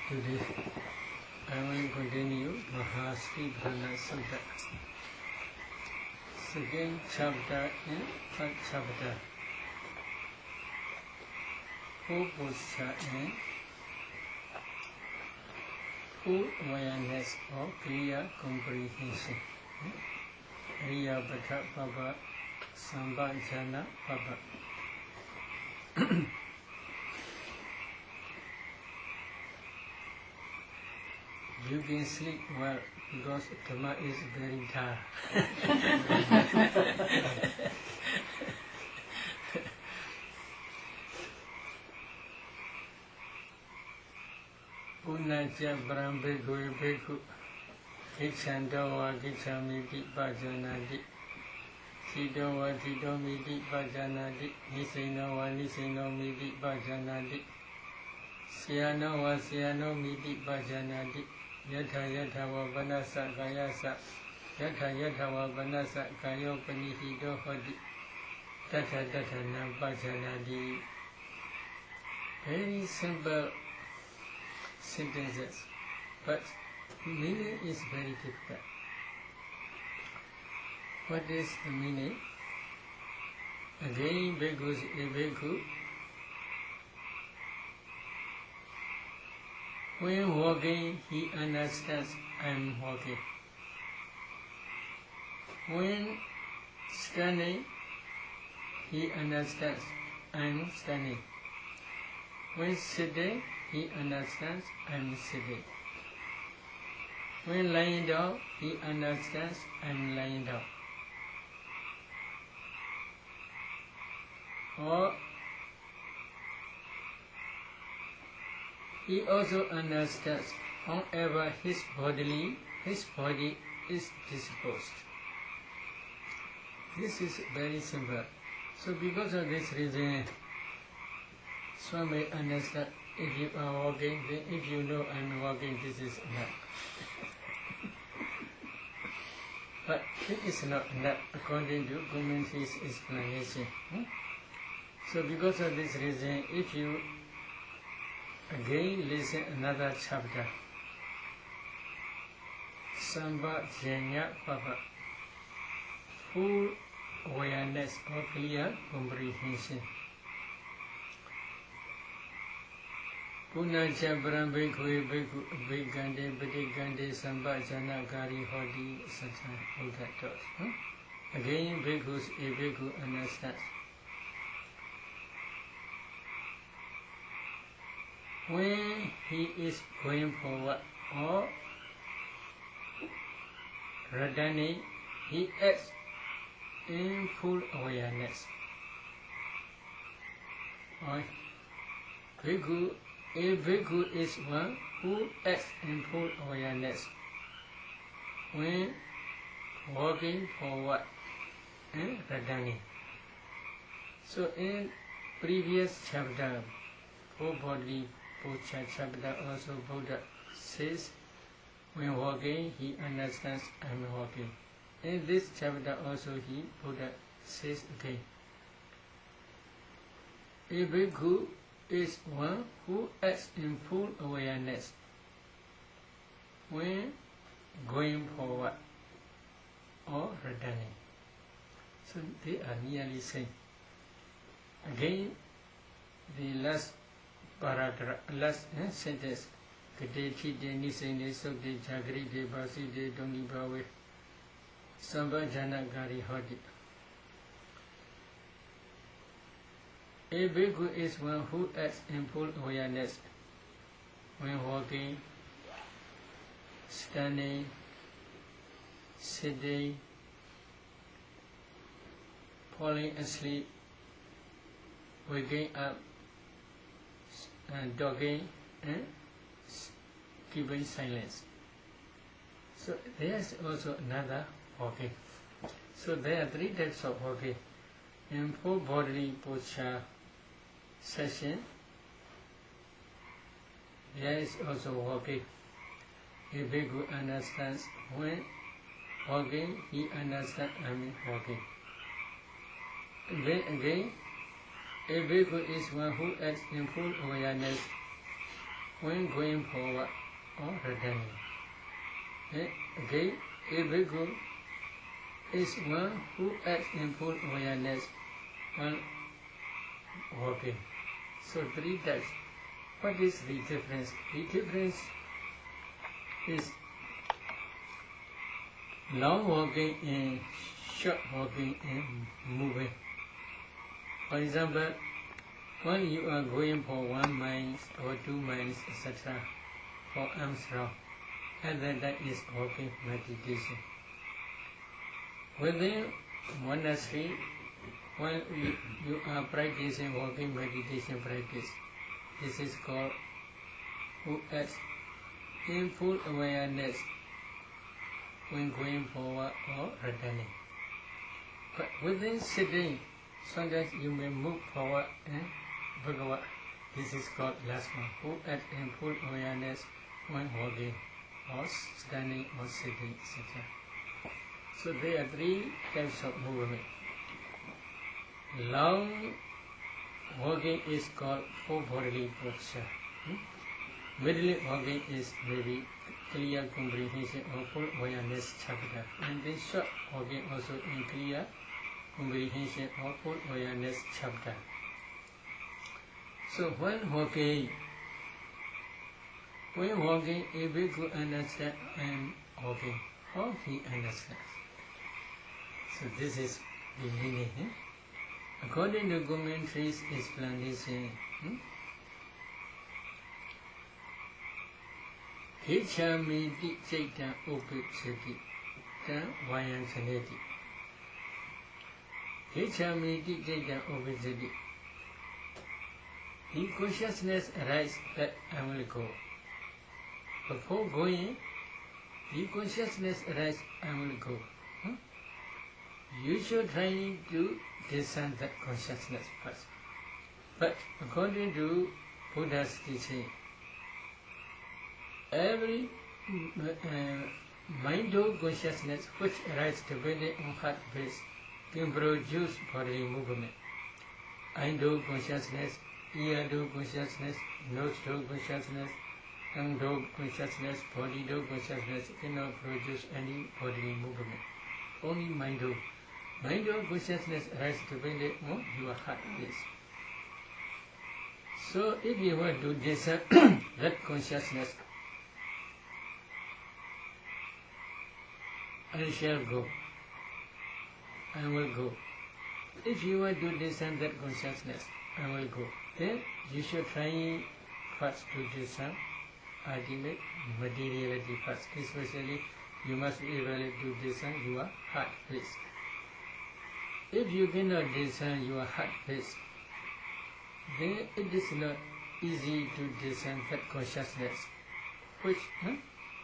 Today I will continue Vipassana Sutta, second chapter in third chapter. Full posture and full awareness or clear comprehension. Riya Bhatha Papa Sambhajana Papa. You can sleep well because Dhamma is very tired. Unaja Brahmbhikkhu Bhikkhu Gichandawa Gichamiti Bhajanadi Sidawa Sidomiti Bhajanadi Nisinawa Nisinomiti Bhajanadi Siyanawa Siyanomiti Bhajanadi Yatha Yatha wa Vanasa Kayasa Yatha Yatha wa Vanasa Kayo Panihido Hodi Tata Tata Na Bhajanadi. Very simple sentences, but meaning is very difficult. What is the meaning? Again, bhikkhus a bhikkhu. When walking, he understands I am walking. When standing, he understands I am standing. When sitting, he understands I am sitting. When lying down, he understands I am lying down. Or he also understands however his body is disposed. This is very simple. So because of this reason, some may understand if you are walking, then if you know I am walking, this is enough. But it is not enough according to commentary's explanation. So because of this reason, if you again listen another chapter, Sambhajana Papa, full awareness or clear comprehension. Punacha Brahmbhikkhu Bhikkhu Abhigande Bhikkande Sambhajana Gari Hodi Sata Buddha taught. Again, bhikkhus a bhikkhu understands. When he is going forward or returning, he acts in full awareness. Or bhikkhu, a bhikkhu is one who acts in full awareness when walking forward and returning. So in previous chapter, full body posture chapter, also Buddha says when walking he understands I am walking. In this chapter also Buddha says again, a bhikkhu is one who acts in full awareness when going forward or returning. So they are nearly same. Again, the last paragraph, last sentence, Kade Chide Nisene Sokde Jagri De Basi De Dongi Bawe Sambhajana Gari Hodi. A bhikkhu is one who acts in full awareness when walking, standing, sitting, falling asleep, waking up, and dogging, and keeping silence. So there is also another walking. So there are three types of walking. In full bodily posture session, there is also walking. A bhikkhu understands when walking, he understands I am walking. Then again, a bhikkhu is one who acts in full awareness when going forward or returning. Again, a bhikkhu is one who acts in full awareness while walking. So 3 types. What is the difference? The difference is long walking and short walking and moving. For example, when you are going for 1 mile or 2 miles, etc., for arms round, and then that is walking meditation. Within monastery, when you are practicing walking meditation practice, this is called who acts in full awareness when going forward or returning. But within sitting, sometimes you may move forward and backward. This is called last one, who acts in full awareness when walking or standing or sitting, etc. So there are 3 types of movement. Long walking is called full bodily posture. Middle walking is maybe clear comprehension or full awareness chapter. And then short walking also in clear comprehension or full awareness chapter. So when walking, a bhikkhu understands I am walking. How he understands? So this is the meaning. According to commentaries explanation, Kechamiti Chaita Upitsati Tan Vayansaneti. Kechamiti Chaita Upitsati. The consciousness arises that I will go. Before going, the consciousness arises I will go. You should try to discern that consciousness first. But according to Buddha's teaching, every mind-of consciousness which arises depending on heart base can produce bodily movement. Eye-do consciousness, ear-do consciousness, nose-do consciousness, tongue-do consciousness, body-do consciousness cannot produce any bodily movement. Only mind-do. Mind-of consciousness arises depending on your heart base. So if you want to discern that consciousness, I shall go. I will go. If you want to discern that consciousness, I will go. Then you should try first to discern ultimate materiality first. Especially, you must be able to discern your heart base. If you cannot discern your heart base, then it is not easy to discern that consciousness, which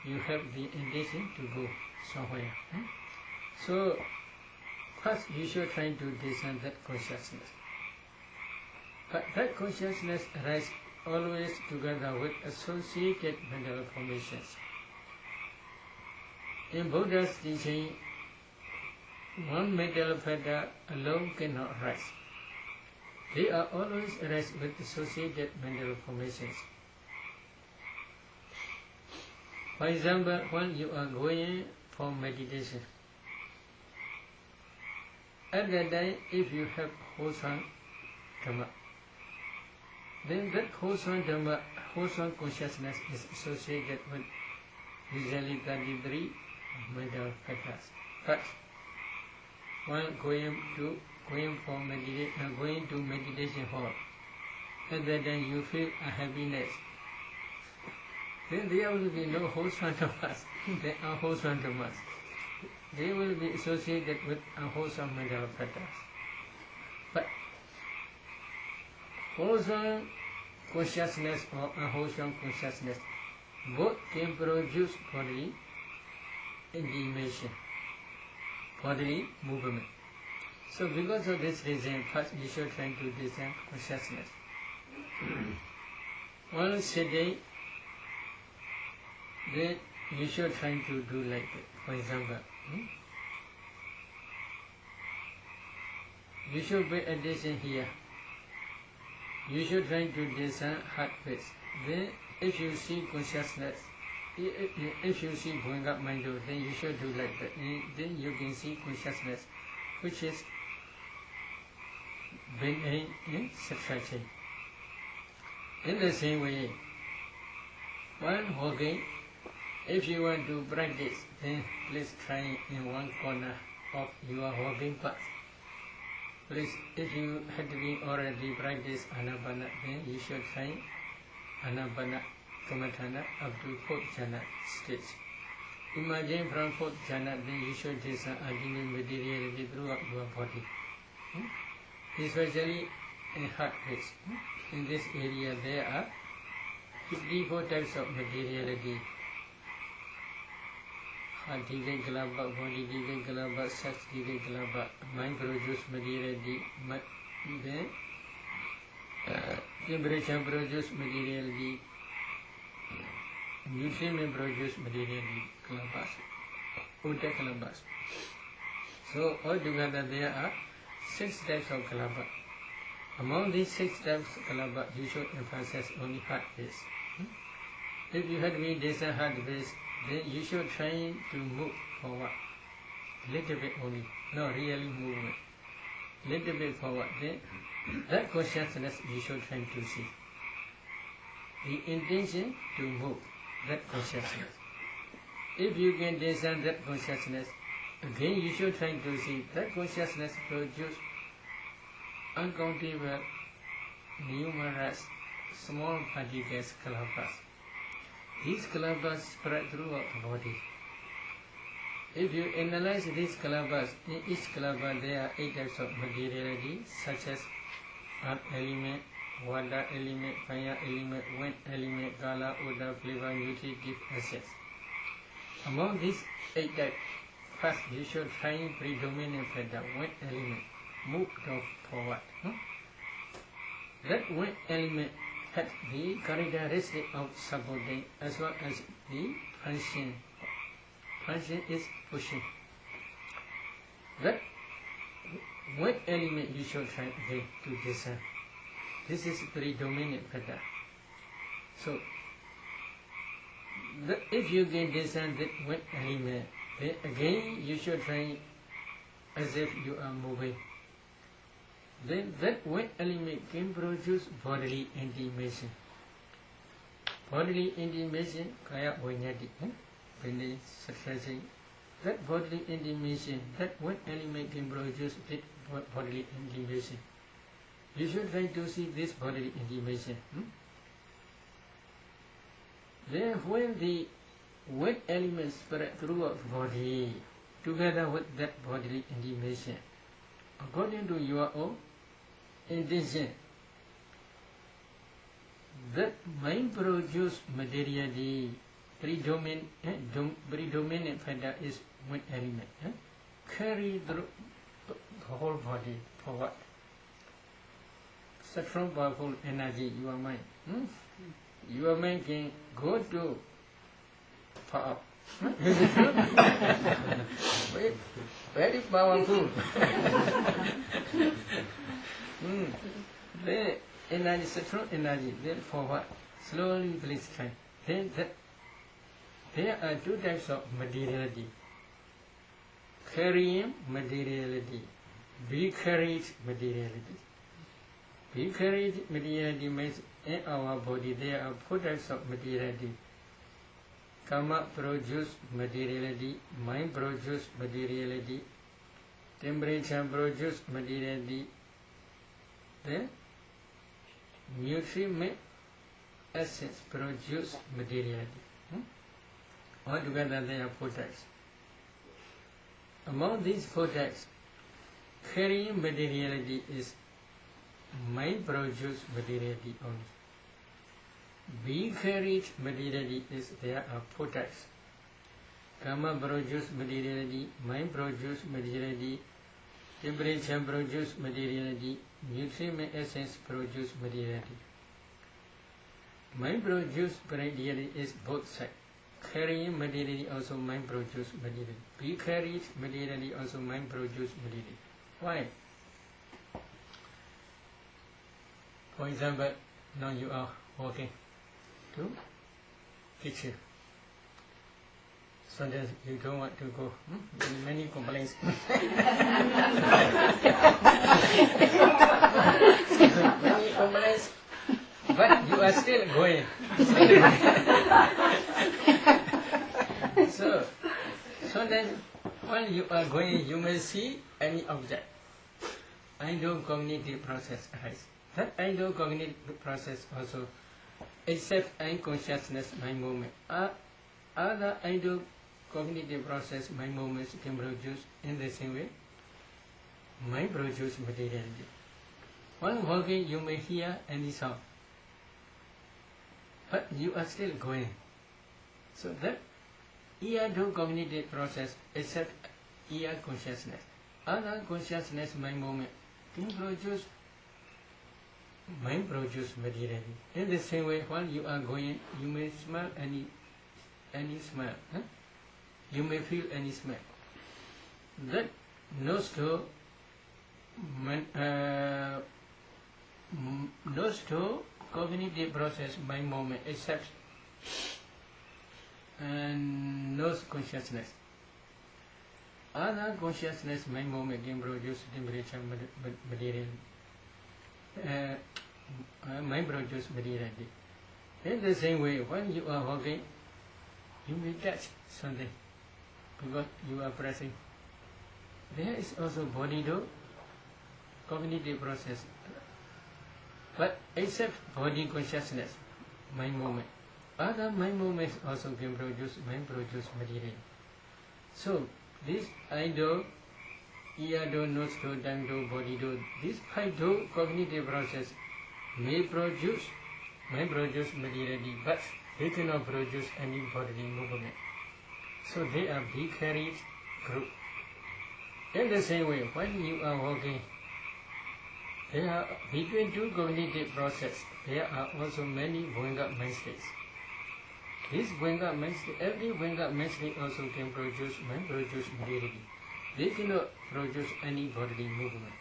you have the intention to go somewhere. So, first you should try to discern that consciousness. But that consciousness arises always together with associated mental formations. In Buddha's teaching, one mental factor alone cannot rise. They are always arise with associated mental formations. For example, when you are going for meditation, at that time, if you have wholesome Dhamma, then that wholesome Dhamma, wholesome consciousness is associated with usually 33 mental factors. First, when going to meditation hall, at that time you feel a happiness. Then there will be no wholesome dhammas. They are wholesome dhammas. They will be associated with unwholesome mental factors. But wholesome consciousness or unwholesome consciousness, both can produce bodily intimation, bodily movement. So because of this reason, first you should try to discern consciousness. While sitting, then you should try to do like that. For example, you should pay attention here. You should try to discern heart base. Then if you see consciousness, if you see going up mind, then you should do like that. Then you can see consciousness, which is bending in subtraction. In the same way, while walking, if you want to practice, then please try in one corner of your walking path. Please, if you had been already practice Anapana, then you should try Anapana Kamatana up to 4th jhana stage. Imagine from 4th jhana, then you should discern ultimate materiality throughout your body. Especially in heart race. In this area there are 54 types of materiality. Heart decay galaba, body decay galaba, sex decay galaba, mind produce materiality, then temperature produce materiality, nutrient produce materiality, galabas, uta galabas. So altogether there are 6 types of galaba. Among these 6 types of galaba, you should emphasize only heart base. If you had been desire heart base, then you should try to move forward. Little bit only, not really movement. Little bit forward. Then that consciousness you should try to see. The intention to move, that consciousness. If you can discern that consciousness, again you should try to see that consciousness produce uncountable, numerous, small particles, galabas. These galabas spread throughout the body. If you analyze these galabas, in each galaba there are 8 types of materiality, such as earth element, water element, fire element, wind element, color, odor, flavor, nutritive acids. Among these 8 types, first you should find predominant factor, wind element, move forward. That wind element has the characteristic of supporting as well as the function. Function is pushing. That wind element you should try again to discern. This is predominant factor. So, if you can discern that wind element, then again you should try as if you are moving. Then that wind element can produce bodily intimation. Bodily intimation, kaya vinyati, when successing. That bodily intimation, that wind element can produce bodily intimation. You should try to see this bodily intimation. Then when the wind element spread throughout the body, together with that bodily intimation, according to your own intention, that mind produced materiality, predominant factor is wind element, carry through the whole body forward. Such strong powerful energy, your mind. Your mind can go to far up. Is it true? Very powerful. The energy, strong energy, then forward, slowly please try. Then there are 2 types of materiality. Carrying materiality, be carried materiality. Be carried materiality means in our body there are 4 types of materiality. Karma produce materiality, mind produce materiality, temperature produce materiality, then nutrient essence produce materiality. Altogether there are 4 types. Among these 4 types, carrying materiality is mind produce materiality only. Be carried materiality is there are 4 types. Karma produce materiality, mind produce materiality, temperature produce materiality, nutrient essence produce materiality. Mind produce materiality is both sides. Carrying materiality also mind produce materiality. Be carried materiality also mind produce materiality. Why? For example, now you are walking to teacher. So that you don't want to go. Many complaints. Many complaints, but you are still going. So then when you are going, you may see any object. Cognitive process arise. That cognitive process also, except consciousness, mind movement. Other cognitive process, mind movements can produce in the same way. Mind produce materiality. While walking, you may hear any sound, but you are still going. So that cognitive process, except consciousness. Other consciousness, mind movement, can produce mind produce materiality. In the same way, while you are going, you may smell any smell. You may feel any smell. That nostril cognitive process, mind movement, except and nose consciousness. Other consciousness, mind movement can produce temperature material. Mind produce materiality. In the same way, when you are walking, you may touch something because you are pressing. There is also body cognitive process, but except body consciousness, mind movement. Other mind movements also can produce mind produce material. So this eye do, ear do, nose do, tongue do, body do, these 5 cognitive process may produce materiality, but they cannot produce any bodily movement. So they are vicarious group. In the same way, when you are walking, there are between 2 cognitive process, there are also many Vanga mind states. This Vanga mind state, every Vanga mind state also can produce mind produce materiality. They cannot produce any bodily movement.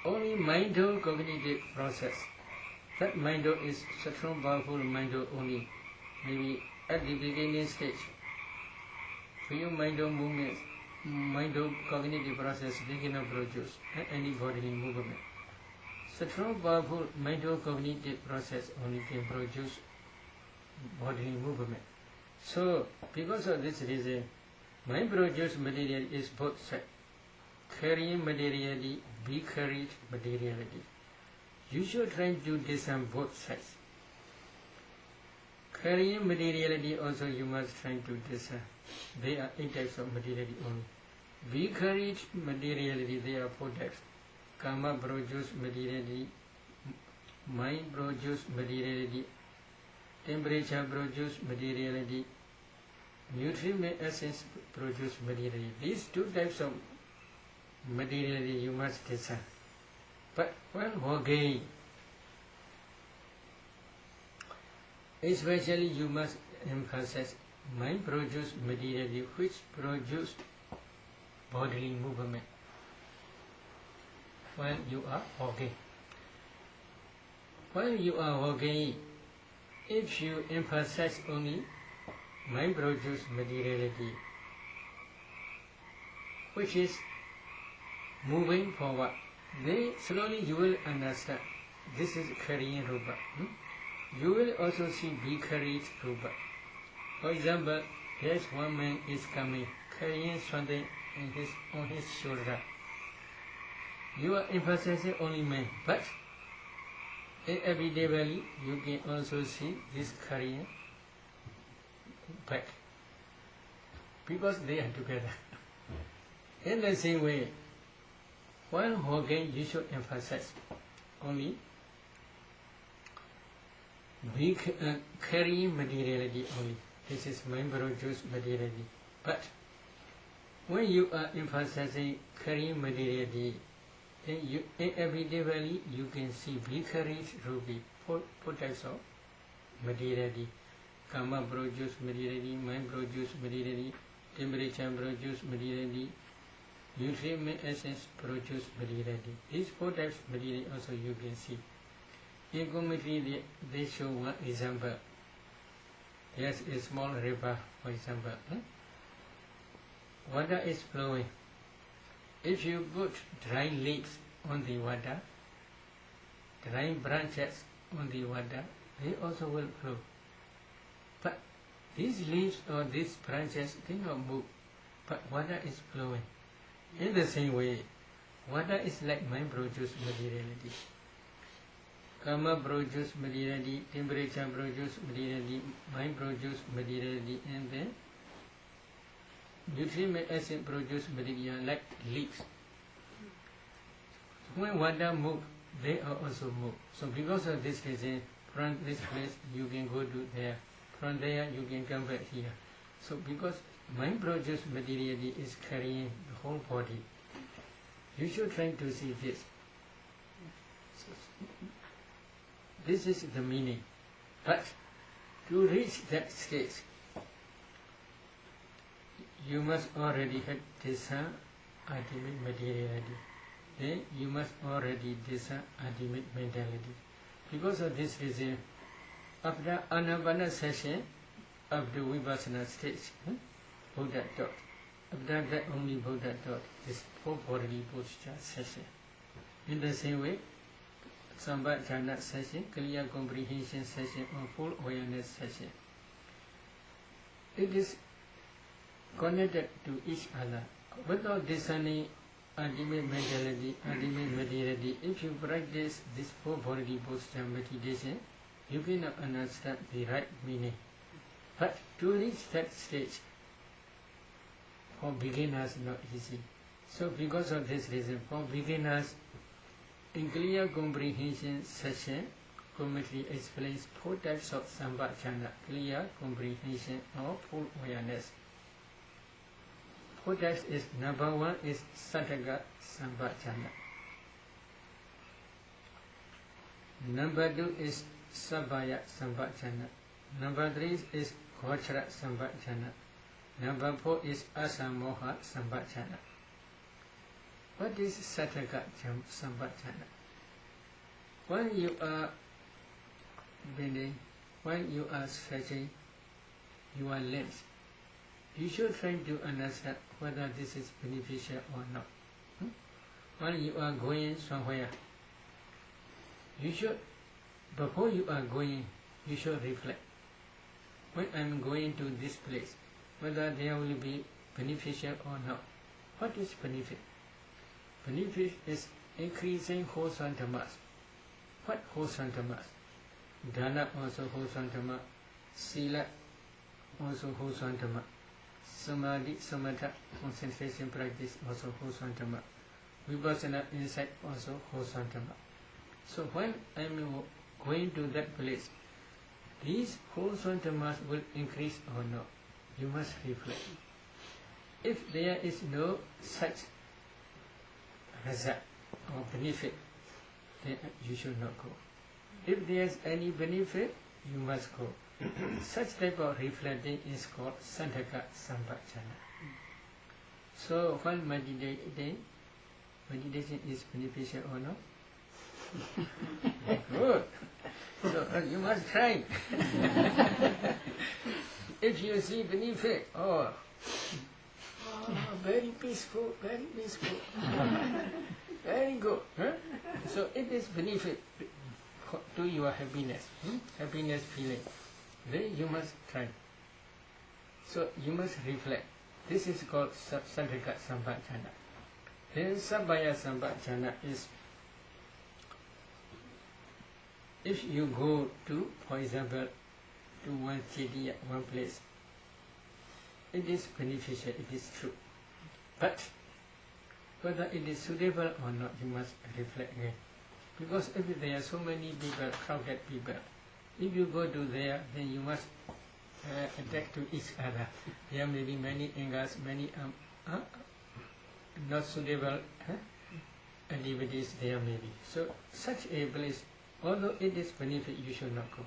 Only mind cognitive process. That mind is strong, powerful mind only. Maybe at the beginning stage, few mind movements, mind cognitive process, they cannot produce any bodily movement. Strong, powerful mind cognitive process only can produce bodily movement. So, because of this reason, mind produce material is both sides. Carrying materiality, be carried materiality. You should try to discern both sides. Carrying materiality also you must try to discern. There are 8 types of materiality only. Be carried materiality, there are 4 types. Karma produce materiality, mind produce materiality, temperature produce materiality, nutrient essence produce materiality. These 2 types of materiality you must discern. But when walking, especially you must emphasize mind produce materiality which produce bodily movement when you are walking. When you are walking, if you emphasize only mind produce materiality which is moving forward, then slowly you will understand this is carrying rupa. You will also see vicarious rupa. For example, here's one man is coming, carrying something on his shoulder. You are emphasizing only man, but in everyday value, you can also see this carrying back because they are together. In the same way, while walking, you should emphasize only carrying materiality only. This is mind produce materiality. But when you are emphasizing carrying materiality, then you, in everyday value, you can see vicarious rupi, 4 types of materiality. Karma produce materiality, mind produce materiality, temperature produce materiality, nutrient essence produce materiality. These 4 types of materiality also you can see. In commentary, they show one example. There's a small river, for example. Water is flowing. If you put dry leaves on the water, dry branches on the water, they also will flow. But these leaves or these branches cannot move, but water is flowing. In the same way, water is like mind-produced materiality. Karma produce materiality, temperature produce materiality, mind produce materiality, and then nutrient acid produce material like leaves. When water moves, they are also move. So because of this reason, from this place you can go to there, from there you can come back here. So because mind produced materiality is carrying the whole body, you should try to see this. So, this is the meaning. But to reach that stage, you must already have discern ultimate materiality. Then you must already discern ultimate mentality. Because of this reason, after Anapana session of the Vipassana stage, Buddha taught. After that only Buddha taught this four bodily posture session. In the same way, Sambhajana session, clear comprehension session, or full awareness session. It is connected to each other. Without discerning ultimate mentality, ultimate materiality, if you practice this four bodily posture meditation, you cannot understand the right meaning. But to reach that stage, for beginners, not easy. So because of this reason, for beginners, in clear comprehension session, commentary explains four types of Sambhajana, clear comprehension or full awareness. Four types is, number one is Sattaka Sambhajana. Number two is Sabbaya Sambhajana. Number three is Gochara Sambhajana. Number four is Asamoha Sambhajana. What is Sattaka Sambhajana? When you are bending, when you are stretching your legs, you should try to understand whether this is beneficial or not. When you are going somewhere, you should, before you are going, you should reflect. When I am going to this place, whether there will be beneficial or not. What is benefit? Benefit is increasing wholesome dhammas. What wholesome dhammas? Dana also wholesome dhamma. Sila also wholesome dhamma. Samadhi, samatha, concentration practice also wholesome dhamma. Vipassana insight also wholesome dhamma. So when I am going to that place, these wholesome dhammas will increase or not. You must reflect. If there is no such result or benefit, then you should not go. If there is any benefit, you must go. Such type of reflecting is called Sattaka Sambhajana. So when meditation is beneficial or not? Good. So you must try. If you see benefit, very peaceful, very peaceful, very good. So it is benefit to your happiness, happiness feeling. Then you must try. So you must reflect. This is called Sattaka Sambhajana. Then Sabbaya Sambhajana is, if you go to, for example, to one city, one place, it is beneficial, it is true. But whether it is suitable or not, you must reflect again. Because if there are so many people, crowded people, if you go to there, then you must attack to each other. There may be many angers, many not suitable activities there may be. So such a place, although it is benefit, you should not go.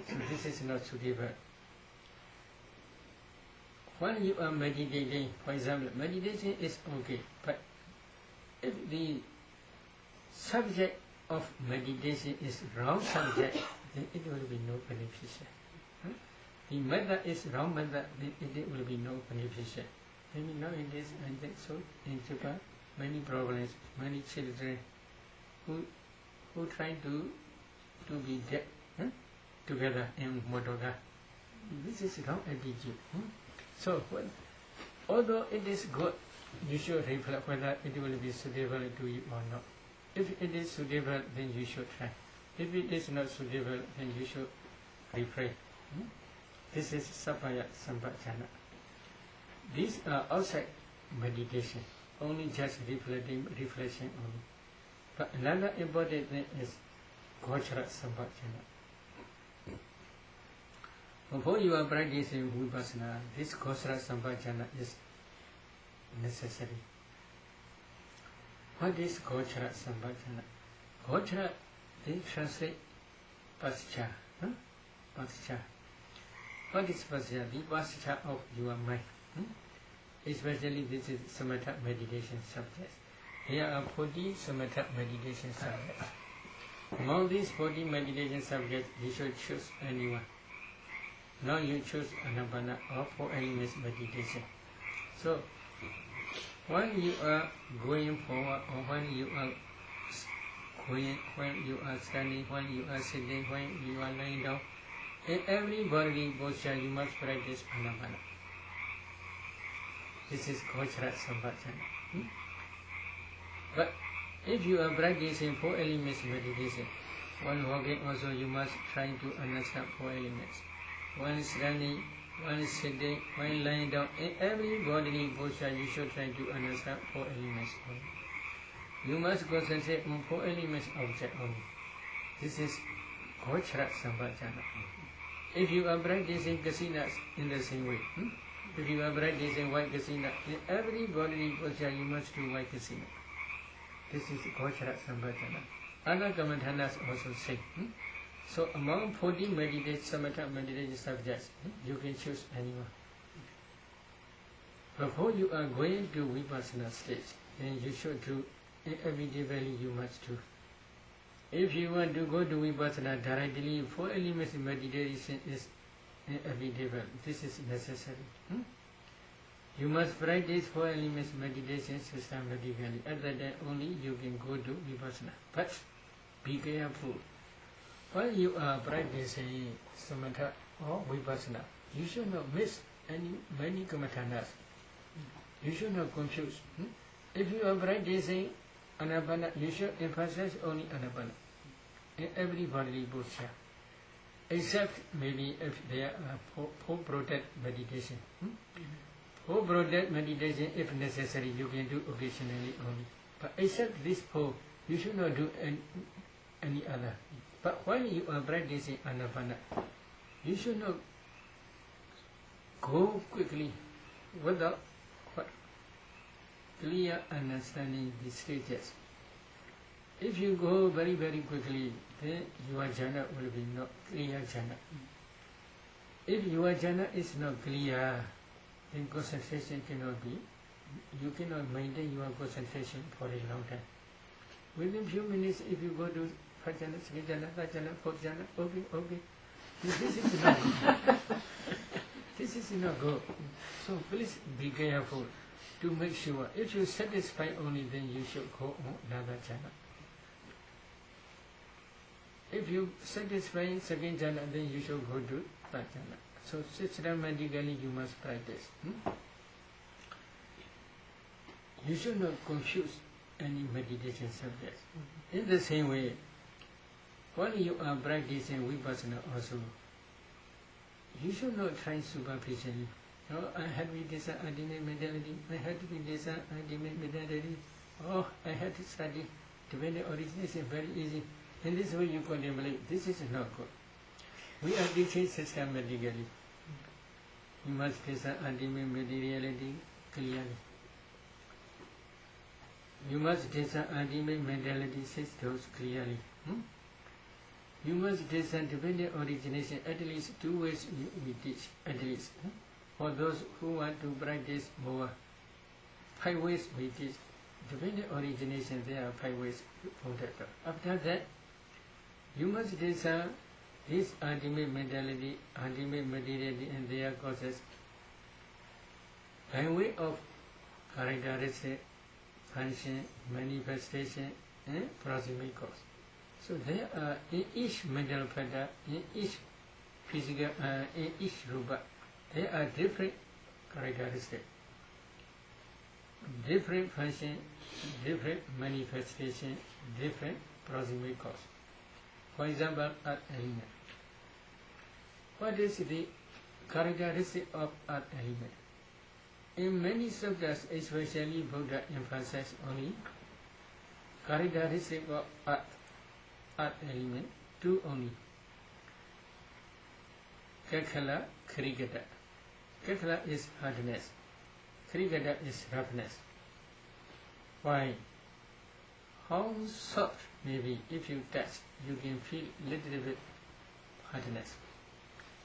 So this is not suitable. When you are meditating, for example, meditation is okay, but if the subject of meditation is wrong subject, then it will be no beneficial. the method is wrong method, then it will be no beneficial. Maybe nowadays, I think so, in Japan, many problems, many children who try to be dead together in motoga. This is wrong attitude. So, although it is good, you should reflect whether it will be suitable to you or not. If it is suitable, then you should try. If it is not suitable, then you should refrain. This is Sapaya Sambhajana. These are outside meditation, only just reflection only. But another important thing is Gochara Sambhajana. Before you are practicing Vipassana, this Gochara Sambhajana is necessary. What is Gochara Sambhajana? Gochara, they translate posture. Posture. What is posture? The posture of your mind. Especially this is Samatha meditation subjects. There are 40 Samatha meditation subjects. Among these 40 meditation subjects, you should choose anyone. Now you choose Anapana or 4 elements meditation. So, when you are going forward or when you are going, when you are standing, when you are sitting, when you are lying down, in every bodily posture you must practice Anapana. This is Gochara Sambhajana. But if you are practicing 4 elements meditation, while walking also you must try to understand 4 elements. When standing, when sitting, when lying down, in every bodily posture you should try to understand 4 elements only. You must concentrate on 4 elements object only. This is Gochara Sambhajana. If you are practicing kasinas in the same way, if you are practicing white kasina, in every bodily posture you must do white kasina. This is Gochara Sambhajana. Other Kamathanas also say. So among 40 Samatha meditation subjects, you can choose anyone. Before you are going to Vipassana stage, then you should do in everyday value you must do. If you want to go to Vipassana directly, 4 elements meditation is in everyday value. This is necessary. You must practice 4 elements meditation systematically. At that time only you can go to Vipassana. But be careful. When you are practicing Samatha or Vipassana, you should not miss many Kamathanas. You should not confuse. If you are practicing Anapana, you should emphasize only Anapana in every bodily posture. Except maybe if there are 4 protect meditation. 4 protect meditation, if necessary, you can do occasionally only. But except this 4, you should not do any other. But when you are practicing Anapana, you should not go quickly without clear understanding the stages. If you go very, very quickly, then your jhana will be not clear jhana. If your jhana is not clear, then concentration cannot be. You cannot maintain your concentration for a long time. Within few minutes, if you go to first jhana, second jhana, third jhana, fourth jhana, okay. This is not good. This is not good. So please be careful to make sure. If you satisfy only, then you should go on another jhana. If you satisfy second jhana, then you should go to third jhana. So systematically you must practice. You should not confuse any meditation subjects. In the same way, when you are practicing Vipassana also, you should not try superficially. Oh, I had Vipassana ultimate mentality. I had Vipassana ultimate mentality. Oh, I had to study dependent origination very easy. In this way you contemplate. This is not good. We are teaching systematically. You must face ultimate materiality clearly. You must discern ultimate mentality systems clearly. You must discern dependent origination. At least 2 ways we teach. At least. For those who want to practice more, 5 ways we teach. Dependent origination, there are 5 ways for that. After that, you must discern this ultimate mentality, ultimate materiality and their causes by way of characteristic, function, manifestation and proximate cause. So there are in each mental factor, in each physical, in each rupa, there are different characteristics, different function, different manifestation, different proximate cause. For example, earth element. What is the characteristic of earth element? In many sutras, especially Buddha emphasizes only characteristic of earth element, two only. Kakhala, Krigata. Kakhala is hardness. Krigata is roughness. Why? How soft maybe if you touch, you can feel little bit hardness.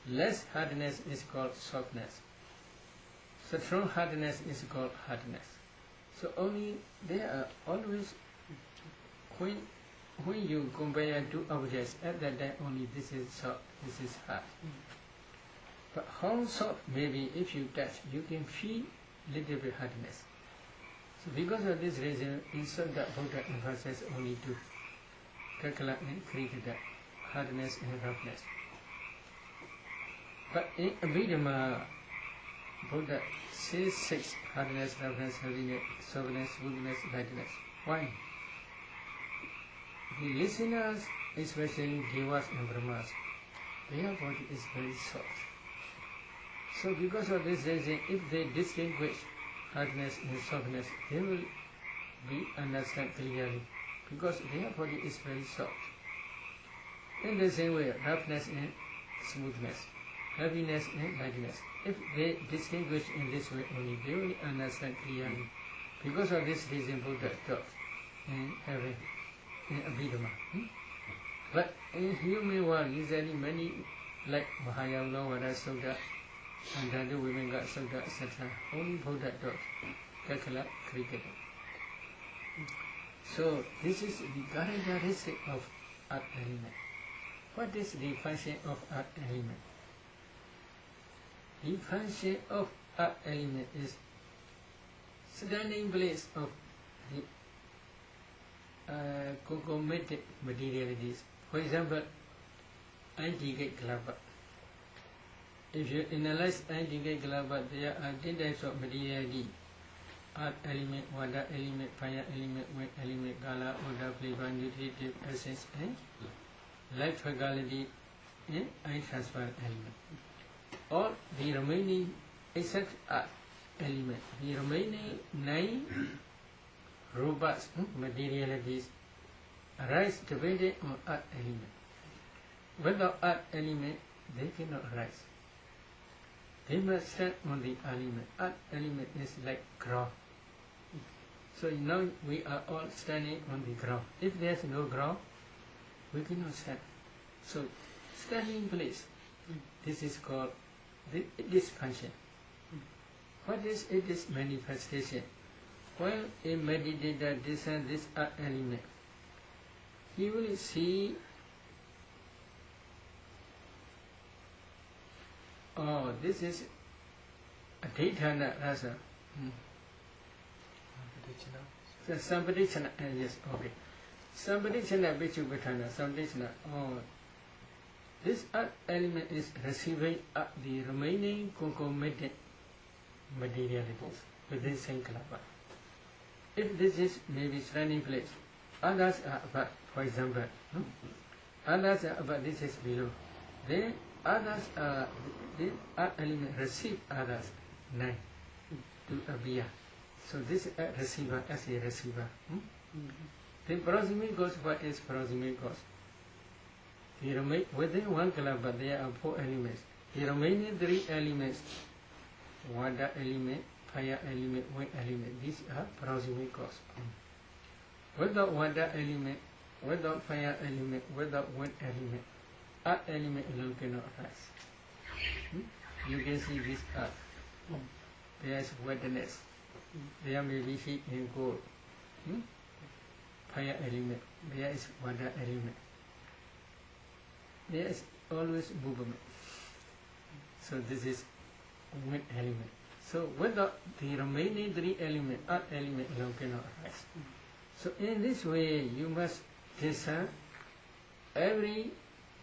Less hardness is called softness. Strong hardness is called hardness. So only there are always when you compare two objects at that time only this is soft, this is hard. But how soft maybe if you touch, you can feel little bit hardness. So because of this reason, instead that Buddha emphasizes only two, Kakala and Krigata, hardness and roughness. But in Abhidhamma, Buddha says six: hardness, roughness, heaviness, softness, smoothness, lightness. Why? The listeners, especially Devas and Brahmas, their body is very soft. So because of this reason, if they distinguish hardness and softness, they will be understood clearly, because their body is very soft. In the same way, roughness and smoothness, heaviness and lightness, if they distinguish in this way only, they will understand clearly. Because of this reason, Buddha taught in heaven, in Abhidhamma. But in human world, usually many, like Mahayana, Vada Sutta, and Dhandu Vimanga Sutta, etc., only Buddha taught Kakala, Krigata. So this is the characteristic of earth element. What is the function of earth element? The function of earth element is standing place of the concomitant materialities. For example, anti-gate glava. If you analyze anti-gate glava, there are 10 types of materiality: earth element, water element, fire element, wind element, kala, odor, flavor, nutritive essence, and life faculty, and ion transfer element. All the remaining, except earth element, the remaining 9 robust materialities arise dependent on earth element. Without earth element, they cannot arise. They must stand on the element. Earth element is like ground. So now we are all standing on the ground. If there is no ground, we cannot stand. So standing place, this is called this function. What is it? Is manifestation. When a meditator discerns this earth element, he will see, oh, this is Adhitthana rasa. Sampadicana, yes, okay. Sampadicana, Vichupatana, Sampadicana, oh, this earth element is receiving the remaining concomitant materialities within Sankalapa. If this is maybe standing place, others are above, for example, others are above, this is below. Then others are, the earth element receive others 9 to appear. So this is a receiver, as a receiver. Then proximate cause, what is proximate cause? Within one kalapa there are 4 elements. The remaining 3 elements, water element, fire element, wind element, these are proximate cause. Without water element, without fire element, without wind element, earth element alone cannot arise. You can see this earth. There is wetness. There may be heat and cold. Fire element. There is water element. There is always movement. So this is wind element. So without the remaining three elements, earth element alone cannot arise. So in this way, you must discern every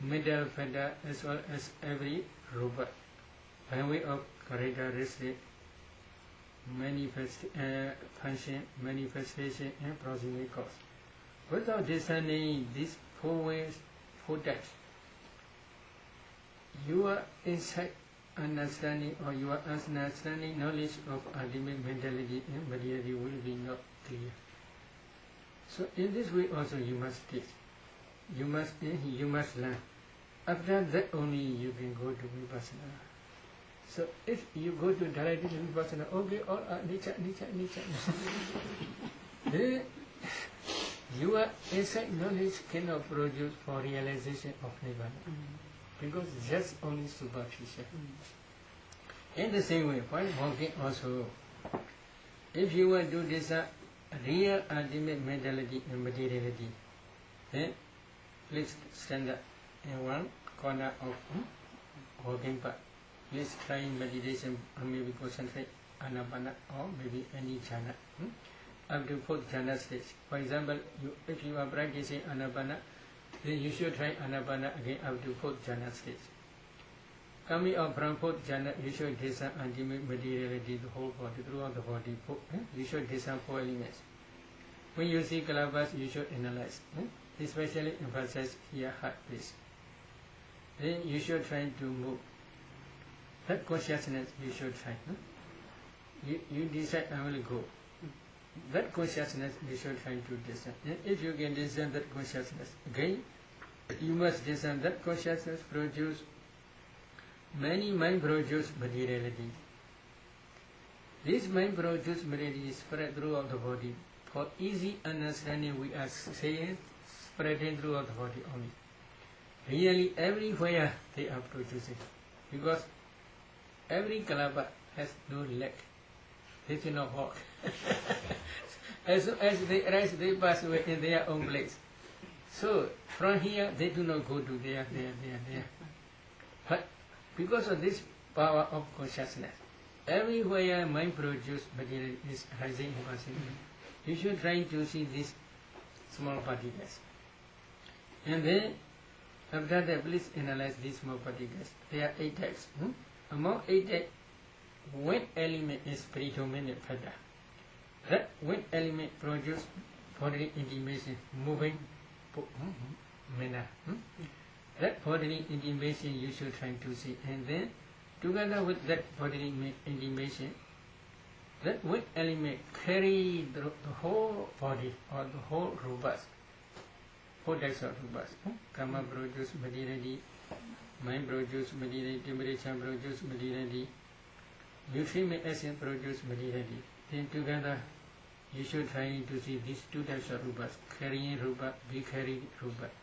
middle feather as well as every robot by way of characteristic, function, manifestation, and proximate cause. Without discerning these four ways, four types, your insight, understanding, or your understanding knowledge of ultimate mentality and materiality will be not clear. So in this way also you must teach. You must learn. After that only you can go to Vipassana. So if you go to directly to Vipassana, okay, all are nature. Then your insight knowledge cannot produce for realization of Nibbana. Because just only superficial. In the same way, while walking also, if you want to do this real ultimate mentality and materiality, then please stand up in one corner of walking path. Please try meditation or maybe concentrate anapana or maybe any jhana. Up to fourth jhana stage. For example, if you are practicing anapana, then you should try anapana again up to fourth jhana stage. Coming up from fourth jhana, you should discern ultimate materiality, the whole body, throughout the body. You should discern four elements. When you see kalabas, you should analyze. Especially emphasize here heart, please. Then you should try to move. That consciousness you should try. You decide I will go. That consciousness you should try to discern. And if you can discern that consciousness, again, you must discern that consciousness produce many mind produce materiality. This mind produce materiality is spread throughout the body. For easy understanding, we are saying spreading throughout the body only. Really, everywhere they are producing, because every kalapa has no leg. They cannot walk. As soon as they rise, they pass away in their own place. So from here, they do not go to there. But because of this power of consciousness, everywhere mind produced material is rising and passing. You should try to see these small particles. And then, after that, please analyze these small particles. There are 8 types. Among 8 types, wind element is predominant factor. That wind element produces bodily intimation, moving manner. That bodily intimation you should try to see. And then, together with that bodily intimation, that wind element carry the whole body or the whole robust. 4 types of robust. Karma produce materiality, mind produce materiality, temperature produce materiality, nutriment essence produce materiality. Then together, you should try to see these 2 types of robust. Carrying robust, be carried robust.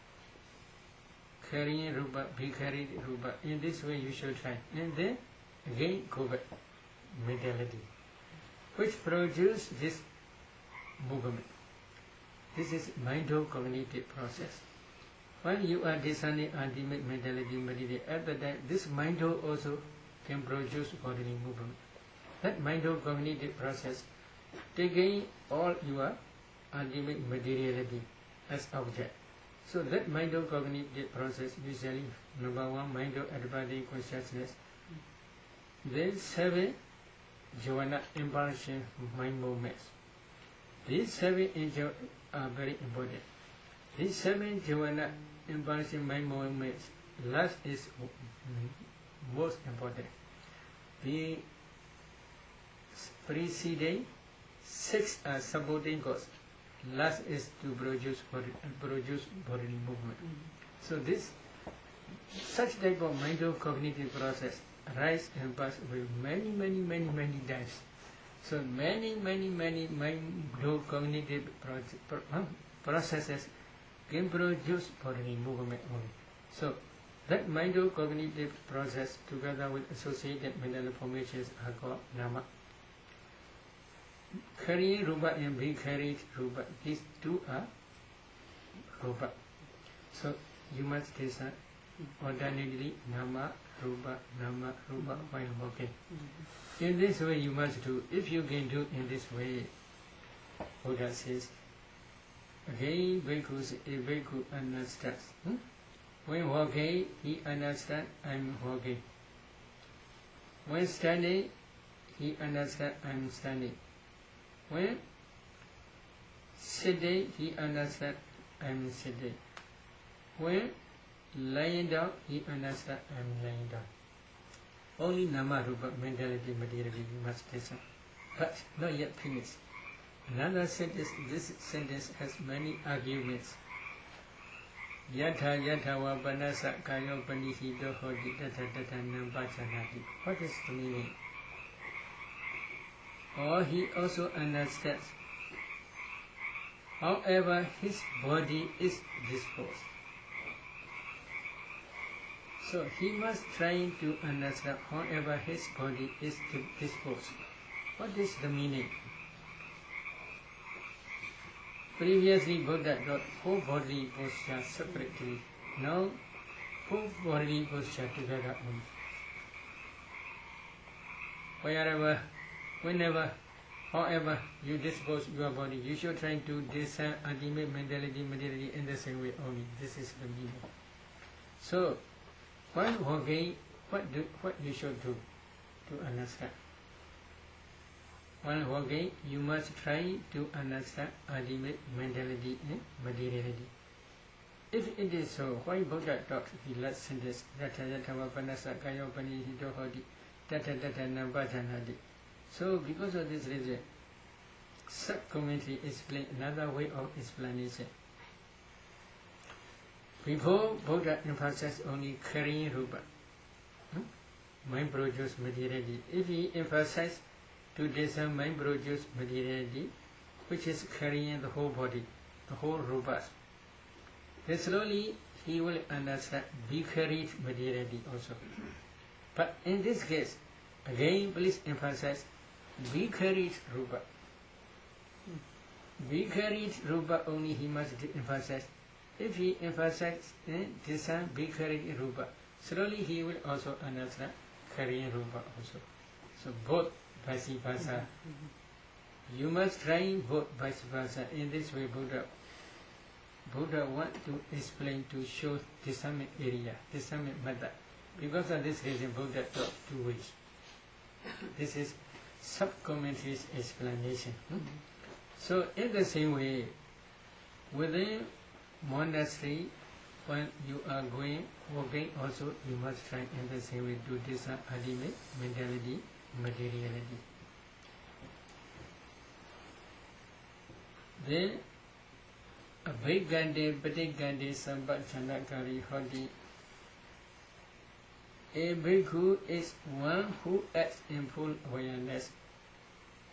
Carrying robust, be carried robust. In this way you should try. And then, again, go back. Mentality, which produce this movement. This is mind-cognitive process. When you are discerning ultimate mentality material, at the time, this mind also can produce bodily movement. That mind-cognitive process taking all your ultimate materiality as object. So that mind-cognitive process usually, number 1, mind-adaptive consciousness. Then 7, jhana impulsion mind movements. These 7 are very important. These 7 jhana impulsion mind movements, last is most important. The preceding 6 are supporting cause. Last is to produce bodily movement. So this such type of mind-cognitive process rise and pass with many times. So many mind-cognitive processes can produce bodily movement only. So that mind-cognitive process together with associated mental formations are called nama. Carrying rupa and being carried rupa, these 2 are rupa. So you must decide alternately nama, rupa, while walking. In this way you must do. If you can do in this way, Buddha says, again, bhikkhu understands. When walking, he understands I'm walking. When standing, he understands I'm standing. When sitting, he understands I'm sitting. When lying down, he understands I'm lying down. Only nama, rupa, mentality, materiality you must listen. But not yet finished. Another sentence, this sentence has many arguments. Yatha wa panasa kayo panihito hoti tata nambachanati. What is the meaning? Or he also understands. However, his body is disposed. So he must try to understand however his body is disposed. What is the meaning? Previously, Buddha taught full body posture separately. Now, full body posture together only. Whenever, however you dispose your body, you should try to discern ultimate mentality, materiality in the same way only. This is the meaning. So, while walking, what you should do to understand? While walking, you must try to understand ultimate mentality and materiality. If it is so, why Buddha taught the last sentence, so because of this reason, sub-commentary explain another way of explanation. Before, Buddha emphasized only carrying rupa, mind produce materiality. If he emphasized to discern mind produce materiality, which is carrying the whole body, the whole rupas, then slowly he will understand vicariate materiality also. But in this case, again please emphasize vicariate rupa. Vicariate rupa only he must emphasize. If he emphasizes discern vicariate rupa, slowly he will also understand carrying rupa also. So both vice versa. You must try both vice versa. In this way, Buddha wants to explain to show discernment area, discernment method. Because of this reason, Buddha taught two ways. This is sub-commentary's explanation. So, in the same way, within monastery, when you are walking, also you must try in the same way to discern ultimate mentality, materiality. Then, Abhigande Patigande Sambhachanakari Hoti. A bhikkhu is one who acts in full awareness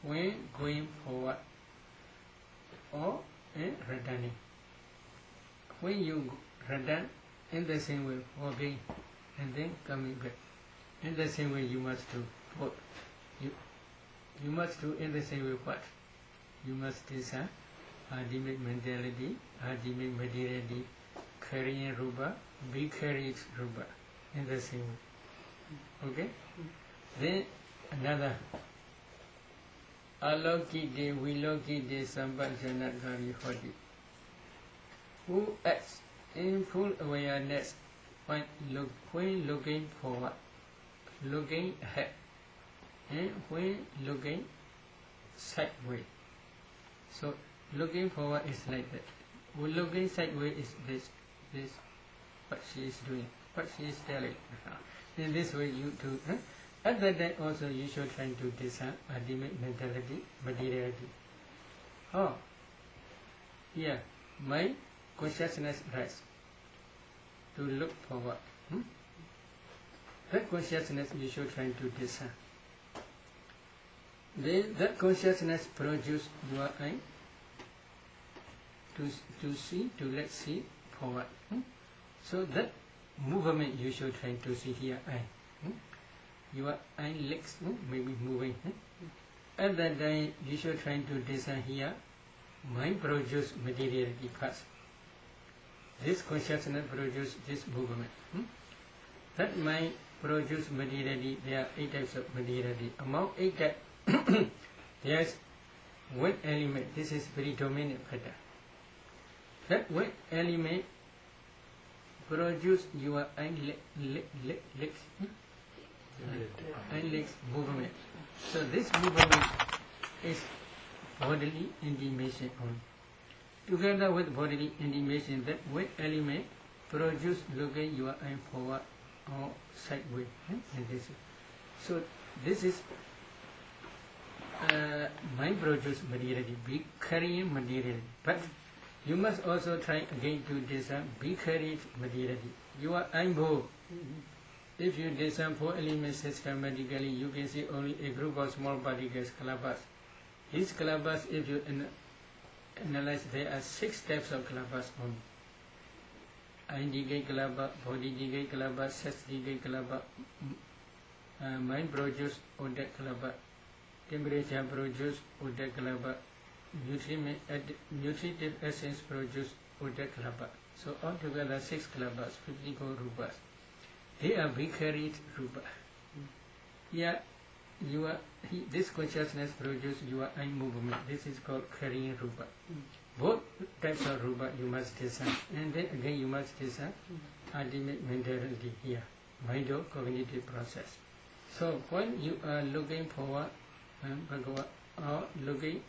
when going forward or returning. When you return, in the same way walking and then coming back. In the same way you must do both. You must do in the same way what? You must discern ultimate mentality, ultimate materiality, carrying rupa, vicariate rupa, in the same way. Okay? Then another. Alokite vilokite sambhachanakari hoti. Who acts in full awareness when looking forward, looking ahead, and when looking sideways. So looking forward is like that. When looking sideways is this what she is doing, what she is telling. In this way you do. At that time also you should try to discern ultimate mentality, materiality. Oh, here my consciousness rise to look forward. That consciousness you should try to discern. Then that consciousness produce your eye to see, to let see forward. So that movement you should try to see here eye. Your eye legs may be moving. At that time you should try to discern here mind produce materiality first. this consciousness produces this movement. That mind produces materiality. There are 8 types of materiality. Among 8 types, there is weight element. This is predominant factor. That weight element produce your legs movement. So this movement is bodily intimation only. Together with bodily intimation, that weight element produce locate your eye forward or sideways. So this is mind produce materiality, be carrying materiality. But you must also try again to discern be carried materiality. You are eyeball. If you discern 4 elements systematically, you can see only a group of small particles, clusters. These clusters, if you analyze, there are 6 types of clusters only. Eye cluster, body decay cluster, sex decay cluster, mind produce odor cluster, temperature produce odor cluster, nutritive essence produce odor cluster. So altogether 6 clusters, 54 rupas. They are vicariate rupa. Here, this consciousness produces your eye movement. This is called carrying rupa. Both types of rupa you must discern. And then again you must discern ultimate mentality here, mind or cognitive process. So when you are looking forward, or looking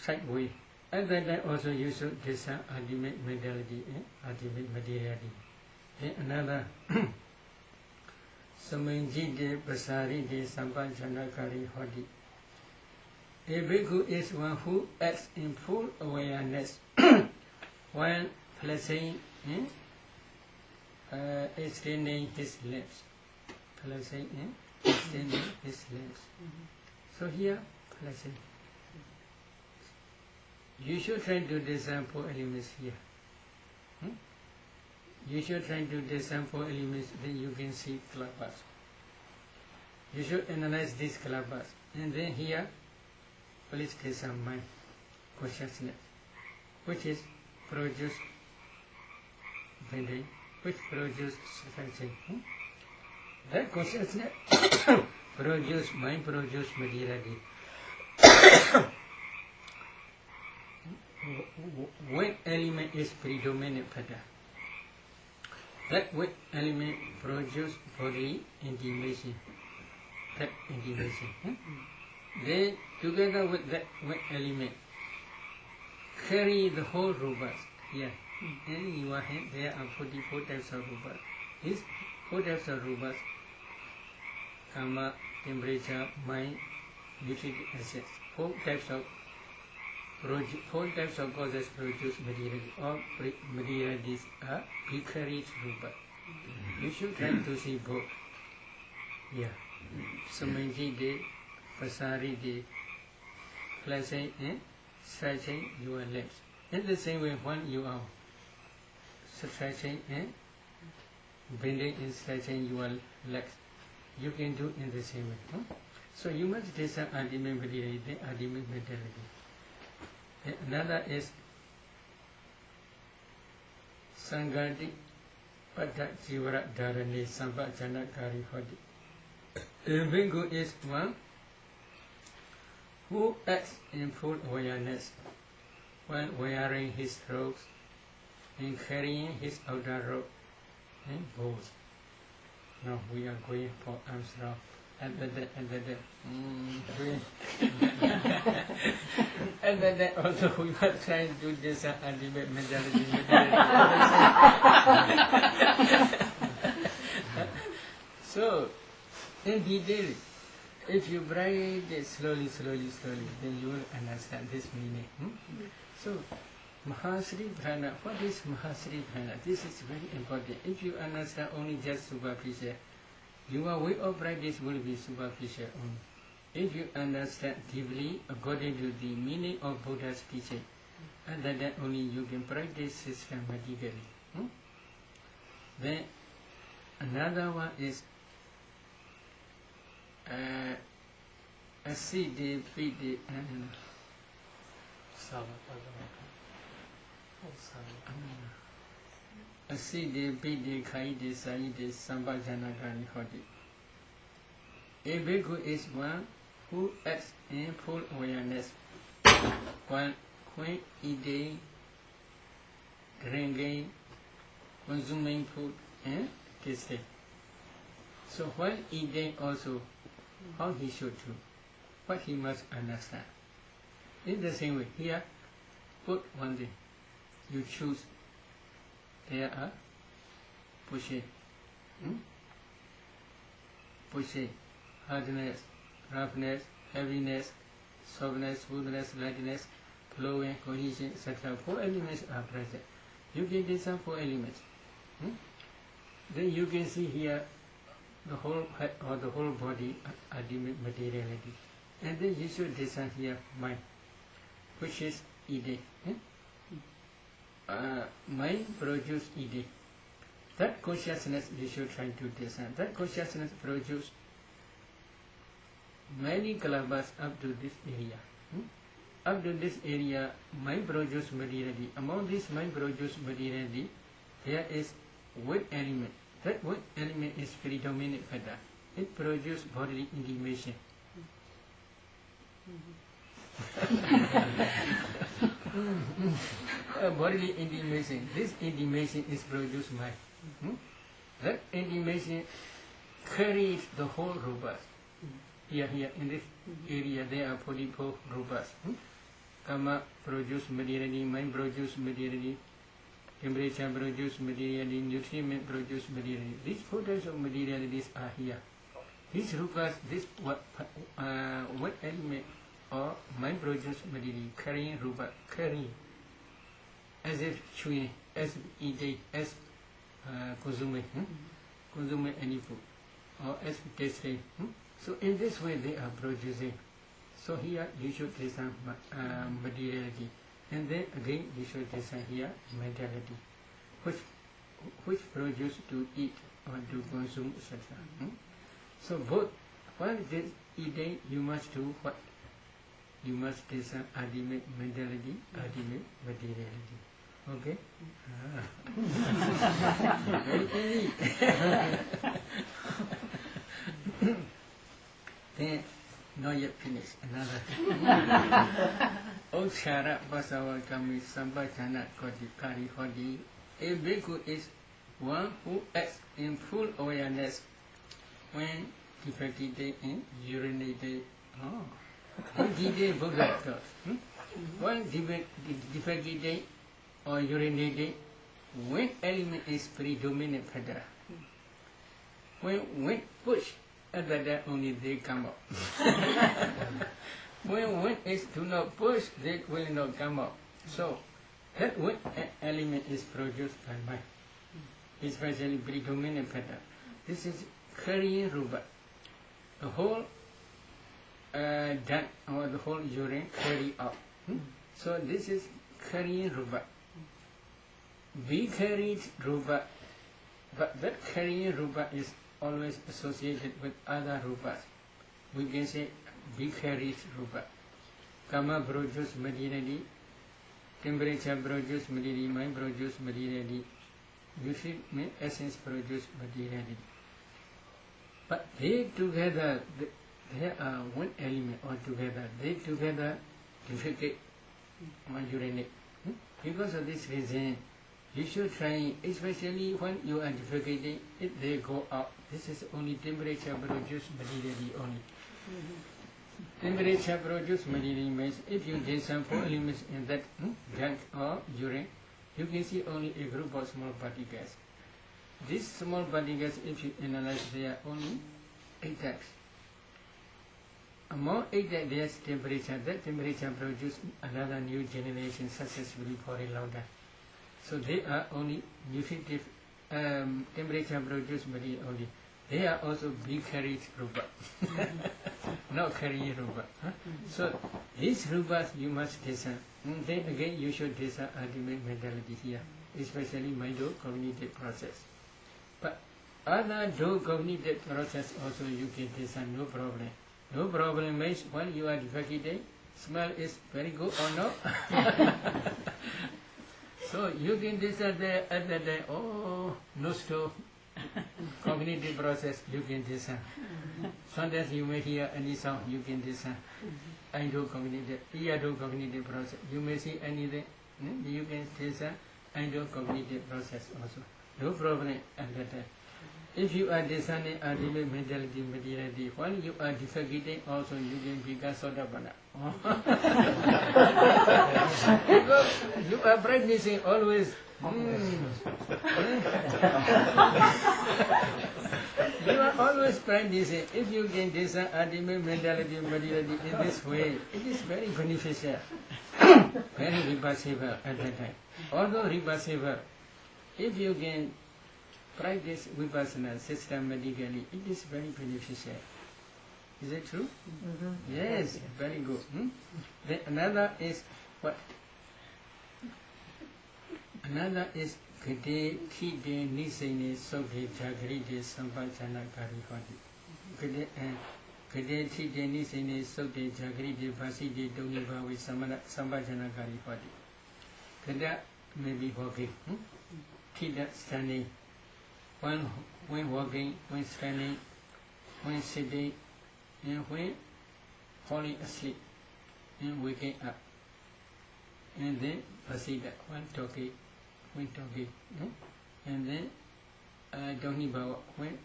sideways, at that time also you should discern ultimate mentality and ultimate materiality. Then another Samanji de Basari de Sampajanakari Hodi. A bhikkhu is one who acts in full awareness while placing extending his limbs. Extending his limbs. So here, placing. You should try to discern 4 elements here. You should try to discern 4 elements, then you can see clusters. You should analyze these clusters. And then here, please discern mind, consciousness, which is produce bending, which produce stretching. That consciousness produce mind, produce materiality. Weight element is predominant factor. That weight element produces body intimation. That intimation. Then together with that weight element, carry the whole rupas here. In your hand there are 44 types of rupas. These 4 types of rupas, karma, temperature, mind, nutritive assets. 4 types of causes produce materiality. All materialities are vicariate rupa. You should try to see both. Yeah. Samanji de, Pasari de, placing and stretching your legs. In the same way, when you are stretching and bending and stretching your legs, you can do in the same way. So you must discern ultimate materiality, ultimate mentality. Another is Sangati Pada Jivara Dharani Sampajana Kari Hodi. A bhikkhu is one who acts in full awareness while wearing his robes and carrying his outer robe and bows. Now we are going for arms round. And then also we are trying to do this ultimate mentality. So, in detail, if you write it slowly, then you will understand this meaning. So, Mahasri Prana, what is Mahasri Prana? This is very important. If you understand only just superficial, your way of practice will be superficial only. If you understand deeply according to the meaning of Buddha's teaching, and then only you can practice systematically. Then another one is Asidi Pidi and Aside Bidi Kaide Saide Sambajanagani Hodi. A bhikkhu is one who acts in full awareness when eating, drinking, consuming food and tasting. So while eating also, how he should do, what he must understand. In the same way, here, put one thing, you choose, there are pushy, hardness, roughness, heaviness, softness, smoothness, lightness, flowing, cohesion, etc. 4 elements are present. You can design 4 elements. Then you can see here the whole head or the whole body ultimate materiality. And then you should design here mind, which is ide. Mind produce ide. That consciousness you should try to design. That consciousness produce many kalabas up to this area. Up to this area, mind produce materiality. Among this mind produce materiality, there is weight element. That weight element is predominant factor. It produces bodily intimation. Bodily intimation. This intimation is produced by. That intimation carries the whole rupas. Here in this area there are 44 rupas. Kama produce materiality, mind produce materiality, temperature produce materiality, nutriment produce materiality. These 4 types of materialities are here. These rupas, this what element or mind produce materiality, carrying rupa, carrying as if chewing, as eating, as consuming any food, or as tasting. So in this way they are producing. So here you should design materiality, and then again you should design here mentality, which produce to eat or to consume, etc. So both while eating you must do what? You must design ultimate mentality, ultimate materiality. Okay? Very easy. Then not yet finished. Another. Okshara Basava Kami Sambhajana Koti Kari Hodi. A bhikkhu is one who acts in full awareness when defecated and urinated. When defecated or urinated, when element is predominant factor. When pushed, after that only they come up. When is do not push, they will not come up. So that when element is produced by mind, especially predominant factor. This is carrying rupa. The whole dung or the whole urine carry out. So this is carrying rupa. We carried rupa, but that carrying rupa is always associated with other rupas. We can say we carried rupa. Kama produce materiality, temperature produce materiality, mind produce materiality, nutrient essence produce materiality. But they together, they are one element altogether. They together defecate or urinate. Because of this reason, you should try, especially when you are defecating, if they go out. This is only temperature produce materiality only. Temperature produce materiality means if you did some 4 elements in that junk or urine, you can see only a group of small particles. These small particles, if you analyze, they are only 8 types. Among 8 types, there is temperature. That temperature produces another new generation successfully for a long time. So they are only nutritive temperature produced material only. They are also big carried rupa, not carrying rupa. So these rupas you must design. Then again you should design ultimate mentality here, especially mind-cognitive process. But other cognitive process also you can design, no problem. No problem means when you are defecating, smell is very good or no? So you can decide there at that time, oh, no stove, cognitive process, you can decide. Sometimes you may hear any sound, you can decide. I do cognitive, cognitive process. You may see anything, you can decide. I do cognitive process also. No problem at that time. If you are discerning ultimate mentality, materiality, while you are defecating also, you can become Sotapanna. Because you are practicing always. You are always practicing. If you can discern ultimate mentality, materiality in this way, it is very beneficial, very reversible at that time. Although reversible, if you can practice Vipassana systematically, it is very beneficial. Is it true? Mm-hmm. Yes, very good. Then another is what? Another is Gede Kide Nisene Soke Jagri de Sambhajana Kari Hoti. Gede Kide Nisene Soke Jagri de Vasi de Doniva with Sambhajana Kari Hoti. Geda may be walking. Kida standing. When walking, when standing, when sitting, and when falling asleep, and waking up. And then Pasida, when talking, and then Donibawa, when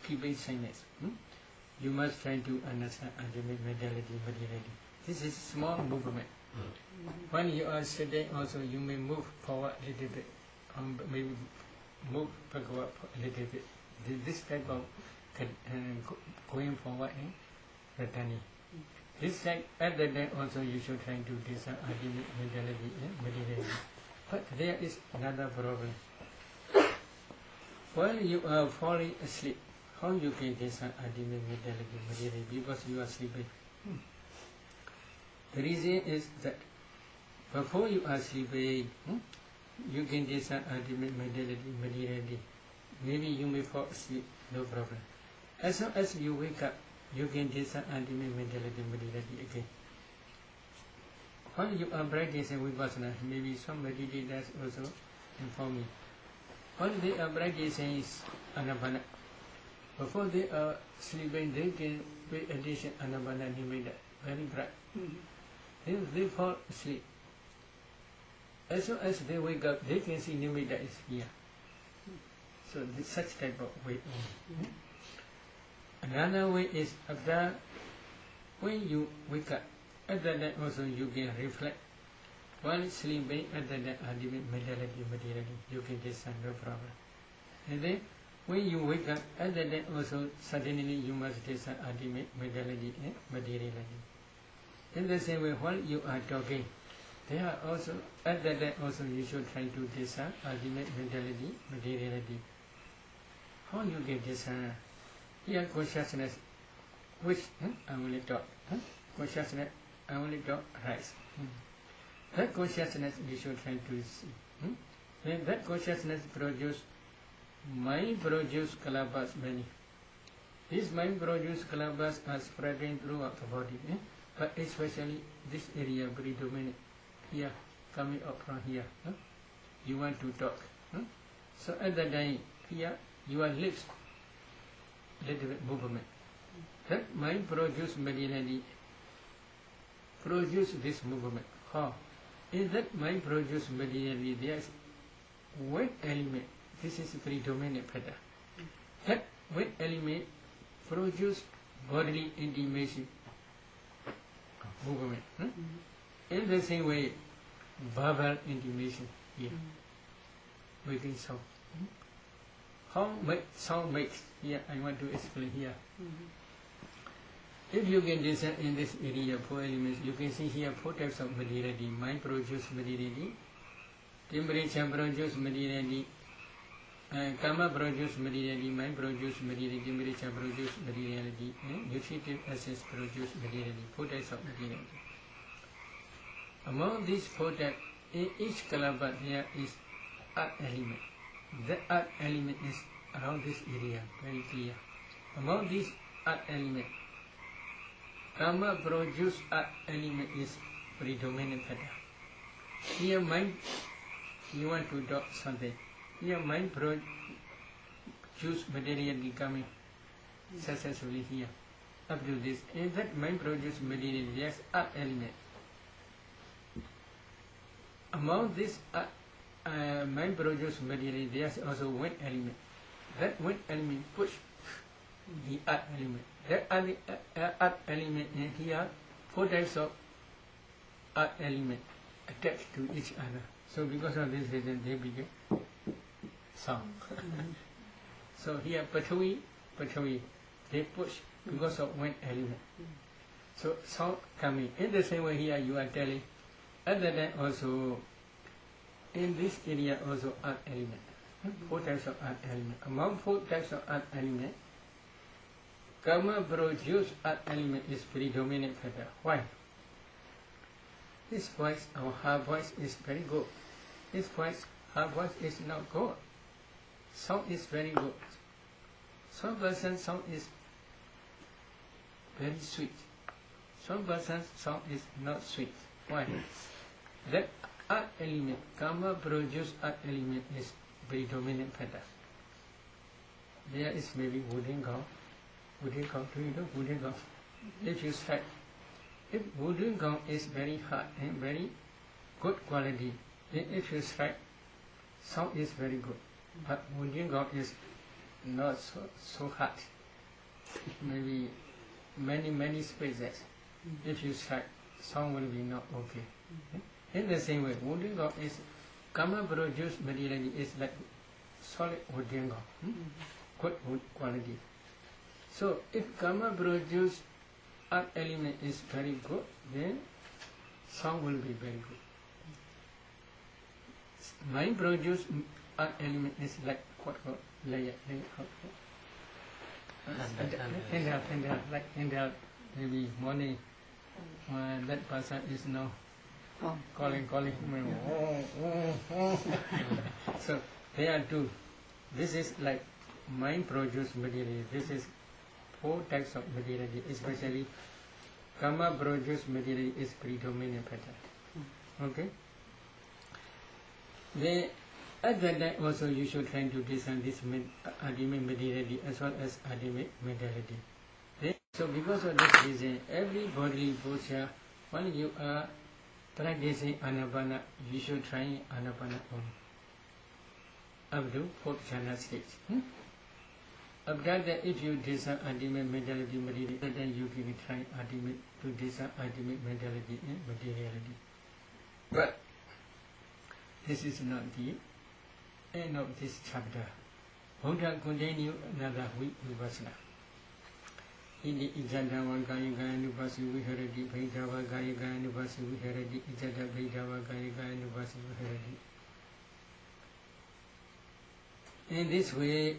keeping silence. You must try to understand ultimate mentality, materiality. This is small movement. When you are sitting also, you may move forward a little bit, maybe move backward a little bit. This type of going forward and returning. This type, at that time also you should try to discern ultimate mentality and materiality. But there is another problem. While you are falling asleep, how you can discern ultimate mentality and materiality? Because you are sleeping. The reason is that before you are sleeping, you can discern ultimate mentality, materiality. Maybe you may fall asleep, no problem. As soon as you wake up, you can discern ultimate mentality, materiality again. While you are practicing Vipassana, maybe somebody did that also inform me. While they are practicing Anapana, before they are sleeping, they can pay attention Anapana Nimitta, very bright. Then they fall asleep. As soon as they wake up, they can see Nimitta is here. So this such type of way. Another way is after when you wake up, at that time also you can reflect. While sleeping, at that time ultimate mentality, materiality, you can discern, no problem. And then when you wake up, at that time also suddenly you must discern ultimate mentality and materiality. In the same way, while you are talking, there are also, at that time also you should try to discern ultimate mentality, materiality. How you can discern? Here consciousness, which I only talk. Consciousness, I only talk, rise. That consciousness you should try to see. Then that consciousness mind produce kalabas many. These mind produce kalabas are spreading throughout the body. But especially this area predominant. Here, coming up from here. You want to talk. So at that time, here, your lips, little bit movement. That mind produce materiality, produce this movement. How? In that mind produce materiality, there is wet element. This is predominant pattern. That wet element produce bodily intimation, movement. In the same way, verbal intimation here, making sound. How sound makes? Here, I want to explain here. If you can discern in this area 4 elements, you can see here 4 types of materiality. Mind produce materiality, temperature produce materiality, karma produce materiality, mind produce materiality, temperature produce materiality, and nutritive essence produce materiality. 4 types of materiality. Among these 4 types, in each kalapa there is earth element. The earth element is around this area, very clear. Among these earth element, karma produce earth element is predominant pattern. Here mind you want to do something. Your mind produce material becoming successfully here. Up to this, in that mind produce material, there's earth element. Among this mind produce material, there's also wind element. That wind element push the earth element. That earth element in here, 4 types of earth element attached to each other. So because of this reason, they became sound. So here, Pathavi, they push because of wind element. So sound coming. In the same way here, you are telling, at that time also, in this area also earth element. 4 types of earth element. Among 4 types of earth element, karma produced earth element is predominant factor. Why? His voice, or her voice is very good. His voice, her voice is not good. Sound is very good. Some person's sound is very sweet. Some person's sound is not sweet. Why? That earth element, karma produced earth element is predominant factor. There is maybe wooden gong. Wooden gong, do you know wooden gong? If you strike, if wooden gong is very hard and very good quality, then if you strike, sound is very good. But wooden gong is not so hard. Maybe many spaces. If you strike, sound will be not okay. In the same way, wooden gong is karma produced material is like solid wooden gong, good wood quality. So if karma produced earth element is very good, then sound will be very good. Mind produced earth element is like what layer, like maybe morning when that person is now calling. So they are two. This is like mind produced material. This is 4 types of material, especially karma produced material is predominant pattern. Okay? Then at that time also you should try to discern this ultimate materiality as well as ultimate mentality. So because of this reason, every bodily posture, when you are practicing anapana, you should try anapana only. Up to 4th jhana stage. After that, if you discern ultimate mentality, then you can try to discern ultimate mentality and materiality. But this is not the end of this chapter. Buddha continue another week Vipassana. Ini ijada wa gaya gaya nupasi viharati, bhaida wa gaya gaya nupasi viharati, ijada bhaida wa gaya gaya nupasi viharati. In this way,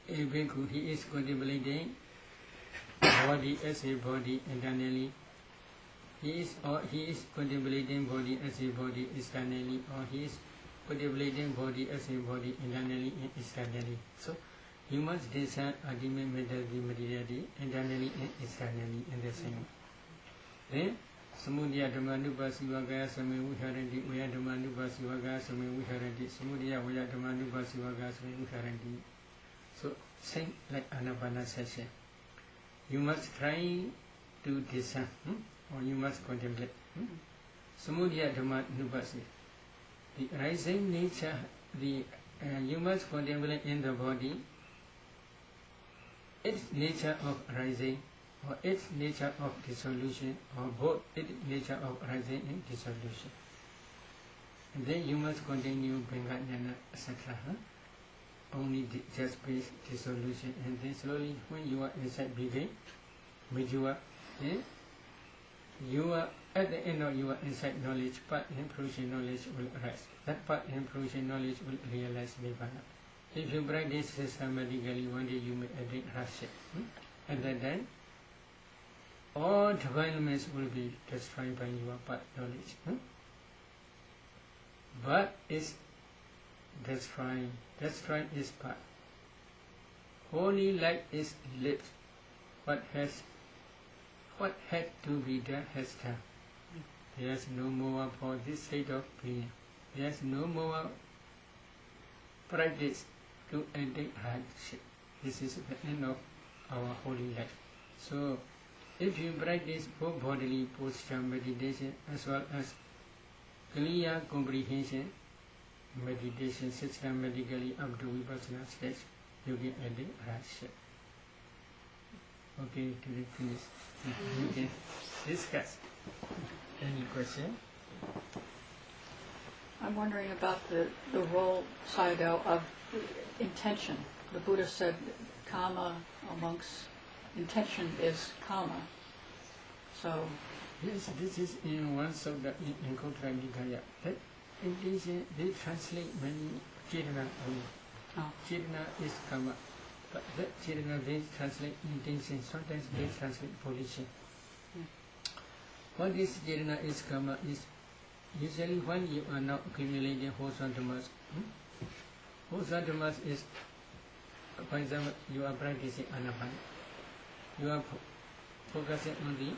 a bhikkhu, he is contemplating body as a body internally. He is contemplating body as a body externally, or he is contemplating body as a body internally and externally. So you must discern ultimate materiality internally and externally in the same. Then samudaya dhammanupasiva gaya same viharanti, vaya dhammanupasiva gaya same viharanti, samudaya vaya dhammanupasiva gaya same viharanti. So same like anapana session. You must try to discern, or you must contemplate. Samudaya dhammanupasiva. The rising nature, you must contemplate in the body its nature of rising, or its nature of dissolution, or both its nature of rising and dissolution. And then you must continue Bhangajnana, etc. Only just base dissolution, and then slowly when you are inside begin, Mijua, you are at the end of your inside knowledge, part and fruition knowledge will arise. That part and fruition knowledge will realize Nibbana. If you practice systematically, one day you may attain Rasya. At that time, all defilements will be destroyed by your part knowledge. But is destroying is part. Holy light is lit. What had to be done has done. There is no more for this state of being. There is no more practice to attain hardship. This is the end of our holy life. So, if you practice both bodily posture meditation as well as clear comprehension meditation systematically up to Vipassana stage, you can attain hardship. Okay, to the finish. You can discuss. Any question? I'm wondering about the role, Sayadaw, of intention. The Buddha said karma amongst intention is karma. So yes, this is in one sutta in Kotra Nikaya. That intention, they translate many Chirana only. Chirana is karma. But that Chirana, they translate intention. Sometimes they translate volition. What is Chirana is karma is usually when you are not accumulating wholesome dhammas. Wholesome dhammas is, for example, you are practicing anapana. You are focusing on the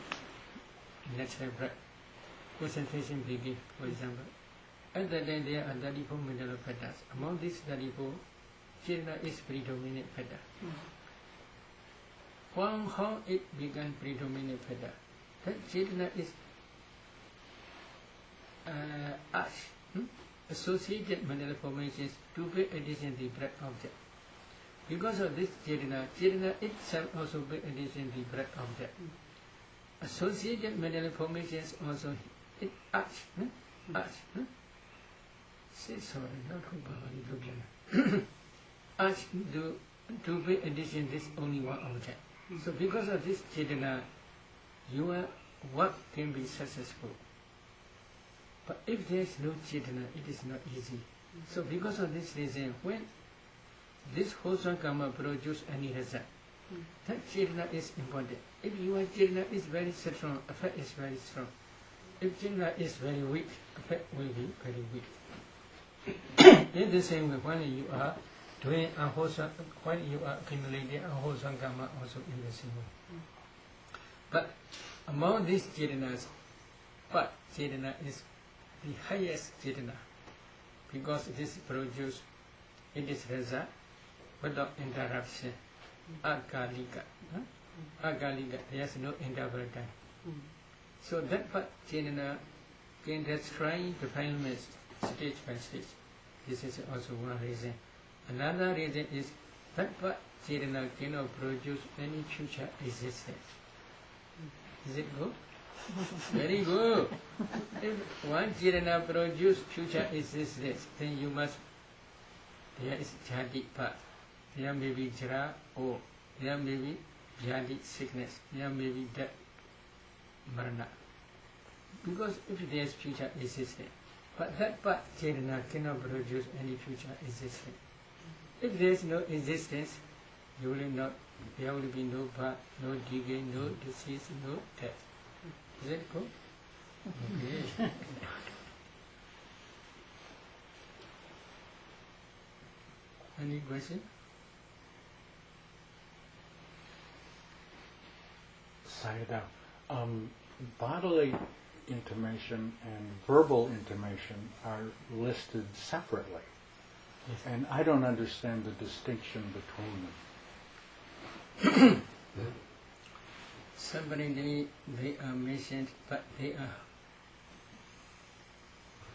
natural breath. Concentration begins, for example. At that time there are 34 mental factors. Among these 34, Chirana is predominant factor. How it began predominant factor? That Chirana is associated mental formations to pay attention to the breath object. Because of this Chirana itself also pay attention to the breath object. Associated mental formations also it say sorry, not to pay attention this only one object. So because of this Chirana, your work can be successful. But if there is no Chirana, it is not easy. So because of this reason, when this wholesome karma produces any result, that Chirana is important. If your Chirana is very strong, effect is very strong. If Chirana is very weak, effect will be very weak. In the same way, when you are doing unwholesome, when you are accumulating unwholesome karma, also in the same way. But among these Chiranas, but Chirana is the highest Chirana, because this produces in this result without interruption. Akalika. Akalika, there is no interval time. So that part Chirana can destroy defilements stage by stage. This is also one reason. Another reason is that part Chirana cannot produce any future existence. Is it good? Very good. If one Chirana produce future existence, then you must, there is jhati path. There may be jara or there may be jhati sickness, there may be death, marana. Because if there is future existence, but that part Chirana cannot produce any future existence. If there is no existence, you will not, there will be no birth, no decay, no disease, no death. Is it good? Okay. Any question? Sayadaw, bodily intimation and verbal intimation are listed separately. Yes. And I don't understand the distinction between them. Separately they are mentioned, but they are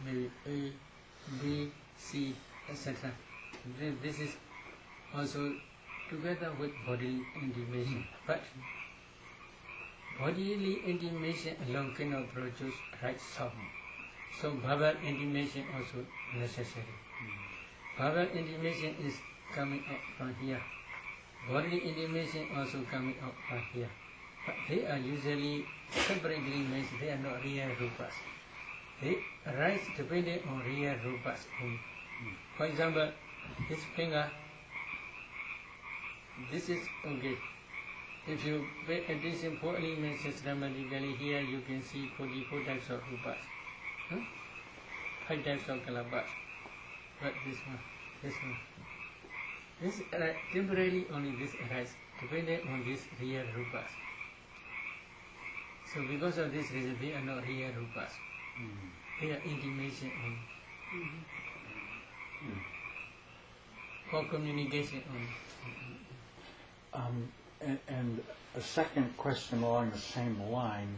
maybe A, B, C, etc. This is also together with bodily intimation. But bodily intimation alone cannot produce right sound. So verbal intimation also necessary. Verbal intimation is coming out from here. Bodily intimation also coming out from here. But they are usually separately mentioned. They are not real rupas. They arise depending on real rupas only. For example, this finger, this is okay. If you pay attention 4 elements systematically, here you can see 44 types of rupas. 5 types of kalapas. But this one. This temporarily only this arises, depending on this real rupas. So because of this reason, they are not real rupas. They are intimation only. for communication only. And a second question along the same line.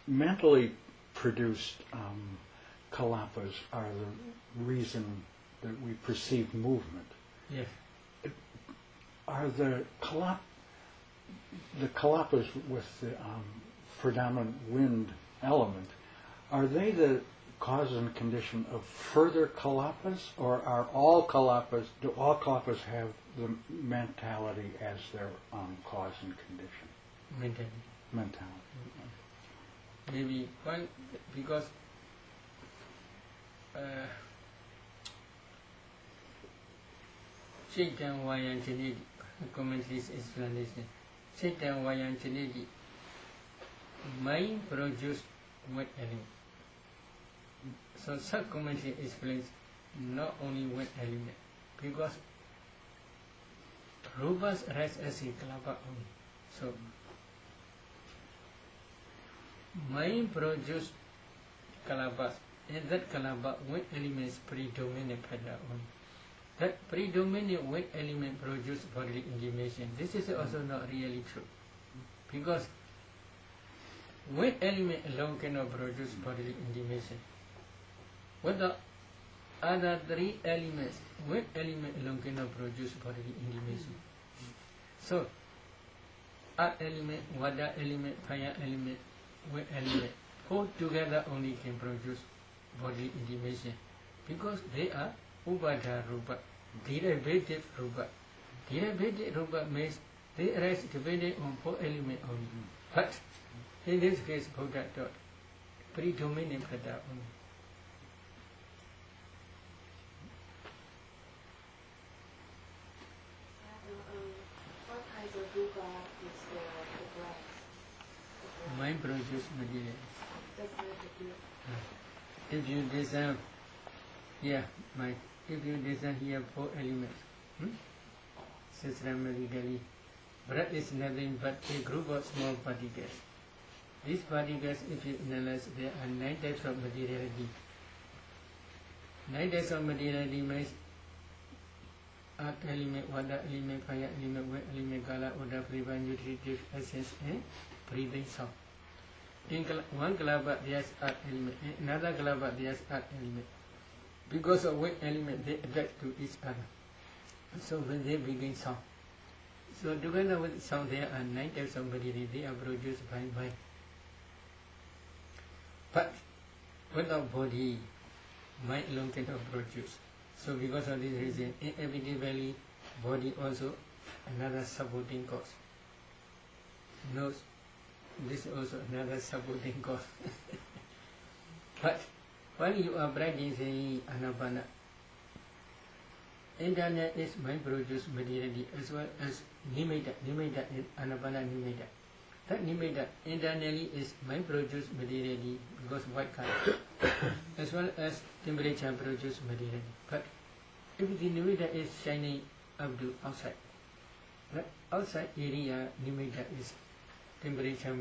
Mentally produced kalapas are the reason that we perceive movement. Yes. Are the kalapas with the predominant wind element, are they the cause and condition of further kalapas, or are all kalapas, do all kalapas have the mentality as their cause and condition? Mentality. Maybe one, because Chaitan Vayan Chanedi, commentaries explanation. Chaitan Vayan Chanedi, mind produced wet element. So sub-commentary explains not only wet element, because rupas rest as a kalapa only. So mind produced kalapas, and that kalapa wet elements predominant pada only. That predominant wet element produced bodily intimation. This is also not really true, because wet element alone cannot produce bodily intimation. What the other three elements, wet element alone cannot produce bodily intimation. So, earth element, water element, fire element, wet element, all together only can produce bodily intimation, because they are Upada Rupa, derivative Rupa. Derivative Rupa means they arise depending on four elements only. But in this case, Buddha taught predominant Pada only. What kind of rupa is the breath? Mind produce material. Does that do? If you design, if you design here four elements, systematically, breath is nothing but a group of small particles. These particles, if you analyze, there are 9 types of materiality. 9 types of materiality means earth element, water element, fire element, wet element, kala, oda, priva, nutritive essence, and breathing sound. In one kalapa there is earth element, in another kalapa there is earth element. Because of wet element, they attach to each other. So when they begin sound, so together with sound, there are 9 types of materiality. They are produced by mind. But without body, mind alone cannot produce. So because of this reason, inevitably, body also another supporting cause. Nose, this is also another supporting cause. But while you are practicing anapana, internal is mind produced materiality as well as nimitta. Nimitta is anapana nimitta. That nimitta internally is mind produced materiality because white color, as well as temperature produced materiality. But if the nimitta is shining up to outside, that outside area nimitta is temperature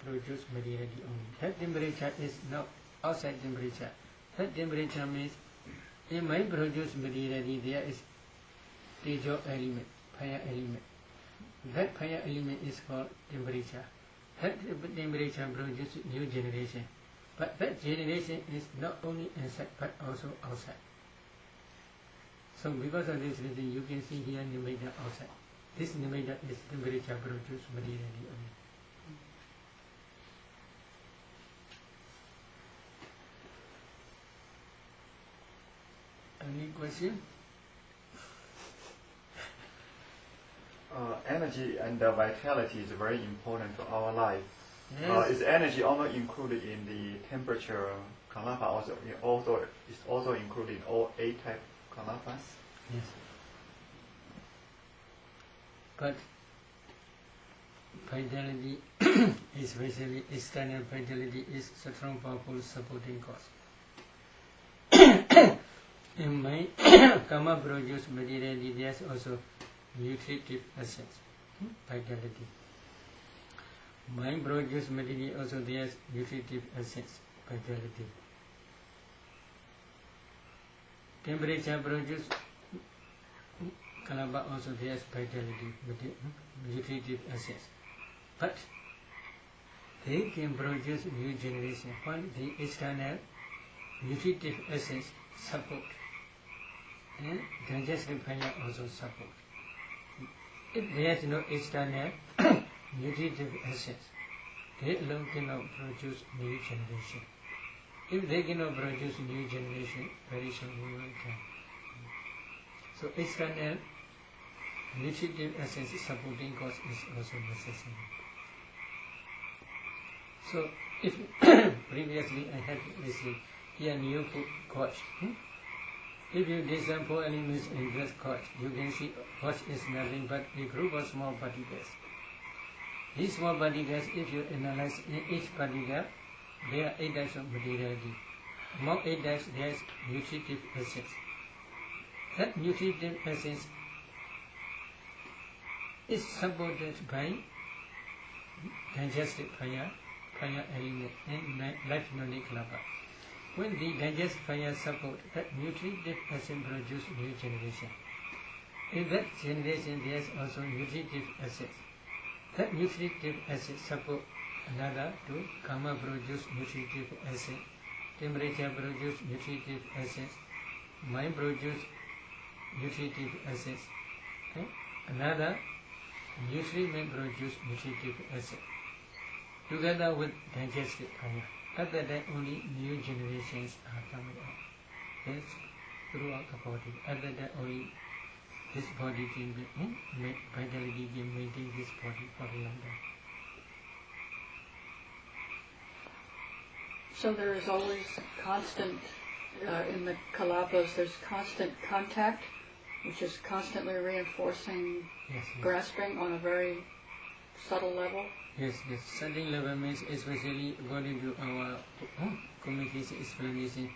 produced materiality only. That temperature is not outside temperature. That temperature means in mind produced materiality there is tejo element, fire element. That fire element is called temperature. That temperature produces new generation. But that generation is not only inside but also outside. So because of this reason, you can see here nimitta outside. This nimitta is temperature produced materiality only. Any question? Energy and vitality is very important to our life. Yes. Is energy also included in the temperature kalapa? Is also included in all 8 type kalapas? Yes. But vitality, especially external vitality, is strong, powerful supporting cause. In mind, karma produce materiality, there is also nutritive essence, vitality. Mind produce materiality, also there is nutritive essence, vitality. Temperature produces kalapa also there's vitality, nutritive assets. But they can produce new generation when the external nutritive assets support and digestive fire also support. If there is no external nutritive assets, they alone cannot produce new generation. If they cannot produce new generation, very soon we will die. So external nutritive assets supporting cause is also necessary. So if previously I had received here new food coach. If you design for elements in this coach, you can see what is nothing but a group of small particles. These small particles, if you analyze in each particle, there are 8 types of materiality. Among 8 types, there is nutritive essence. That nutritive essence is supported by digestive fire element, and life-nonic lava. When the digestive fire support, that nutritive essence produce new generation. In that generation, there is also nutritive essence. That nutritive acid support another to karma produce nutritive acid, temperature produce nutritive acid, mind produce nutritive acid, another nutriment produce nutritive acid. Together with digestive fire, after that only new generations are coming out. Yes, throughout the body. After that only this body can be vitality can maintain this body for a long time. So there is always constant, in the kalapas, there's constant contact, which is constantly reinforcing Yes. grasping on a very subtle level. Yes. Certain level means, especially according to our communication explanation,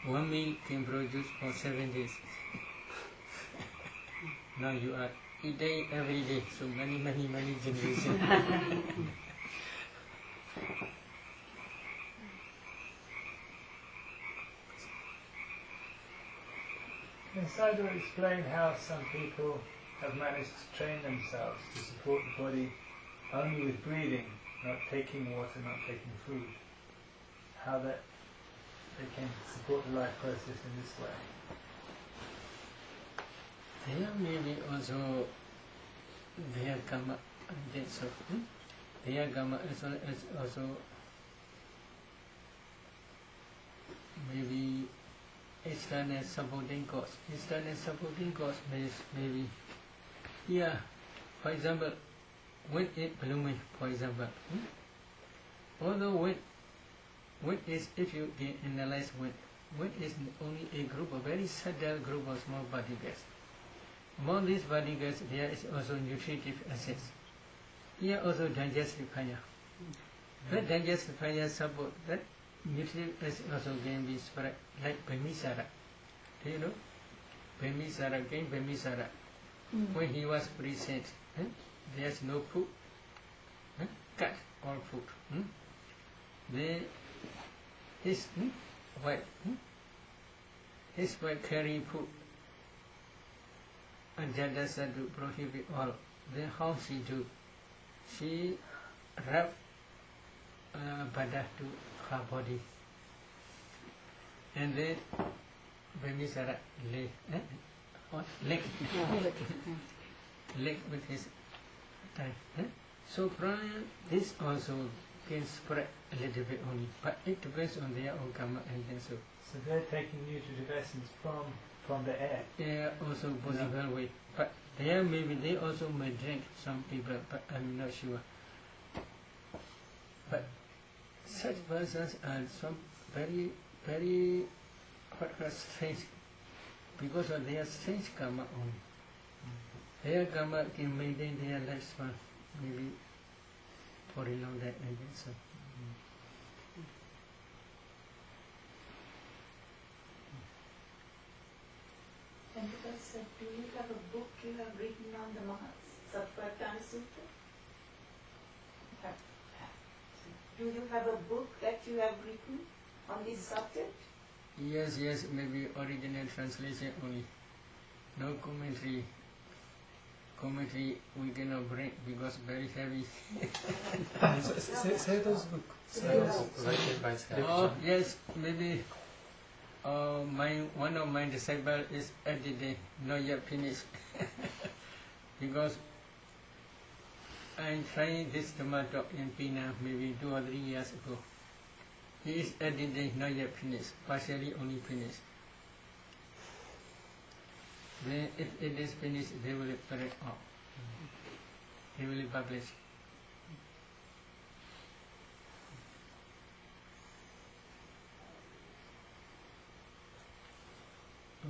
1 meal can produce for 7 days. Now you are eating every day, so many generations. Can Sadhu explain how some people have managed to train themselves to support the body only with breathing, not taking water, not taking food? How that they can support the life process in this way? There may be also their karma, I think so. Their karma as well as also maybe external supporting cause. External supporting cause means maybe here, for example, wind is blooming, for example. Although wind is, if you can analyze wind is only a group, a very subtle group of small particles. Among these particles, there is also nutritive assets. Here also digestive fire. That digestive fire support, that nutritive acid also can be spread like Vipassana. Do you know? Vipassana. When he was present, there's no food, cut all food. Then his wife carry food. And Jada said to prohibit all. Then how she do? She wrap Bada to her body. And then Vipassana leg. Leg with his time. So from this also can spread a little bit only, but it depends on their own karma and then so. So they're taking nutritive essence from the air. They are also possible way, but there maybe they also may drink, some people, but I'm not sure. But such persons are some very strange, because of their strange karma only. Their karma can maintain their lifespan maybe for a long time and then so. And because do you have a book you have written on the Sattvatthana Sutta? Do you have a book that you have written on this subject? Yes, maybe original translation only. No commentary. Commentary we cannot bring because very heavy. Say those books. Written by Oh, yes, maybe one of my disciples is edited, not yet finished. Because I tried this tomato in Pina maybe 2 or 3 years ago. He is edited, not yet finished, partially only finished. Then if it is finished, they will put it out. They will publish.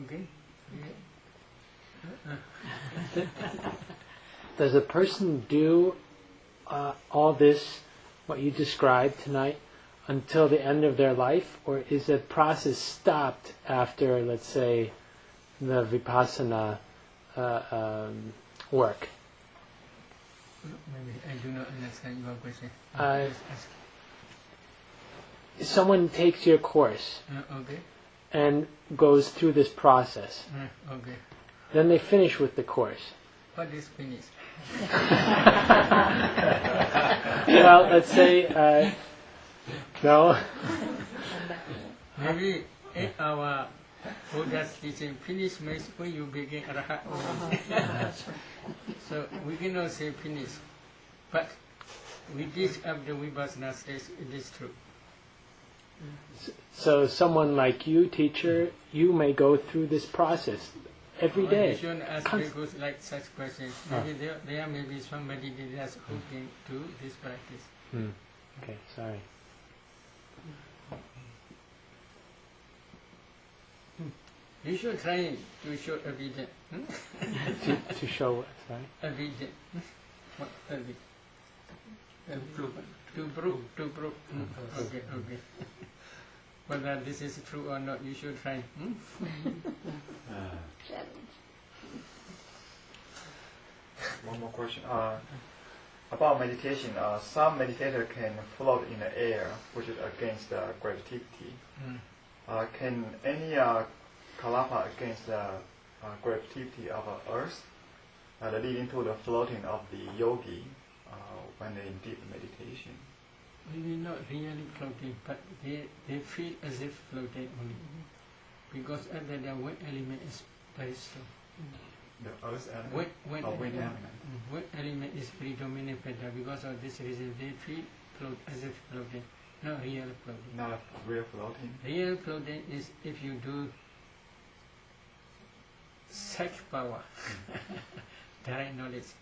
Okay? Yeah. Does a person do all this, what you described tonight, until the end of their life, or is the process stopped after, let's say, the Vipassana work? Maybe I do not understand your question. Someone takes your course Okay. and goes through this process. Okay. Then they finish with the course. What is finished? Well, let's say, no. Maybe in our Buddha's teaching, finish means when you begin Arahat. So we cannot say finish. But we teach up the Vipassana stage, it is true. So someone like you, teacher, you may go through this process every day. You shouldn't ask because like such questions. Maybe there may be somebody that is who can do this practice. Okay, sorry. You should try to show evidence. To show what, sorry? Evidence. What evidence? To prove. Okay. Whether this is true or not, you should try. One more question. About meditation, some meditator can float in the air, which is against gravity. Can any kalapa against the gravity of Earth leading to the floating of the yogi when they in deep meditation? Maybe not really floating, but they feel as if floating only. Because other than wind element is very strong. The Earth element? Wind element. Wind element is predominant better. Because of this reason, they feel float as if floating, not real floating. Not real floating? Real floating is if you do such power, direct knowledge,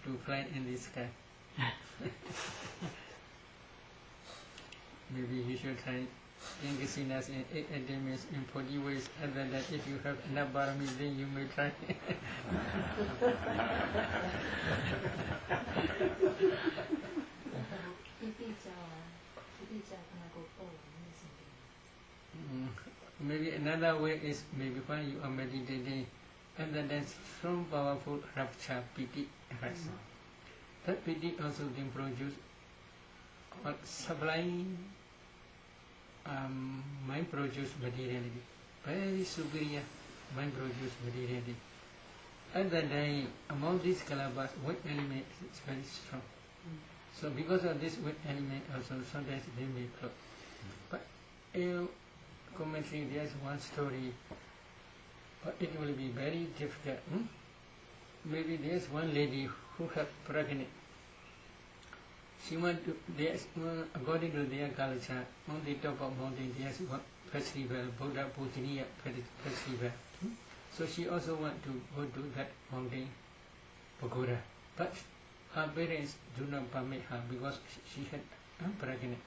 to fly in the sky. Maybe you should try engaging us in 8 academics in 40 ways, other than if you have enough barami, then you may try. Maybe another way is maybe when you are meditating, other than strong powerful rapture, piti, rasa. That piti also can produce sublime mind produce materiality, very superior mind produce materiality. Other than among these kalabas, wind element is very strong. So because of this wind element also sometimes they may float. But in commentary there's one story, but it will be very difficult. Maybe there's one lady who had pregnant. She went to, according to their culture, on the top of mountain there's one festival, Buddha Pujaniya festival. So she also want to go to that mountain, pagoda. But her parents do not permit her because she had pregnant.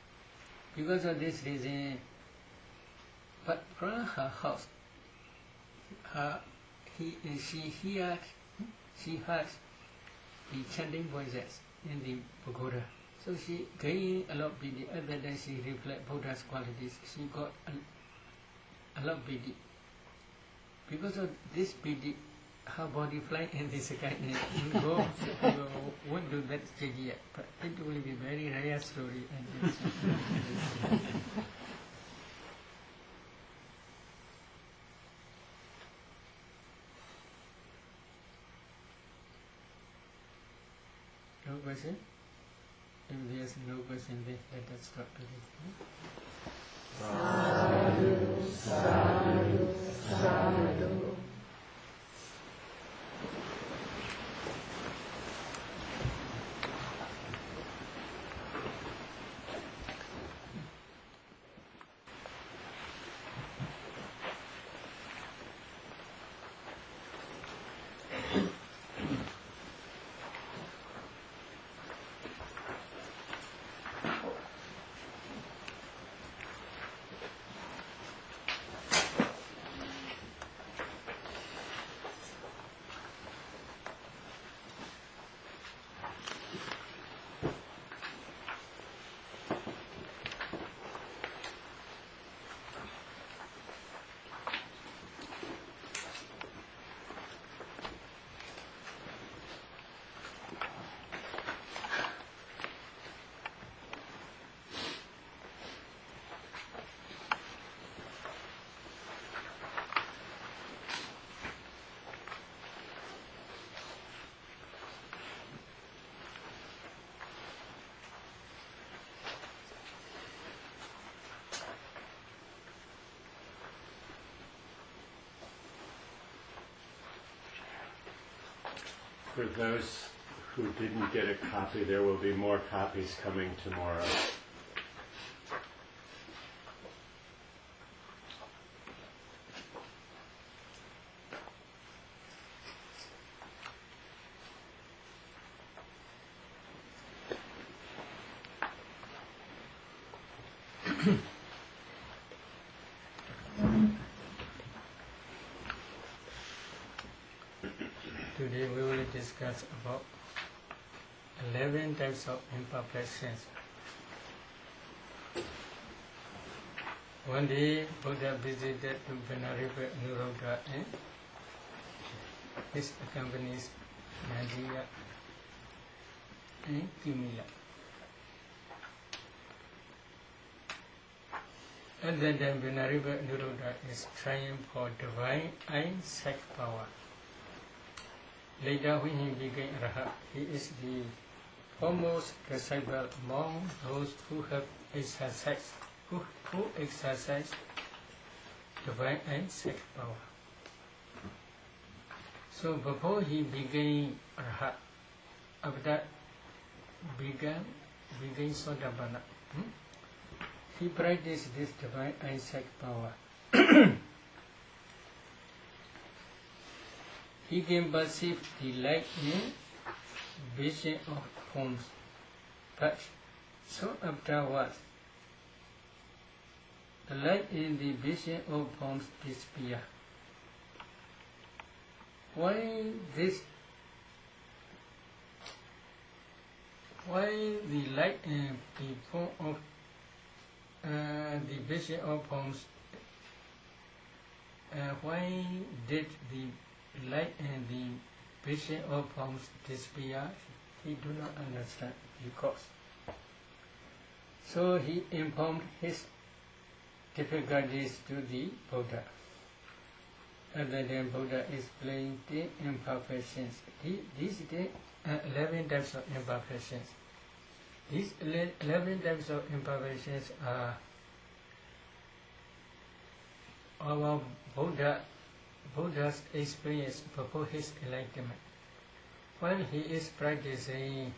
Because of this reason, but from her house, she heard the chanting voices in the pagoda. So she gained a lot of pity. Other than she reflect Buddha's qualities, she got a lot of pity. Because of this pity, her body fly in the sky and go won't do that stage yet. But it will be very rare story. question? If there's no question, then let us start today. Sadhu, sadhu, sadhu. For those who didn't get a copy, there will be more copies coming tomorrow. Today we will discuss about 11 types of imperfections. One day Buddha visited Venerable Nirodha and his accompanies Nadia and Kimila. At that time Venerable Nirodha is trying for divine eyesight power. Later, when he became Rahat, he is the foremost disciple among those who have exercised, who exercise divine eyesight power. So before he became Rahat, after began Sotabana, he practiced this divine eyesight power. He can perceive the light in vision of forms, but so afterwards, the light in the vision of forms disappears. Why the light in the form of the vision of forms? Why did the light and the vision of forms disappear? He do not understand because. So he informed his difficulties to the Buddha. At that time Buddha explained the imperfections. These 11 types of imperfections. These 11 types of imperfections are our Buddha's experience before his enlightenment. While he is practicing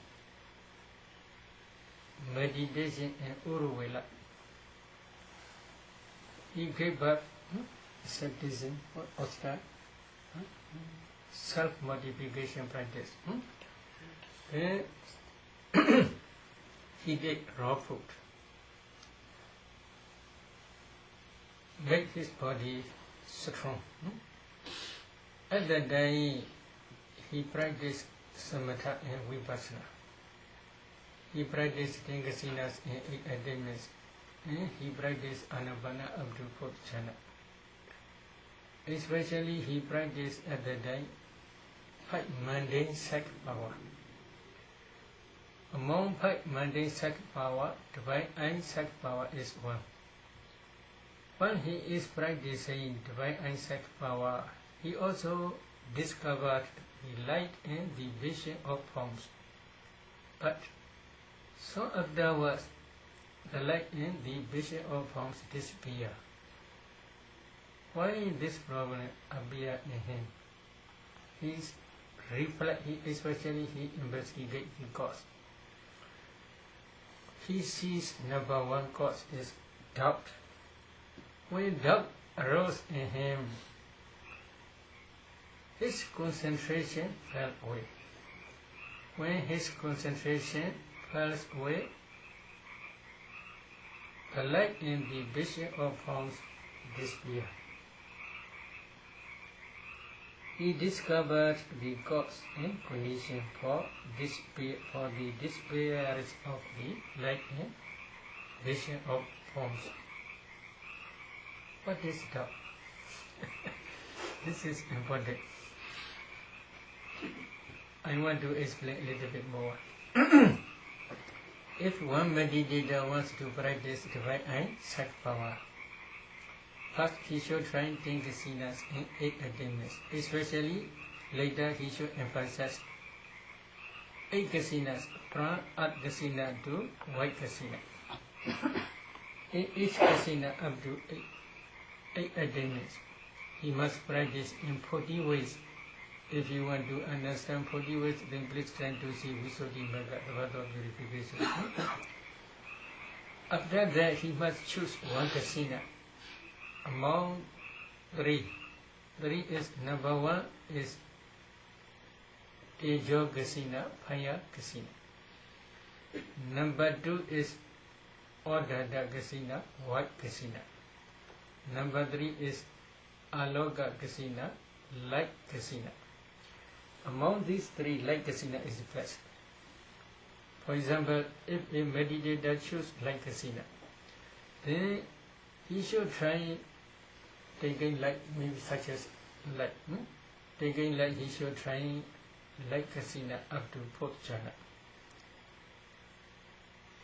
meditation in Uruvela, he gave up asceticism or Oscar, self-modification practice. Then he did raw food, make his body strong. At that day, he practiced samatha and vipassana. He practiced Tenggasinas and 8 attainments. And he practiced anapana up to 4th jhana. Especially, he practiced at that day 5 mundane sight power. Among 5 mundane sight power, divine eyesight power is one. While he is practicing divine eyesight power, he also discovered the light and the vision of forms. But so afterwards, the light and the vision of forms disappear. Why this problem appear in him? He especially he investigates the cause. He sees number one cause is doubt. When doubt arose in him, his concentration fell away. When his concentration falls away, the light in the vision of forms disappear. He discovered the cause and condition for the disappearance of the light and vision of forms. What is doubt? This is important. I want to explain a little bit more. If one meditator wants to practice divine eye sight power, first he should try 10 kasinas and 8 attainments. Especially later he should emphasize 8 kasinas from Art Kasina to White Kasina. In each kasina up to 8 attainments. He must practice in 40 ways. If you want to understand 40 ways, then please try to see Visuddhi Magga, the path of purification. After that, he must choose one kasina among 3. 3 is number 1 is Tejo Kasina, Fire Kasina. Number 2 is Odada Kasina, White Kasina. Number 3 is Aloka Kasina, Light Kasina. Among these 3, Light Kasina is the best. For example, if a meditator chooses Light Kasina, then he should try taking light, maybe such as light. Taking light, he should try Light Kasina up to 4th jhana.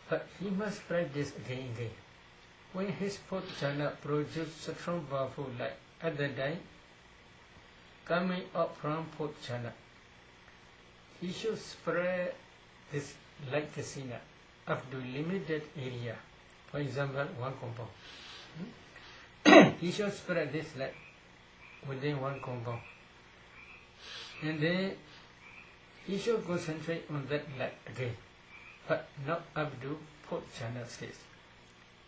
But he must practice again and again. When his 4th jhana produces strong powerful light, at that time, coming up from 4th jhana, he should spread this light kasina up to limited area. For example, 1 compound. He should spread this light within 1 compound. And then he should concentrate on that light again, but not up to 4th jhana stage.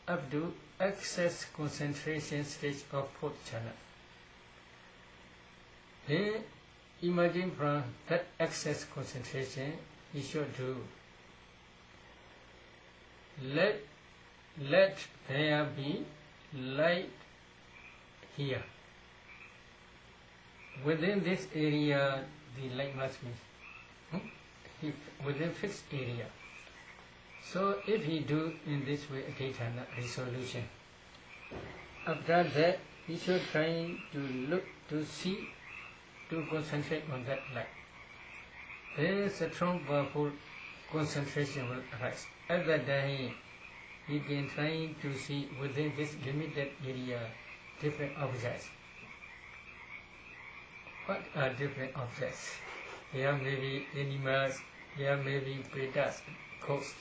Up to excess concentration stage of 4th jhana. Then imagine from that excess concentration, he should do let there be light here. Within this area, the light must be within fixed area. So if he do in this way Adhitthana resolution, after that he should try to look, to see, to concentrate on that light. There is a strong powerful concentration will arise. At that time, he can try to see within this limited area different objects. What are different objects? There may be animals, there may be pretas, ghosts,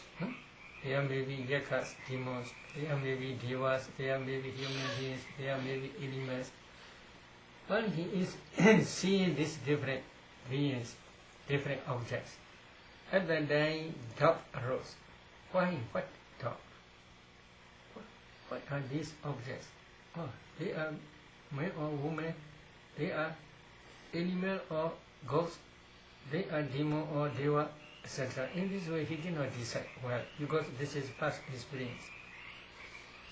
there may be yakas, demons, there may be devas, there may be human beings, there may be animals. When he is seeing these different beings, different objects, at that time doubt arose. Why? What doubt? What are these objects? Oh, they are man or woman, they are animal or ghost, they are demon or deva, etc. In this way he cannot decide well, because this is past experience.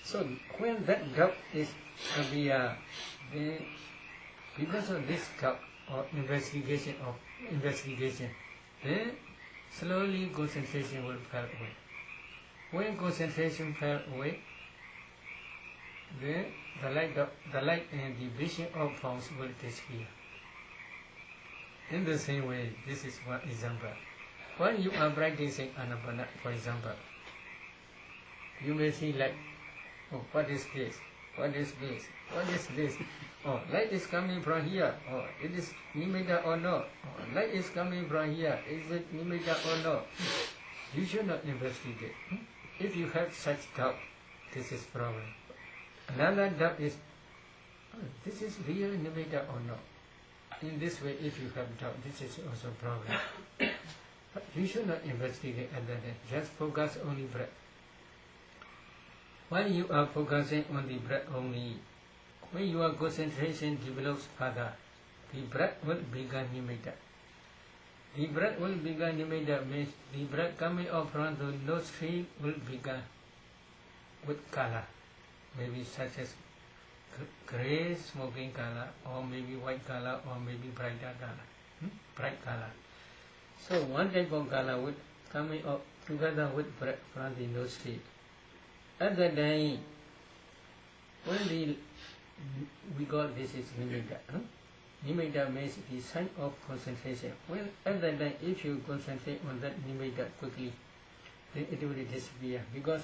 So when that doubt is appear, then because of this doubt or investigation, then slowly concentration will fall away. When concentration fell away, then the light and the vision of forms will disappear. In the same way, this is one example. When you are practicing Anapana, for example, you may see light. Oh, what is this? What is this? What is this? Oh, light is coming from here. Oh, it is nimitta or no? Oh, light is coming from here. Is it nimitta or no? You should not investigate. If you have such doubt, this is problem. Another doubt is, this is real nimitta or not? In this way, if you have doubt, this is also problem. But you should not investigate other than just focus on the breath. While you are focusing on the breath only, when your concentration develops further, the breath will become nimitta. The breath will become nimitta means the breath coming out from the nostril will become with color, maybe such as gray smoking color, or maybe white color, or maybe brighter color, bright color. So one type of color would coming up together with breath from the nostril. At that time, when we got this is nimitta. Nimitta means the sign of concentration. Well, at that time, if you concentrate on that nimitta quickly, then it will disappear because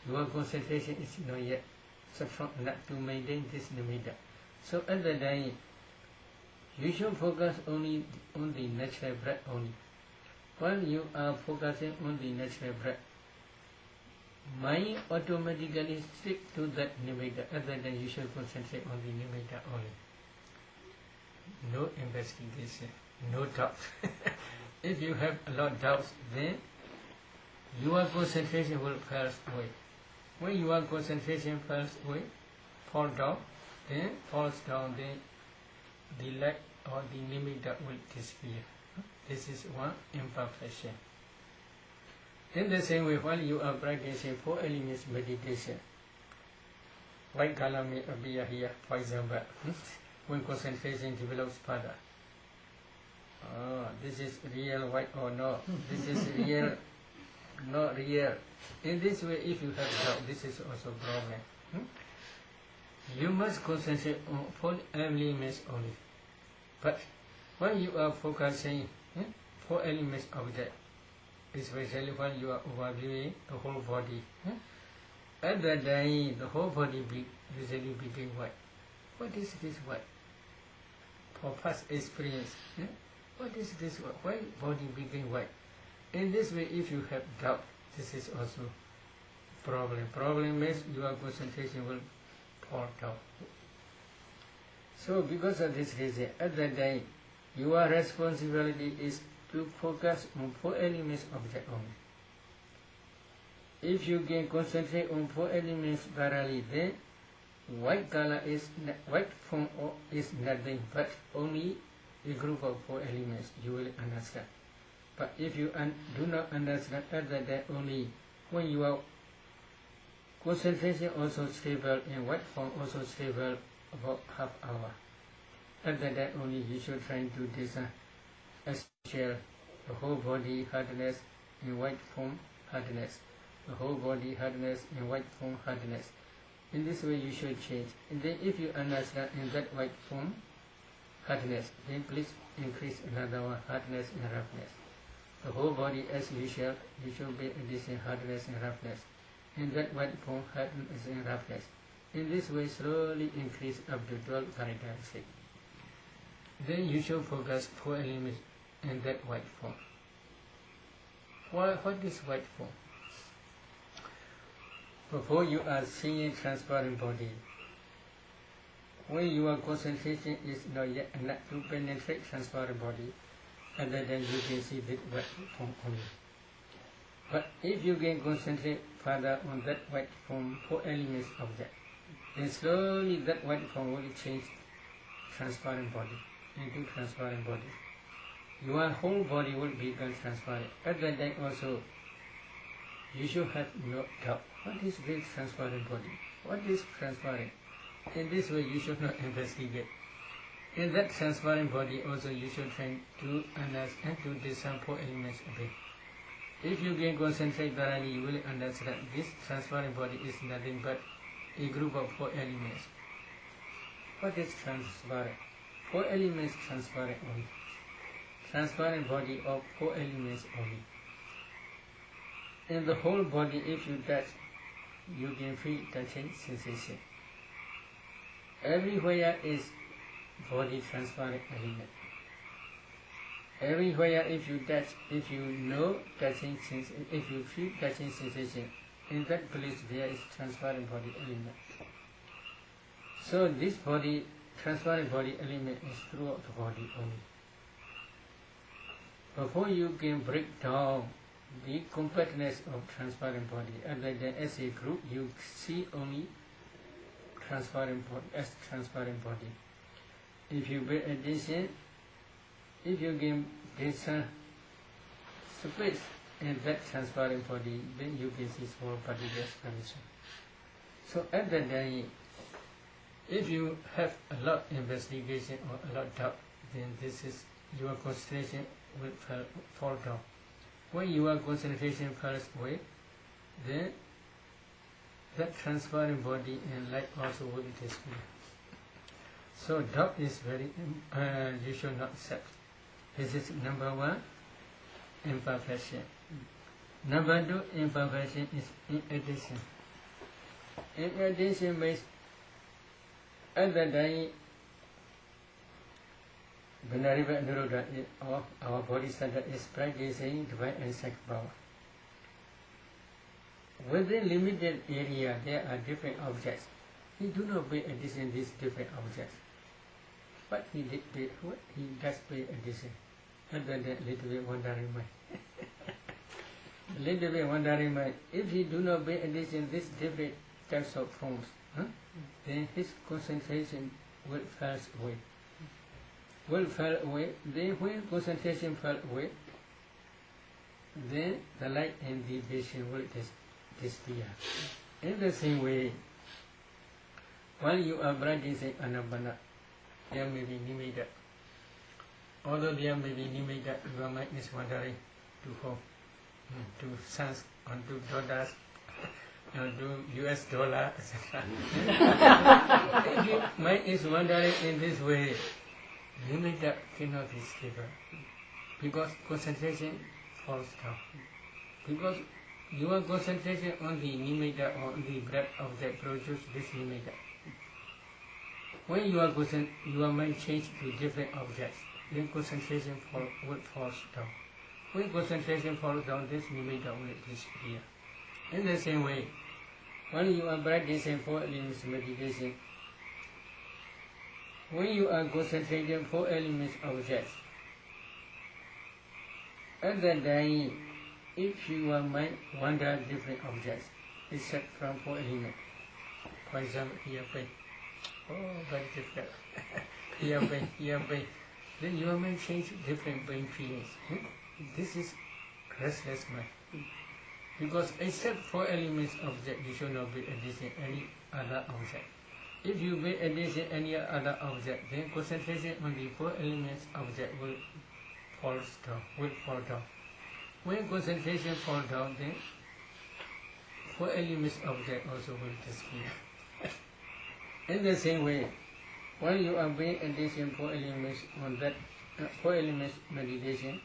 your concentration is not yet sufficient enough to maintain this nimitta. So at that time, you should focus only on the natural breath only. While you are focusing on the natural breath, mind automatically stick to that nimitta. At that time, you should concentrate on the nimitta only. No investigation, no doubt. If you have a lot of doubts, then your concentration will fall away. When your concentration falls away, falls down, then the lack or the nimitta will disappear. This is one imperfection. In the same way, while you are practicing 4 elements meditation, white color may appear here, for example, when concentration develops further. This is real white or not? This is real, not real. In this way, if you have doubt, this is also a problem. You must concentrate on 4 elements only. But when you are focusing 4 elements object, especially when you are overviewing the whole body, at that time the whole body usually became white. What is this white? For past experience, what is this white? Why body became white? In this way, if you have doubt, this is also problem. Problem means your concentration will fall down. So because of this reason, at that time, your responsibility is to focus on 4 elements object only. If you can concentrate on 4 elements thoroughly, then white color is white form is nothing but only a group of 4 elements. You will understand. But if you do not understand at that time, only when your concentration also stable and white form also stable about half hour, at that time only you should try to design the whole body hardness in white form hardness, the whole body hardness in white form hardness. In this way you should change. And then if you understand in that white form hardness, then please increase another one, hardness and roughness. The whole body as usual, you should be addition hardness and roughness. In that white form hardness and roughness. In this way slowly increase up to 12 characteristics. Then you should focus 4 elements in that white form. What is white form? Before you are seeing transparent body, when your concentration is not yet enough to penetrate transparent body, and then you can see that white form only. But if you can concentrate further on that white form 4 elements object, then slowly that white form will change transparent body into transparent body. Your whole body will become transparent. At that time also, you should have no doubt. What is this transparent body? What is transparent? In this way, you should not investigate. In that transparent body also, you should try to understand and to discern 4 elements of it. If you can concentrate thoroughly, you will understand this transparent body is nothing but a group of 4 elements. What is transparent? 4 elements transparent only. Transparent body of 4 elements only. In the whole body, if you touch, you can feel touching sensation. Everywhere is body transparent element. Everywhere, if you touch, if you know touching sensation, if you feel touching sensation, in that place there is transparent body element. So this body, transparent body element is throughout the body only. Before you can break down the compactness of transparent body, other than as a group, you see only transparent body as transparent body. If you pay attention, if you give this space in that transparent body, then you can see small particles condition. So at that time, if you have a lot investigation or a lot doubt, then this is your concentration will fall down. When your concentration falls away, then that transparent body and light also will disappear. So doubt is very, you should not accept. This is number one, imperfection. Number two, imperfection is inaddition. Inaddition means at the time, Venariva Nirodha, our body center is practicing divine and psychic power. Within limited area, there are different objects. He do not pay attention to these different objects. But he does pay attention. Other than little bit wandering mind. Little bit wandering mind. If he do not pay attention to these different types of forms, then his concentration will fall away. Then when concentration falls away, then the light and the vision will disappear. In the same way, while you are practicing anapana, there may be nimitta. Although there may be nimitta, your mind is wandering to home, to sons, on to daughters, to US dollar, etc. If your mind is wandering in this way, nimitta cannot be stable, because concentration falls down. Because your concentration on the nimitta or the breath object produces this nimitta. When your mind changes to different objects, then concentration will fall down. When concentration falls down, this nimitta will disappear. In the same way, when you are practicing 4 elements meditation, when you are concentrating 4 elements objects, at that time, if your mind wanders different objects, except from 4 elements, for example, here pain, very difficult, here pain, then your mind changes different pain feelings. This is restless mind. Because except 4 elements object, you should not be attention any other object. If you pay attention any other object, then concentration on the 4 elements object will fall down. When concentration falls down, then 4 elements object also will disappear. In the same way, while you are paying attention 4 elements on that 4 elements meditation,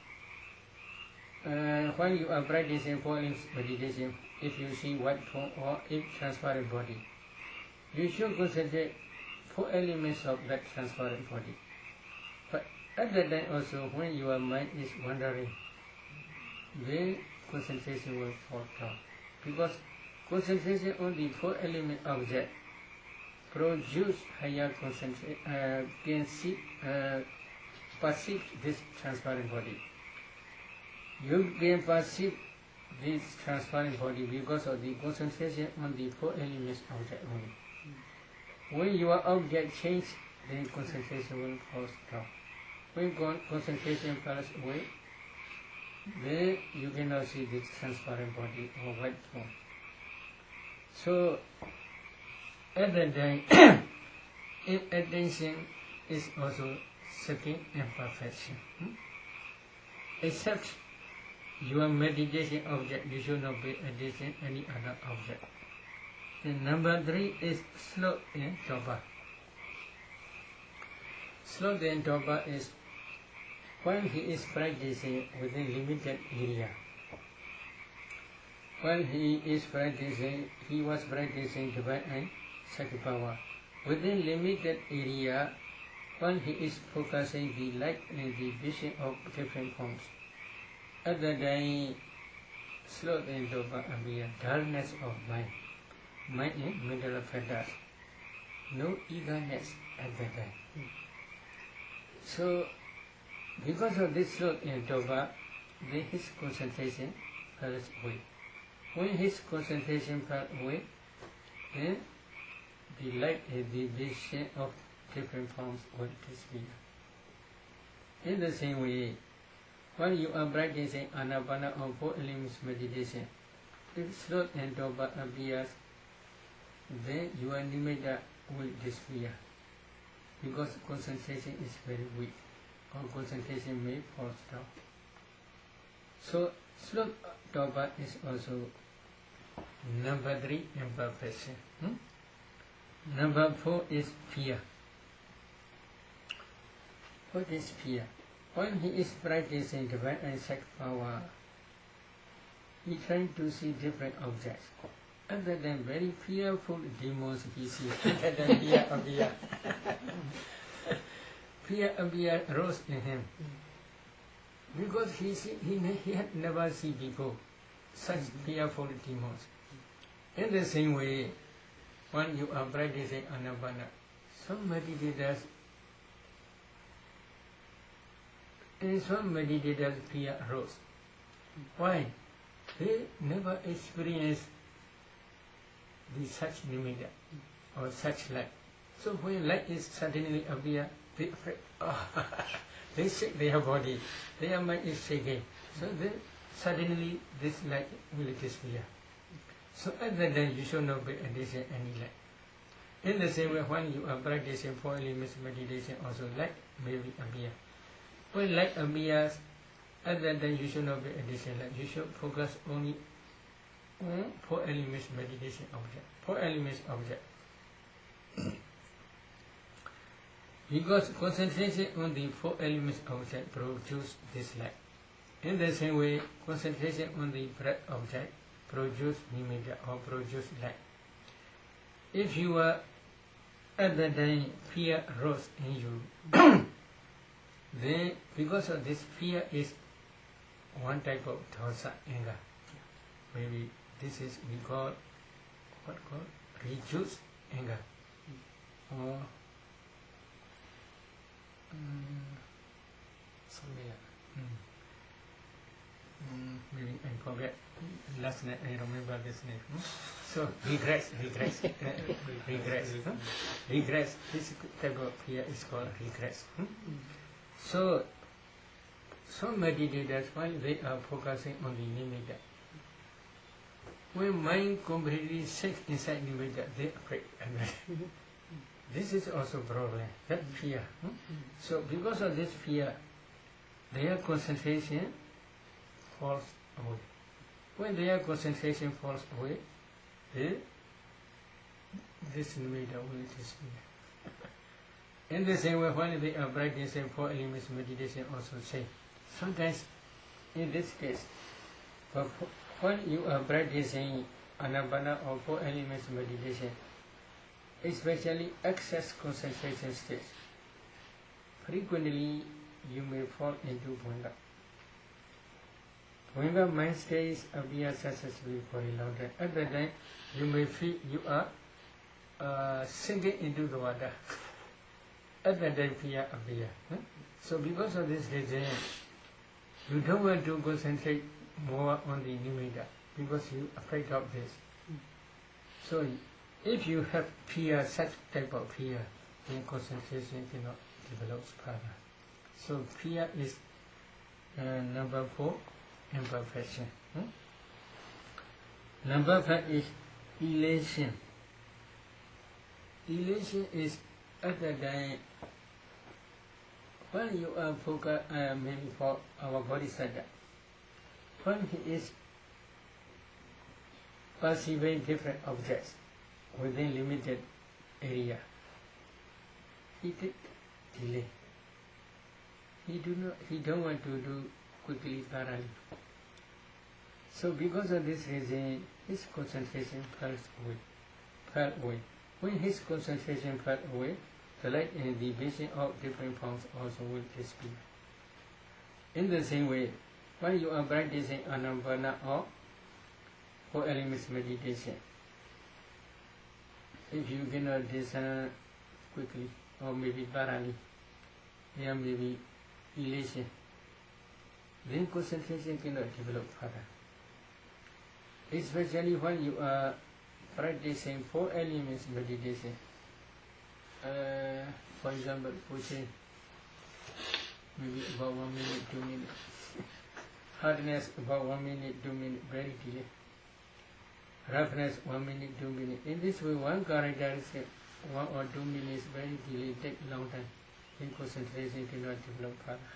while you are practicing 4 elements meditation, if you see white form or if transparent body, you should concentrate 4 elements of that transparent body. But at that time also, when your mind is wandering, then concentration will fall down. Because concentration on the 4 element object produce higher concentration, can see, perceive this transparent body. You can perceive this transparent body because of the concentration on the 4 elements object only. When your object changes, then concentration will fall down. When concentration falls away, then you cannot see this transparent body or white form. So, at that time, inattention is also second imperfection. Except your meditation object, you should not pay attention any other object. And number 3 is slow in toba. Slow in toba is when he is practicing within limited area. While he is practicing, he was practicing divine and psychic power. Within limited area, When he is focusing the light and the vision of different forms, at the day, sloth and dopa appear, dullness of mind, mind in middle of feathers, no eagerness at the time. So, because of this sloth and dopa, then his concentration falls away. When his concentration falls away, then the light and the vision of different forms will disappear. In the same way, when you are practicing Anapana or 4 elements meditation, if sloth and dopa appears, then your nimitta will disappear, because concentration is very weak, or concentration may fall down. So, sloth dopa is also number 3 imperfection. Number 4 is fear. What is fear? When he is practicing divine and sex power, he trying to see different objects. Other than very fearful demons he sees, other than fear appear. Fear appear rose in him. Because he had never seen before such fearful demons. In the same way, when you are practicing Anapana, some meditators fear arose. Why? They never experienced such nimitta or such light. So when light is suddenly appear, they afraid. They shake their body, their mind is shaking. So then suddenly this light will disappear. So at that time you should not pay attention any light. In the same way, when you are practicing 4 elements meditation, also light may appear. When light appears, at that time you should not pay attention light. You should focus only on 4 elements meditation object. 4 elements object. Because concentration on the 4 elements object produces this light. In the same way, concentration on the breath object produces nimitta or produce light. If you are at the time fear rose in you, then because of this fear is one type of dosa, anger. Maybe this is we call what called reduced anger, or maybe I forget last night. I remember this name. So regrets. Regrets. This type of fear is called regrets. So some meditators, while they are focusing on the nimitta, when mind completely sinks inside nimitta, they are afraid. This is also problem, that fear. So because of this fear, their concentration falls away. When their concentration falls away, this nimitta will disappear. In the same way, when they are practicing 4 elements meditation, also say, sometimes in this case, but when you are practicing Anapana or 4 elements meditation, especially excess concentration stage, frequently you may fall into bhanga. Bhanga mind stays appear successfully for a long time. At that time, you may feel you are sinking into the water. At that time, fear appear. So because of this reason, you don't want to concentrate more on the nimitta because you are afraid of this. So if you have fear, such type of fear, then concentration cannot develop further. So fear is number 4, imperfection. Number 5 is elation. Elation is at the time when you are focused, maybe for our bodhisattva, when he is perceiving different objects within limited area, he did delay. He don't want to do quickly, thoroughly. So because of this reason, his concentration fell away. When his concentration fell away, the light and the vision of different forms also will disappear. In the same way, when you are practicing anabana or 4 elements meditation, if you cannot discern quickly or maybe thoroughly, there may be elation, then concentration cannot develop further. Especially when you are practicing 4 elements meditation. For example, pushing maybe about 1 minute, 2 minutes. Hardness about 1 minute, 2 minutes, very delay. Roughness 1 minute, 2 minutes. In this way, one characteristic 1 or 2 minutes very delay take long time. Then concentration cannot develop further.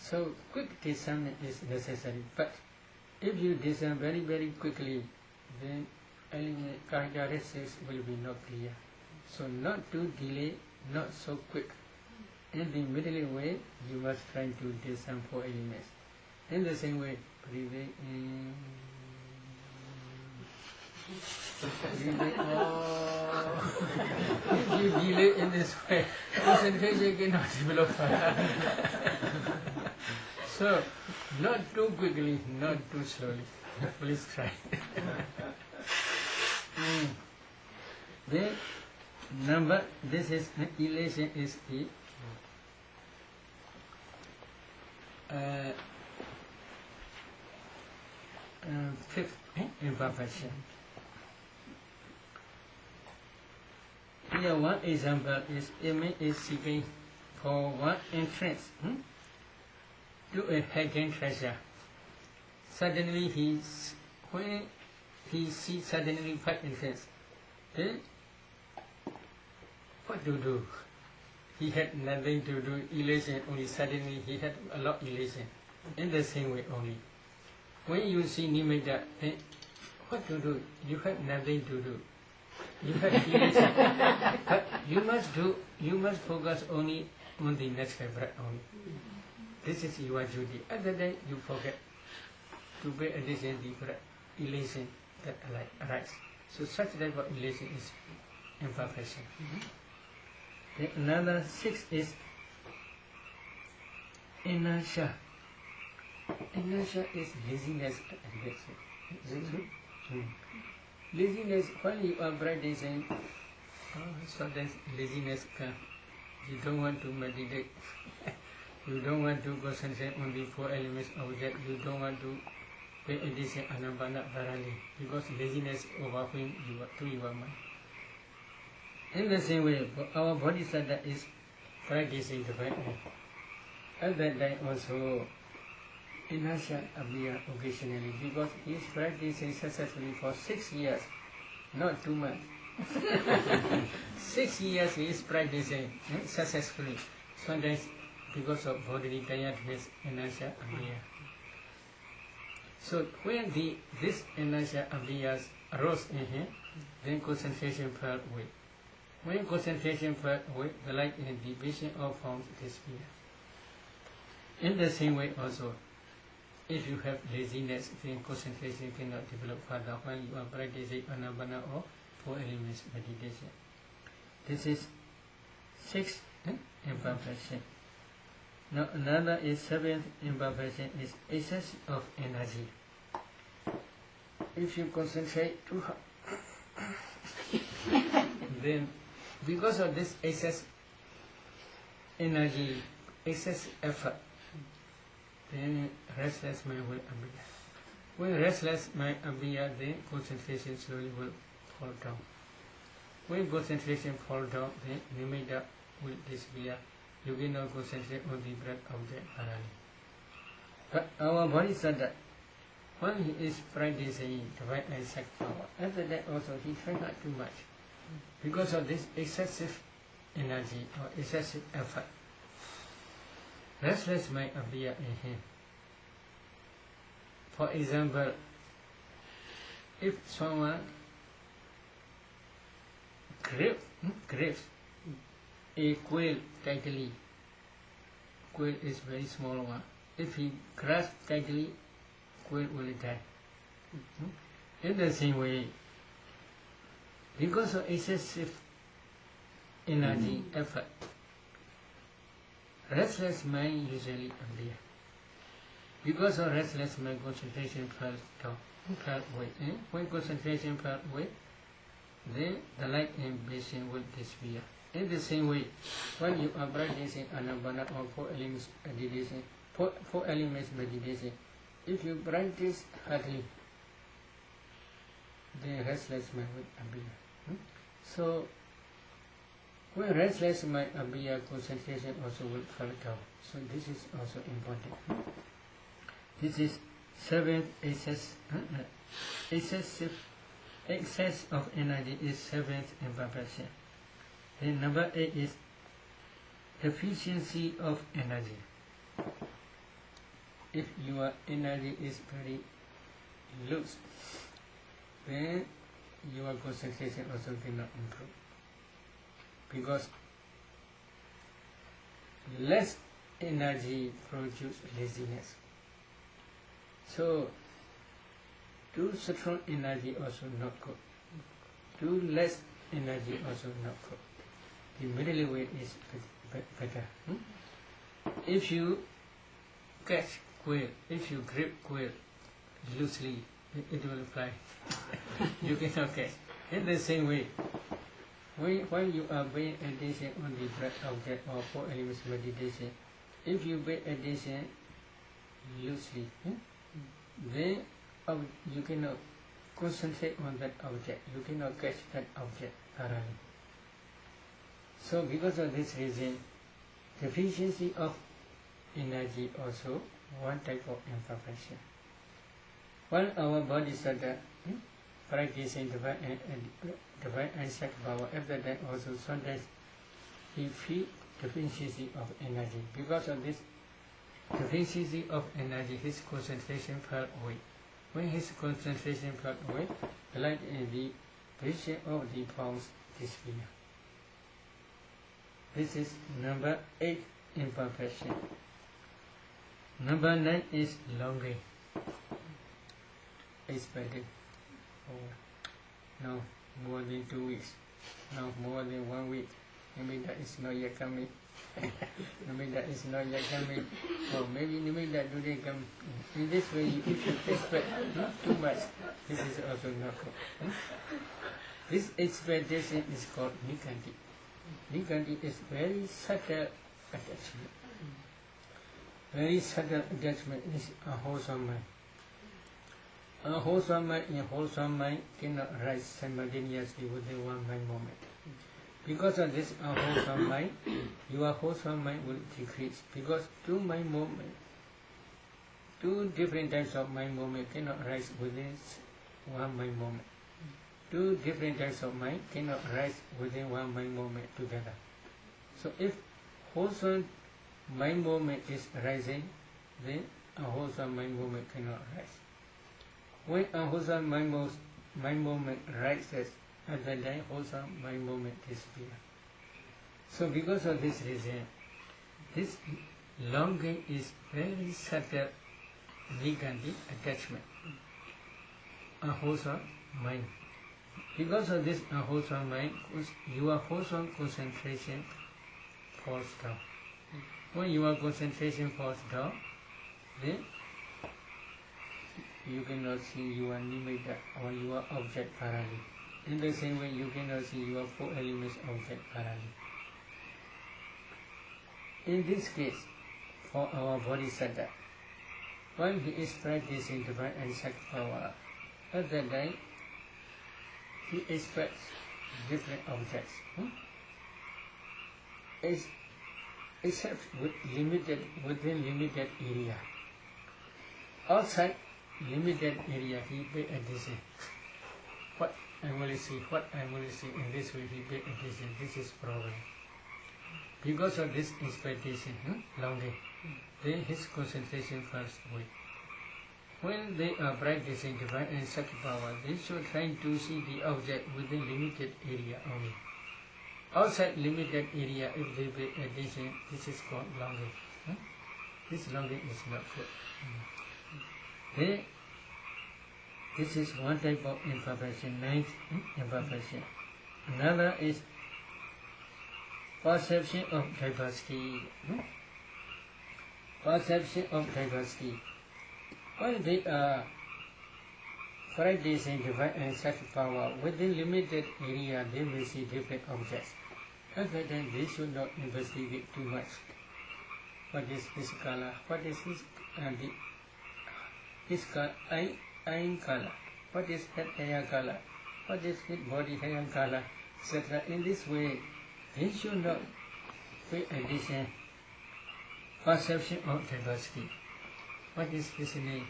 So quick discernment is necessary. But if you discern very, very quickly, then element characteristics will be not clear. So not too delay, not so quick. In the middle way, you must try to discern 4 elements. In the same way, breathing in, breathing out. If you delay in this way, concentration cannot develop further. So, not too quickly, not too slowly. Please try. Then, number, this is elation is the 5th imperfection. Here one example is Amy is seeking for one entrance to a hidden treasure. Suddenly when he sees suddenly 5 entrances, then what to do? He had nothing to do, elation only, suddenly he had a lot of elation. In the same way only. When you see nimitta, then what to do? You have nothing to do. You have elation. But you must focus only on the next breath only. This is your duty. Other than you forget to pay attention to the breath, elation that arises. So such type of elation is imperfection. Then another 6 is inertia. Inertia is laziness. Is it true? Laziness, when you are practicing, sometimes laziness comes. You don't want to meditate. You don't want to concentrate on the 4 elements object. You don't want to pay attention anabana thoroughly because laziness overwhelms your mind. In the same way, our bodhisattva is practicing the right way. At that time also, inertia appears occasionally because he is practicing successfully for 6 years, not 2 months. 6 years he is practicing successfully. Sometimes because of bodily tiredness, inertia appears. So when this inertia appears, arose in him, then concentration fell away. When concentration fell away, the light and the vision of forms disappear. In the same way also, if you have laziness, then concentration cannot develop further when you are practicing anabana or 4 elements meditation. This is 6th imperfection. Now another is 7th imperfection is excess of energy. If you concentrate too hard, then because of this excess energy, excess effort, then restless mind will appear. When restless mind appears, then concentration slowly will fall down. When concentration falls down, then nimitta will disappear. You cannot concentrate on the breath object thoroughly. But our bodhisattva, when he is practicing the right eye power, after that also he tries not too much. Because of this excessive energy or excessive effort, restless might appear in him. For example, if someone grabs a quail tightly, quail is very small one. If he grasps tightly, quail will die. In the same way, because of excessive energy, effort. Restless mind usually appear. Because of restless mind, concentration falls down, fell away. When concentration falls away, then the light and vision will disappear. In the same way, when you are practicing anabana or four elements meditation, four elements meditation, if you practice hardly, then restless mind will appear. So, when restless mind appear, concentration also will fall down. So this is also important. This is seventh excess of energy is seventh imperfection. Then number 8 is deficiency of energy. If your energy is very loose, then your concentration also cannot improve. Because less energy produces laziness. So, too strong energy also not good. Too less energy also not good. The middle way is better. If you catch quail, if you grip quail loosely, it will fly. You cannot catch. In the same way, when you are paying attention on the breath object or four elements meditation, if you pay attention loosely, then you cannot concentrate on that object. You cannot catch that object thoroughly. So because of this reason, deficiency of energy also one type of imperfection. While our body started practicing divine and sacred power, after that also sometimes he feel deficiency of energy. Because of this deficiency of energy, his concentration fell away. When his concentration fell away, the light and the vision of the forms disappear. This is number 8 imperfection. Number 9 is longing. Expected. No, more than 2 weeks. No, more than 1 week. Maybe that is not yet coming. Maybe that is not yet coming. Or maybe that today come. In this way, if you expect too much, this is also not good. This expectation is called nikanti. Nikanti is very subtle attachment. Very subtle attachment is a wholesome mind. A wholesome mind and wholesome mind cannot rise simultaneously within one mind moment. Because of this wholesome mind, your wholesome mind will decrease. Because two different types of mind moment cannot rise within one mind moment. Two different types of mind cannot rise within one mind moment together. So if wholesome mind moment is rising, then a wholesome mind moment cannot rise. When a wholesome mind moment rises, at that time wholesome mind moment disappears. So because of this reason, this longing is very subtle nikanti attachment. A wholesome mind. Because of this wholesome mind, your wholesome concentration falls down. When your concentration falls down, then you cannot see your nimitta or your object thoroughly. In the same way, you cannot see your four elements object thoroughly. In this case, for our bodhisattva, when he is practicing divine and sacred power, at that time, he expects different objects. Except within limited area. Outside limited area, he pay attention. What I will see, in this way he pay attention. This is problem. Because of this expectation, longing, then his concentration falls away. When they are practicing divine and sacred power, they should try to see the object within limited area only. Outside limited area, if they pay attention, this is called longing. This longing is not good. Then, this is one type of imperfection, ninth imperfection. Another is perception of diversity. Perception of diversity. When they are practicing divine and such power within limited area, they may see different objects. At that time, they should not investigate too much. What is his color? What is his eye color? What is head hair color? What is his body hair color? Etc. In this way, they should not pay attention. Perception of diversity. What is his name?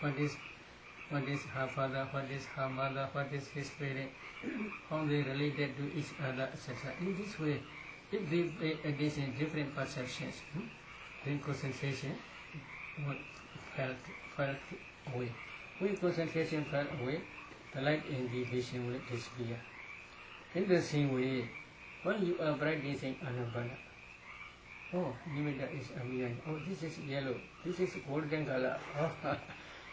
What is her father? What is her mother? What is his parent? How they related to each other, etc. In this way, if they pay attention to different perceptions, then concentration would fall away. When concentration fell away, the light in the vision will disappear. In the same way, when you are practicing anabana, oh, nimitta is appearing. Oh, this is yellow. This is golden color. Oh,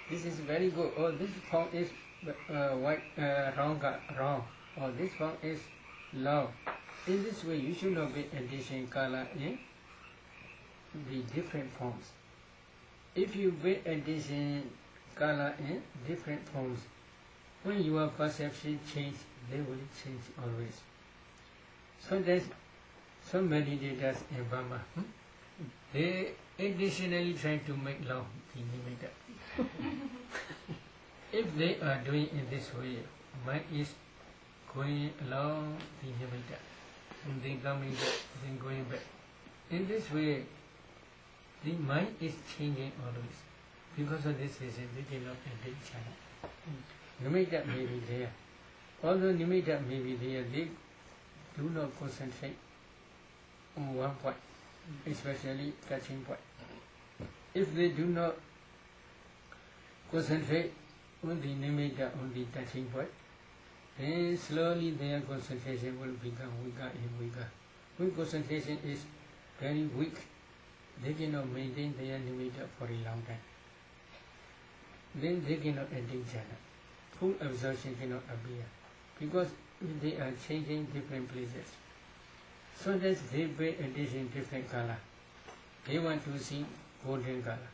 this is very good. Oh, this form is white, wrong. Oh, this form is love. In this way, you should not be addition color in the different forms. If you be addition color in different forms, when your perception change, they will change always. So there's some meditators in Burma. They additionally try to make love the nimitta. If they are doing in this way, mind is going along the nimitta, and then coming back, then going back. In this way, the mind is changing always. Because of this reason, they cannot enter each other. Nimitta may be there. Although nimitta may be there, they do not concentrate on one point, especially touching point. If they do not concentrate on the nimitta, on the touching point, then slowly their concentration will become weaker and weaker. When concentration is very weak, they cannot maintain their nimitta for a long time. Then they cannot enter each other. Full absorption cannot appear, because they are changing different places. So that they pay attention different color. They want to see golden color.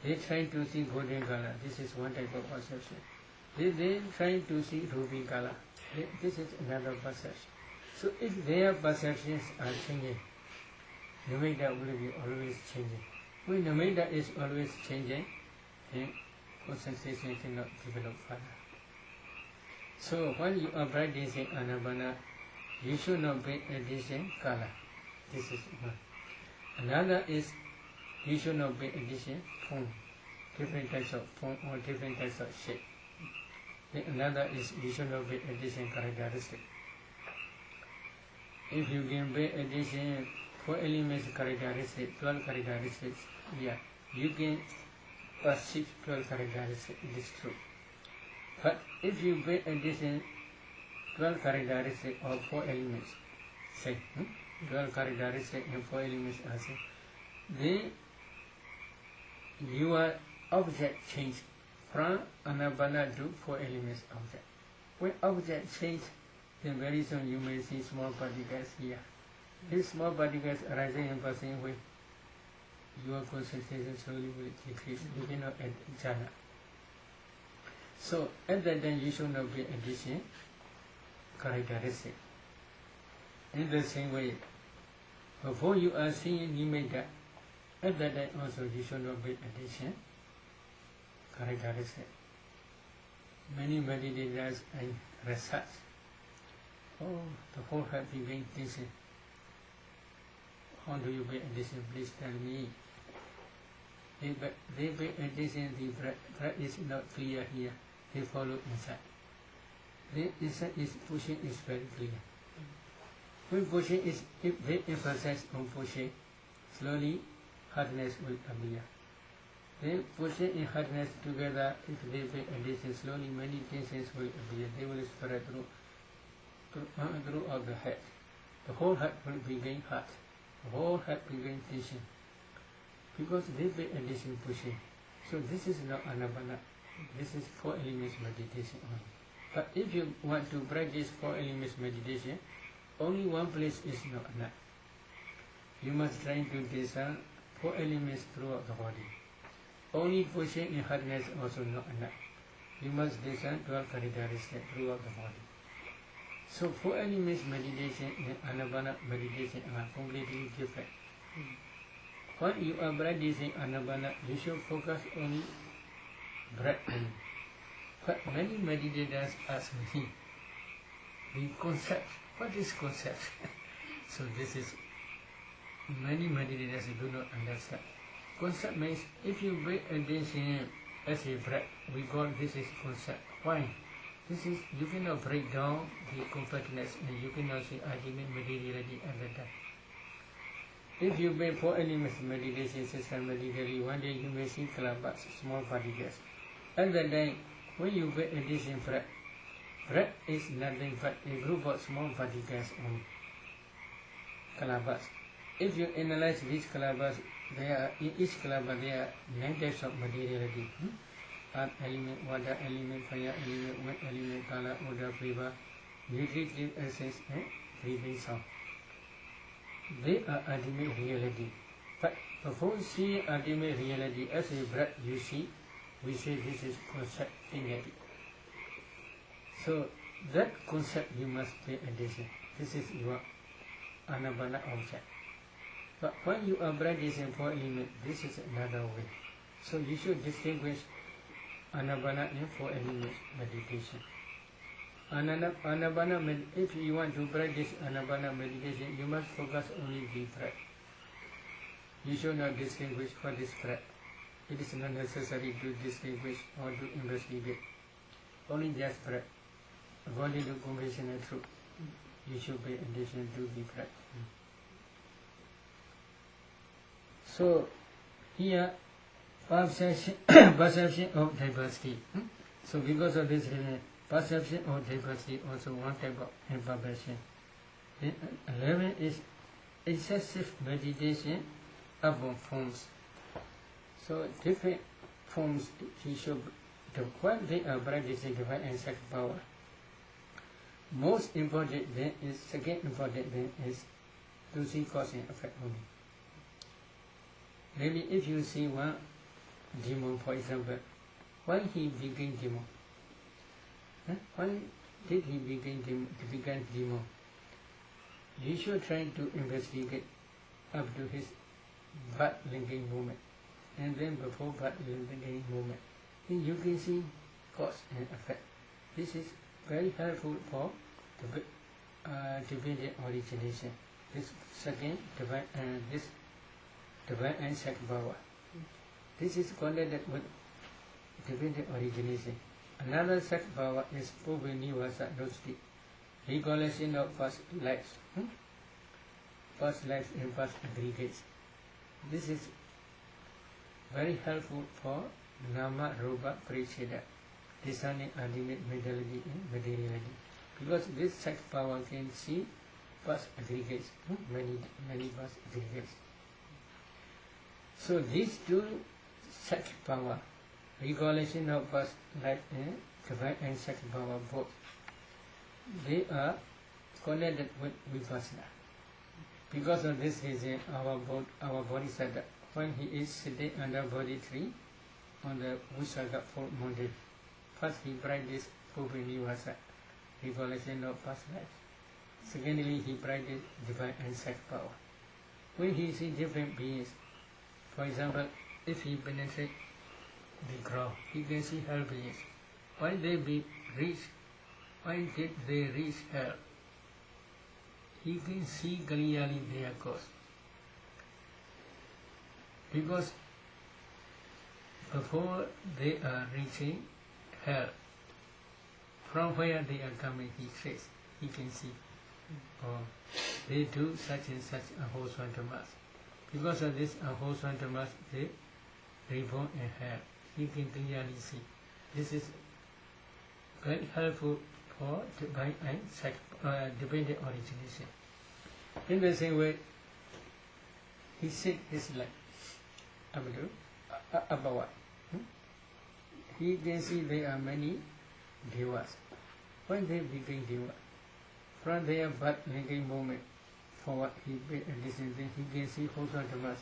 They try to see golden color. This is one type of perception. They try to see ruby color. This is another perception. So if their perceptions are changing, nimitta will be always changing. When nimitta is always changing, then concentration cannot develop further. So when you are practicing anabana, you should not pay attention color. This is one. Another is you should not pay attention form, different types of form or different types of shape. Then another is you should not pay attention characteristic. If you can pay attention 4 elements characteristics, 12 characteristics, yeah, you can perceive 12 characteristics. It is true. But if you pay attention 12 characteristics or 4 elements, say 12 characteristics and 4 elements are say, then your object change from anabana to 4 elements object. When object change, then very soon you may see small particles here. These small particles arising and passing away, your concentration slowly will decrease. You cannot add jhana. So at that time you should not be addition characteristic. In the same way, before you are seeing nimitta, at that time also you should not be addition characteristic. Many meditators and research, oh, the whole heart being tension. How do you pay attention? Please tell me. They pay attention, the breath is not clear here. They follow inside. The inside is pushing is very clear. When pushing is, if they emphasize on pushing, slowly hardness will appear. Then pushing and hardness together, if they pay attention, slowly many tensions will appear. They will spread throughout the head. The whole head will begin hot. The whole head begin tension. Because they pay attention pushing. So this is not anabana. This is 4 elements meditation only. But if you want to practice 4 elements meditation, only one place is not enough. You must try to discern 4 elements throughout the body. Only pushing in hardness also not enough. You must discern 12 characteristics throughout the body. So 4 elements meditation and Anapana meditation are completely different. When you are practicing Anapana, you should focus on breath only. But many meditators ask me, the concept, what is concept? So this is, many meditators do not understand. Concept means if you pay attention as a breath, we call this is concept. Why? This is, you cannot break down the compactness and you cannot see ultimate materiality at the time. If you pay 4 elements meditation systematically, one day you may see kalabas, small particles. At that time, when you pay attention breath is nothing but a group of small particles only. Kalabas. If you analyze these kalabas, in each kalabas there are 9 types of materiality. Earth element, water element, fire element, wind element, color, odor, flavor, nutritive essence, and breathing sound. They are ultimate reality. But before seeing ultimate reality as a breath you see, we say this is concept reality. So that concept you must pay attention. This is your Anapana object. But when you are practicing 4 elements, this is another way. So you should distinguish Anapana and 4 elements meditation. Anapana, if you want to practice Anapana meditation, you must focus only the breath. You should not distinguish what is breath. It is not necessary to distinguish or to investigate. Only just breath. According to conventional truth, you should pay attention to the breath. So, here, perception of diversity. So, because of this reason, perception of diversity also one type of imperfection. 11 is excessive meditation upon forms. So different forms he should, when they are practicing divine and sacred power, most important then is, second important then is to see cause and effect only. Maybe if you see one demon, for example, why he became demon? Why did he become demon? You should try to investigate up to his butt linking movement. And then before butt linking movement, then you can see cause and effect. This is very helpful for divine origination. This second divine and sacred power. This is connected with divine origination. Another sacred power is Puviniwasa Dosti, recollection of past lives. Past lives and past aggregates. This is very helpful for Nama Rupa Preceda, discerning ultimate mentality and materiality. Because this sacred power can see past aggregates, many past aggregates. So these two sacred power, recollection of past life and divine and sacred power both, they are connected with Vipassana. Because of this reason, our Bodhisattva, when he is sitting under Bodhi tree on the Visakha fourth mountain, first he practiced Pupinivasa, recollection of past life. Secondly, he practiced divine and sacred power. When he sees different beings, for example, if he penetrates the ground, he can see hell beings. Why did they reach hell? He can see clearly their cause. Because before they are reaching hell, from where they are coming, he says, he can see. Or they do such and such a whole swantamas. Because of this a whole swantamas, they reborn in hell. He can clearly see. This is very helpful for divine and dependent origination. In the same way, he said his life. About he can see there are many devas. When they became deva, from there but making movement forward, he paid attention, then he can see horizontal mass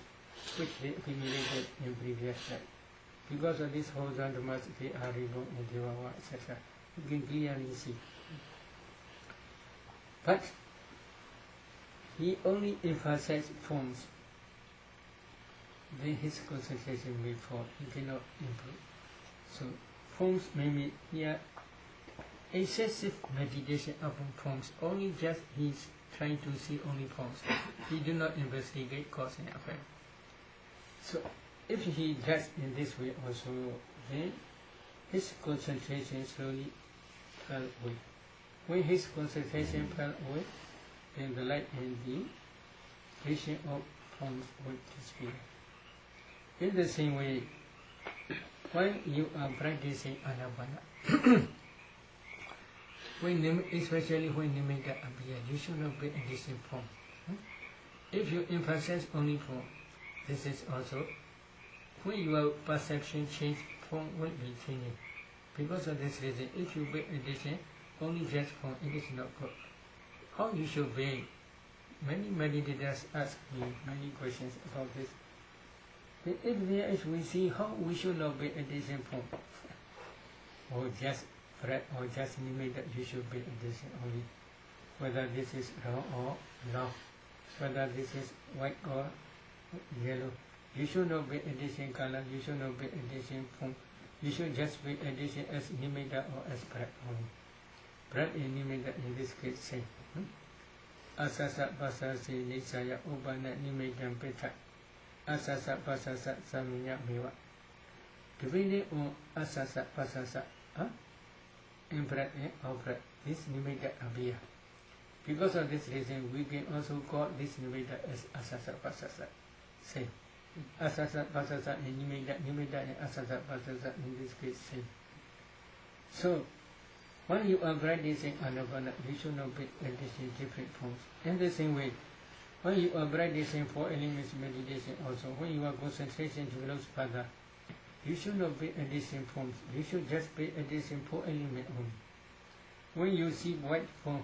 which they accumulated in previous life. Because of this horizontal mass, they are reborn in Devawa, etc. You can clearly see. But he only emphasized forms. Then his concentration will fall. He cannot improve. So forms may be here excessive meditation upon forms. Only just he's trying to see only forms. He do not investigate cause and effect. So if he does in this way also, then his concentration slowly fell away. When his concentration fell away, then the light and the vision of forms will disappear. In the same way, when you are practicing anapana, especially when nimitta appear, you should not be in this form. If you emphasize only form, this is also when your perception change, form will be changing. Because of this reason, if you be attention only just form, it is not good. How you should be? Many meditators ask me many questions about this. If there is, we see how we should not be attention form, or just breath, or just nimitta, you should be attention only. Whether this is raw or long, whether this is white or yellow, you should not be attention color, you should not be attention form, you should just be attention as nimitta or as breath only. Breath and nimitta in this case same. Asasa pasasi nisaya upana nimittam pitha. Asasa pasasa saminya miwa. Depending on asasa pasasa, in breath and out breath, this nimitta appear. Because of this reason, we can also call this nimitta as asasa pasasa. Same. Asasa pasasa and nimitta and asasa pasasa in this case same. So, when you are practicing anapana, you should not be practicing different forms. In the same way, when you are practicing 4 elements meditation also, when your concentration develops further, you should not be practicing forms. You should just be practicing 4 elements only. When you see white form,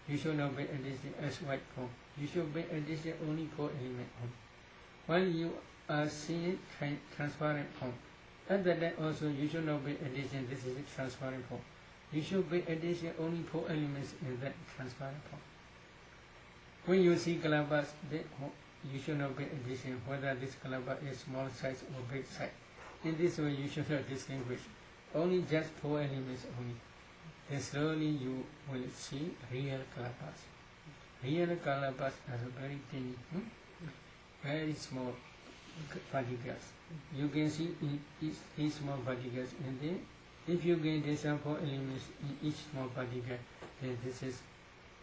you should not be practicing as white form. You should be practicing only 4 elements only. When you are seeing transparent form, at that time also you should not be practicing this is a transparent form. You should be attention only 4 elements in that transparent form. When you see kalabas, you should not be attention whether this kalaba is small size or big size. In this way, you should not distinguish. Only just 4 elements only. Then slowly you will see real kalabas. Real kalabas are very tiny, very small particles. You can see each small particles, and then if you gain these 4 elements in each small particle, then this is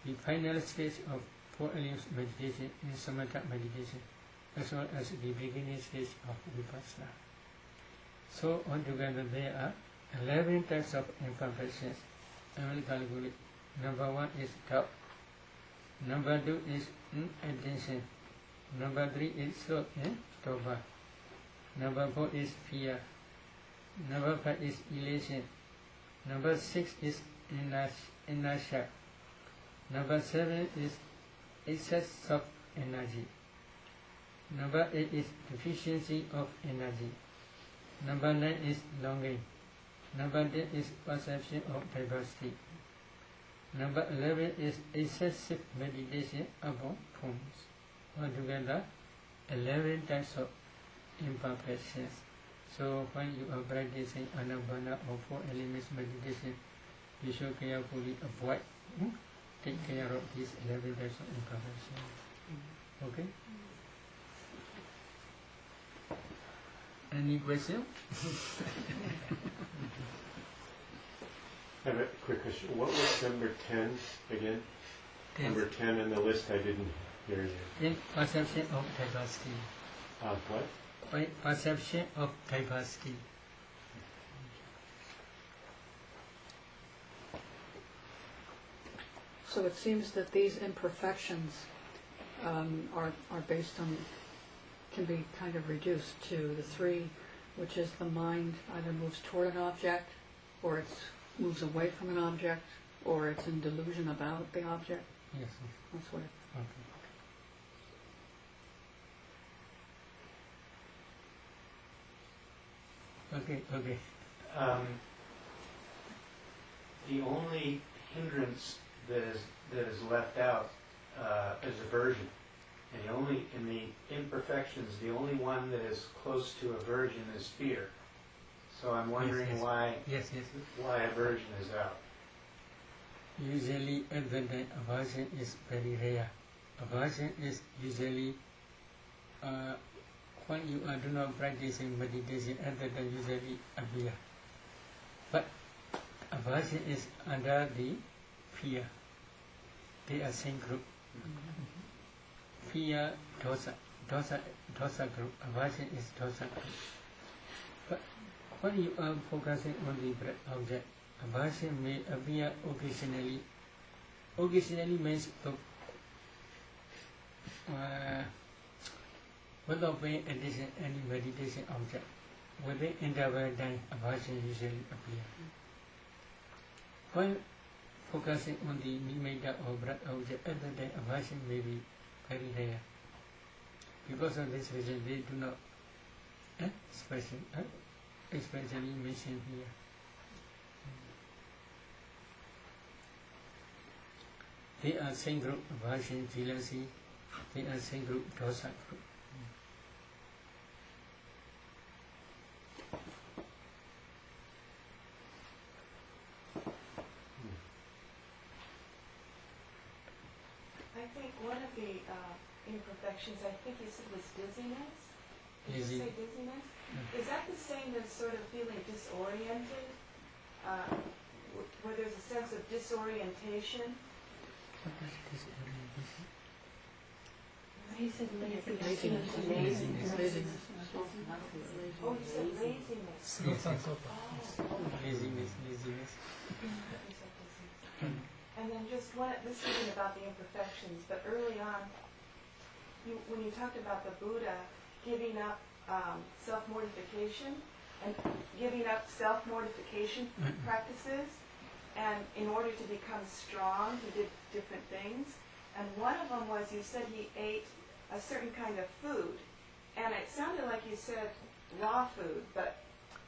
the final stage of 4 elements meditation in samatha meditation, as well as the beginning stage of Vipassana. So altogether there are 11 types of imperfections. I will calculate. Number 1 is doubt. Number 2 is attention. Number 3 is sloth and toba. Number 4 is fear. Number 5 is elation. Number 6 is inertia. Number 7 is excess of energy. Number 8 is deficiency of energy. Number 9 is longing. Number 10 is perception of diversity. Number 11 is excessive meditation upon forms. Altogether, 11 types of imperfections. So when you are practicing anapana or 4 elements meditation, you should carefully avoid, take care of these 11 types of imperfections. Okay? Any question? I have a quick question. What was number 10 again? 10. Number 10 on the list, I didn't hear you. In perception of diversity. What? Perception of diversity. So it seems that these imperfections are based on, can be kind of reduced to the 3, which is the mind either moves toward an object, or it moves away from an object, or it's in delusion about the object. Yes. That's what it, Okay. Okay. The only hindrance that is left out is aversion, and the only in the imperfections, the only one that is close to aversion is fear. So I'm wondering Yes. why Yes. why aversion is out. Usually, at that time, aversion is very rare. Aversion is usually when you do not practicing meditation, at that time usually appear. But aversion is under the fear. They are same group. Fear, dosa group. Aversion is dosa group. But when you are focusing on the breath object, aversion may appear occasionally. Occasionally means without paying attention any meditation object. Within interval time, aversion usually appear. When focusing on the nimitta or breath object, at the time aversion may be very rare. Because of this reason, they do not especially mentioned here. They are same group, aversion, jealousy. They are same group, dosa group. I think one of the imperfections, I think you said was dizziness. Did you say dizziness? Is that the same as sort of feeling disoriented? Where there's a sense of disorientation? He said laziness. laziness. Oh, you said laziness. Laziness. And then just one, this isn't about the imperfections, but early on, when you talked about the Buddha giving up self-mortification and giving up self-mortification practices, and in order to become strong, he did different things. And one of them was, you said he ate a certain kind of food, and it sounded like you said raw food, but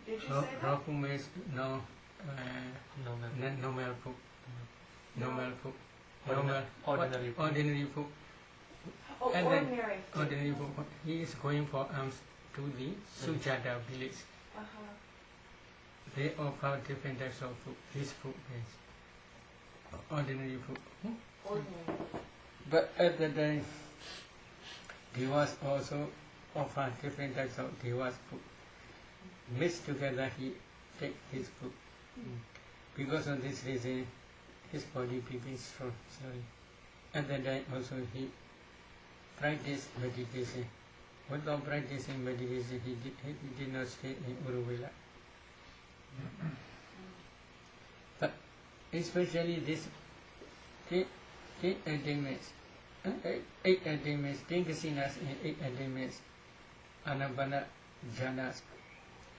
did you say that? Raw food means normal food. Normal food. Ordinary food. Oh, And ordinary food. Ordinary food. He is going for alms to the Sujata village. They offer different types of food. This food is ordinary food. Ordinary. But at the time, devas also offer different types of devas food. Mixed together, he take his food. Because of this reason, his body became strong slowly. At that time also he practiced meditation. Without practicing meditation, he did not stay in Uruvela. But especially this 10 attainments, 8 attainments, 10 kasinas and 8 attainments, Anapana jhanas,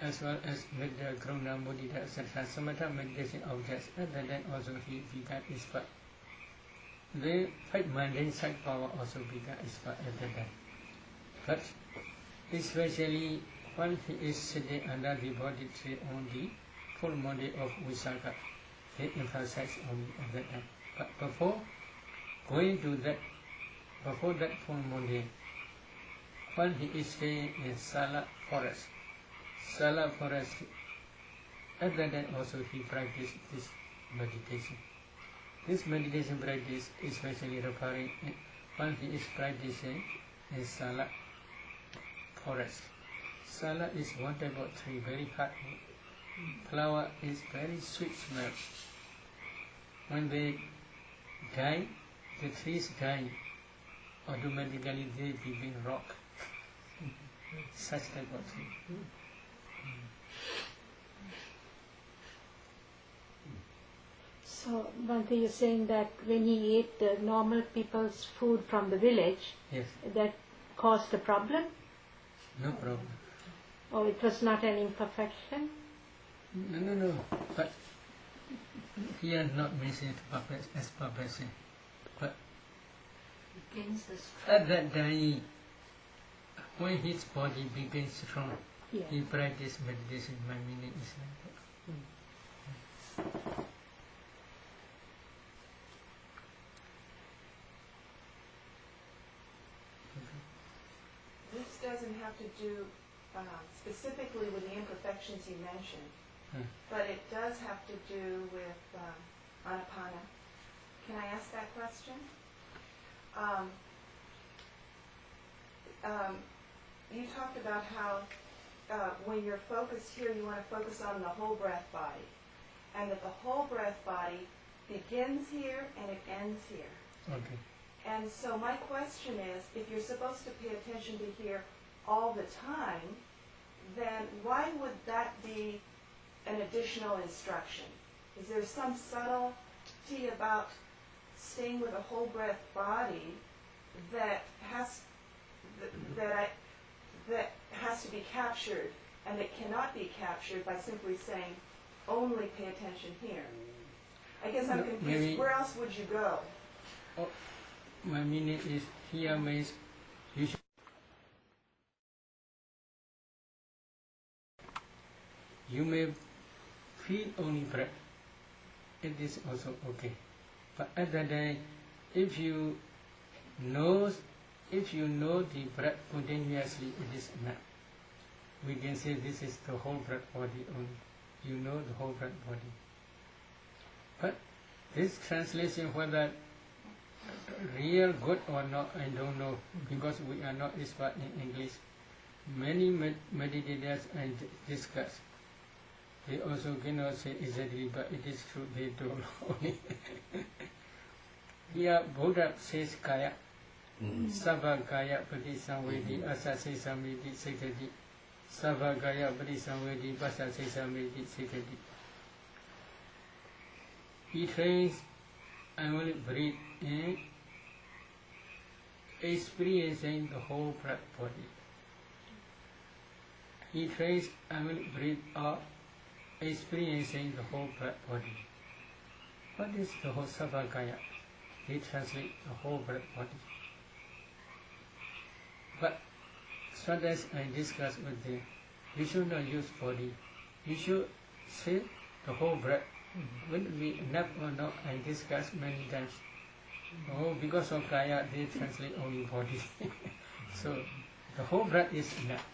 as well as Medha, Karuna, Mudita, etc. Samatha meditation objects. At that time also he began expert. The 5 mundane side power also began expert at that time. But especially when he is sitting under the Bodhi tree on the full moon day of Visakha, they emphasize on at that time. But before going to that, before that full moon day, when he is staying in Sala forest, at that time also he practiced this meditation. This meditation practice is especially referring when he is practicing in Sala forest. Sala is one type of tree, very hard. Flower is very sweet smell. When they die, the trees die, automatically they begin rock. Such type of tree. So, Bhante, you're saying that when he ate the normal people's food from the village, Yes. that caused a problem? No problem. Or it was not an imperfection? No. But here not mentioned as perfection. But begins the At strength. that time, when his body becomes strong, Yeah. he practices meditation. My meaning is like that. This doesn't have to do specifically with the imperfections you mentioned, but it does have to do with anapana. Can I ask that question? You talked about how when you're focused here, you want to focus on the whole breath body, and that the whole breath body begins here and it ends here. Okay. And so my question is, if you're supposed to pay attention to here all the time, then why would that be an additional instruction? Is there some subtlety about staying with a whole breath body that has to be captured, and that cannot be captured by simply saying, only pay attention here? I guess I'm confused. Maybe- Where else would you go? My meaning is here means you should. You may feel only breath. It is also okay. But at that time, if you know the breath continuously, it is enough. We can say this is the whole breath body only. You know the whole breath body. But this translation, whether real good or not, I don't know, because we are not expert in English. Many meditators and discuss. They also cannot say exactly, but it is true, they don't know. Here Buddha says kaya, Sabha kaya padisamvedi asase samvedi sekadi, Sabha kaya padisamvedi pasase samvedi sekadi. He trains and will breathe in, experiencing the whole breath body. He trains and will breathe out, experiencing the whole breath body. What is the whole Sabhagaya? He translates the whole breath body. But sometimes I discuss with them, you should not use body. You should say the whole breath. Will it be enough or not? I discuss many times. Oh, because of Kaya, they translate only body. So the whole breath is enough.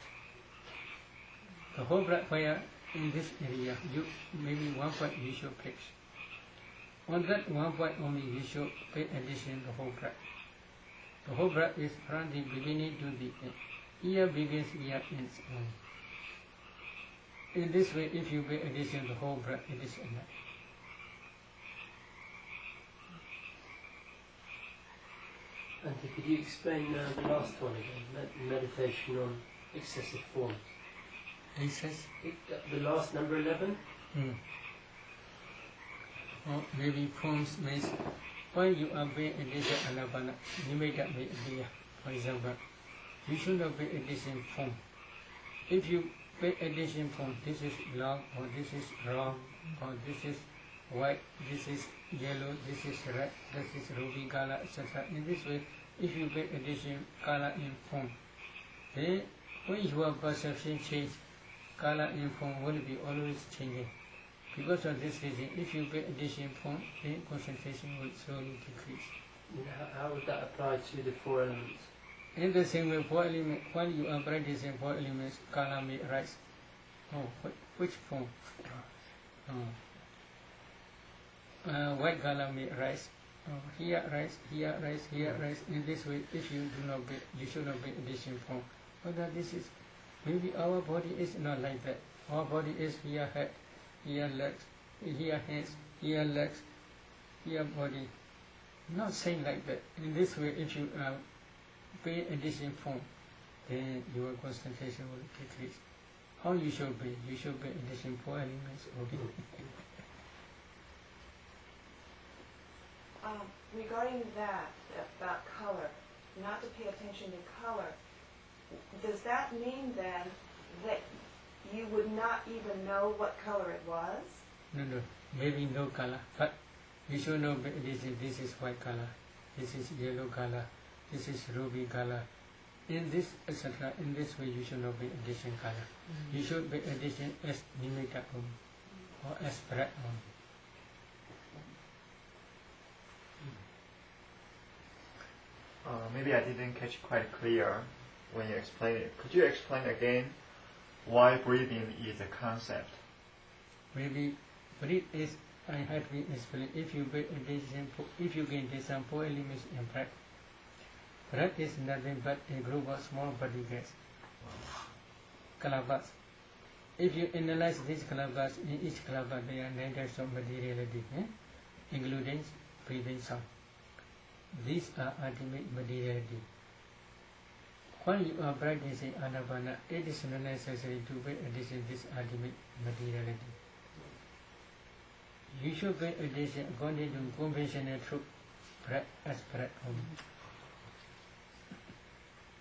The whole breath where in this area, you maybe one point you should fix. On that one point only you should pay attention to the whole breath. The whole breath is from the beginning to the end. Ear begins, ear ends only. In this way, if you pay attention to the whole breath, it is enough. Auntie, could you explain the last one again? Meditation on excessive forms. Excess? The last number 11? Or maybe forms means when you are paying attention to anapana, you may get the idea. For example, you should not pay attention form. If you pay attention form, this is long, or this is round, or this is white, this is yellow, this is red, this is ruby color, etc. In this way, if you pay attention color in form, then when your perception changes, color in form will be always changing. Because of this reason, if you pay attention form, then concentration will slowly decrease. How would that apply to the 4 elements? In the same way, 4 elements, when you are practicing 4 elements, color may rise. Oh, which form? White color may rise. Here rise, here rise, here rise. In this way, if you do not pay, you should not pay attention form. Whether this is, maybe our body is not like that. Our body is here head, here legs, here hands, here legs, here body. Not saying like that. In this way, if you pay attention form, then your concentration will decrease. How you should pay? You should pay attention 4 elements only. Regarding that, about color, not to pay attention to color, does that mean then that you would not even know what color it was? No, maybe no color, but you should know this is white color, this is yellow color, this is ruby color. In this, etc., in this way you should not be addition color. You should be addition as nimitta only, or as breath only. Maybe I didn't catch quite clear when you explained it. Could you explain again why breathing is a concept? Maybe breathe is, I have been explained, if you breathe addition, if you can discern 4 elements in breath. Breath is nothing but a group of small particles, kalabas. If you analyze these kalabas, in each kalabas there are 9 types of materiality, including breathing sound. These are ultimate materiality. When you are practicing anapana, it is not necessary to pay attention to this ultimate materiality. You should pay attention according to conventional truth, breath as breath only.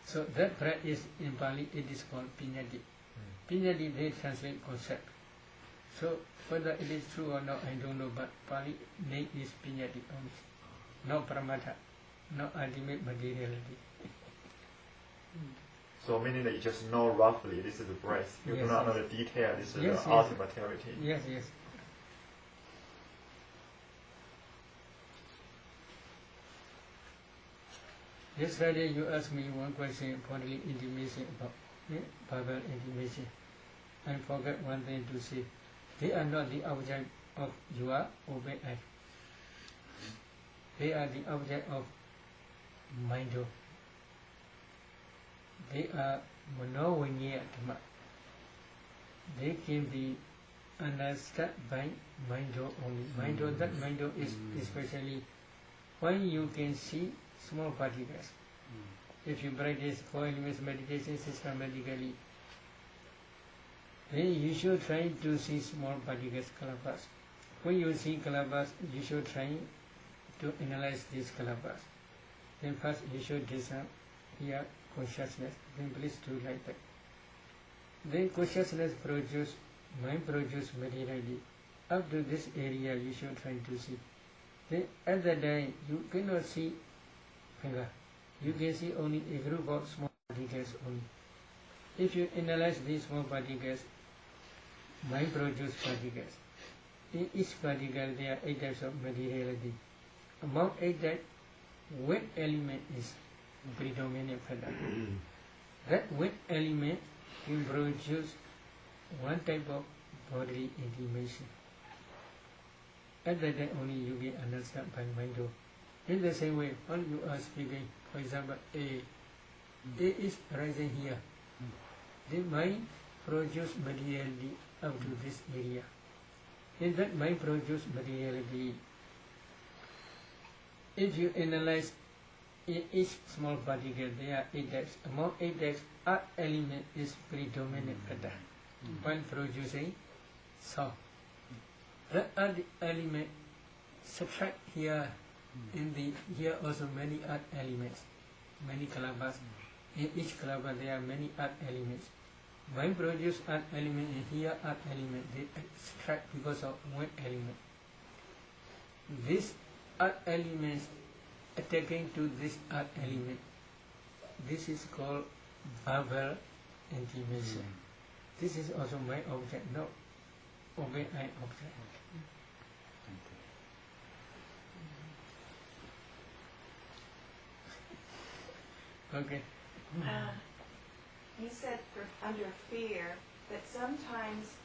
So that breath is, in Pali, it is called piñati. Piñati, they translate concept. So whether it is true or not, I don't know, but Pali name is piñati only. No pramata, no ultimate materiality. So meaning that you just know roughly this is the breath. You do not know the detail, this is the ultimate materiality. Yes, yes. Yesterday you asked me one question, bodily intimacy, about verbal intimacy. I forgot one thing to say. They are not the object of your obey I. They are the object of mindo. They are monovinyatma. They can be understood by mindo only. Mindo, that mindo is especially when you can see small particles. If you practice 4 elements meditation systematically, then you should try to see small particles, kalabas. When you see kalabas, you should try to analyze these kalabas. Then first you should discern here consciousness. Then please do like that. Then consciousness produce, mind produce materiality. Up to this area you should try to see. Then at that time you cannot see finger. You can see only a group of small particles only. If you analyze these small particles, mind produce particles. In each particle there are 8 types of materiality. Among 8 types, wet element is predominant factor. That wet element can produce one type of bodily intimation. At that time only you can understand by mind. In the same way, when you are speaking, for example, A is rising here. The mind produce materiality up to this area. In that mind produce materiality, if you analyze in each small particle, there are 8 types. Among 8 types, earth element is predominant factor when producing sound. That earth element subtract here. In the here also many earth elements, many kalabas. In each kalabas there are many earth elements. Mind produce earth element and here earth element, they extract because of one element. This earth elements attacking to this earth element, this is called verbal intimation. This is also my object, not obey I object. Okay. You said under fear that sometimes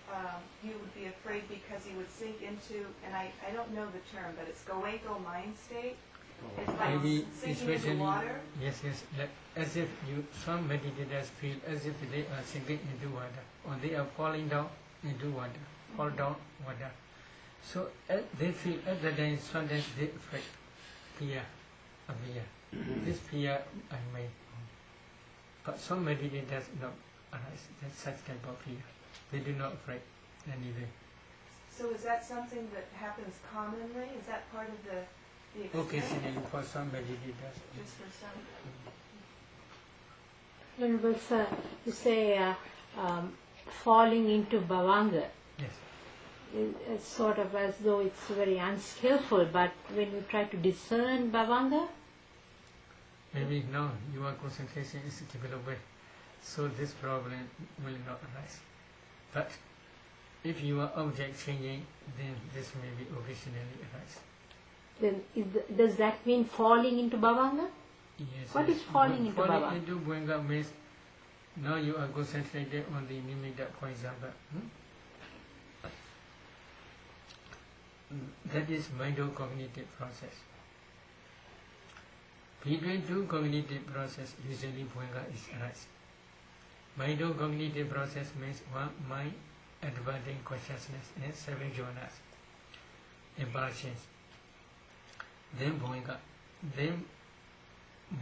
you would be afraid because you would sink into, and I don't know the term, but it's goenko mind state. It's like maybe sinking into water. Yes, like, as if some meditators feel as if they are sinking into water, or they are falling down into water, fall down water. So they feel at the time sometimes they afraid, fear, fear. This fear I made. But some meditators not arise such type of fear. They do not afraid anyway. So is that something that happens commonly? Is that part of the experience? Occasionally for some meditators. Just for some. Venerable Sir, you say falling into bhavanga. Yes. It's sort of as though it's very unskillful, but when you try to discern bhavanga? Maybe now your concentration is developed, so this problem will not arise. But if your object changing, then this may be occasionally arise. Then does that mean falling into bhavanga? Yes. What is falling into bhavanga? Falling into bhavanga means now you are concentrated on the nimitta, for example. That is mind-cognitive process. Between two cognitive process, usually bhavanga is arise. Mind-cognitive process means one mind adverting consciousness and 7 jhanas, impressions. Then bhavanga, then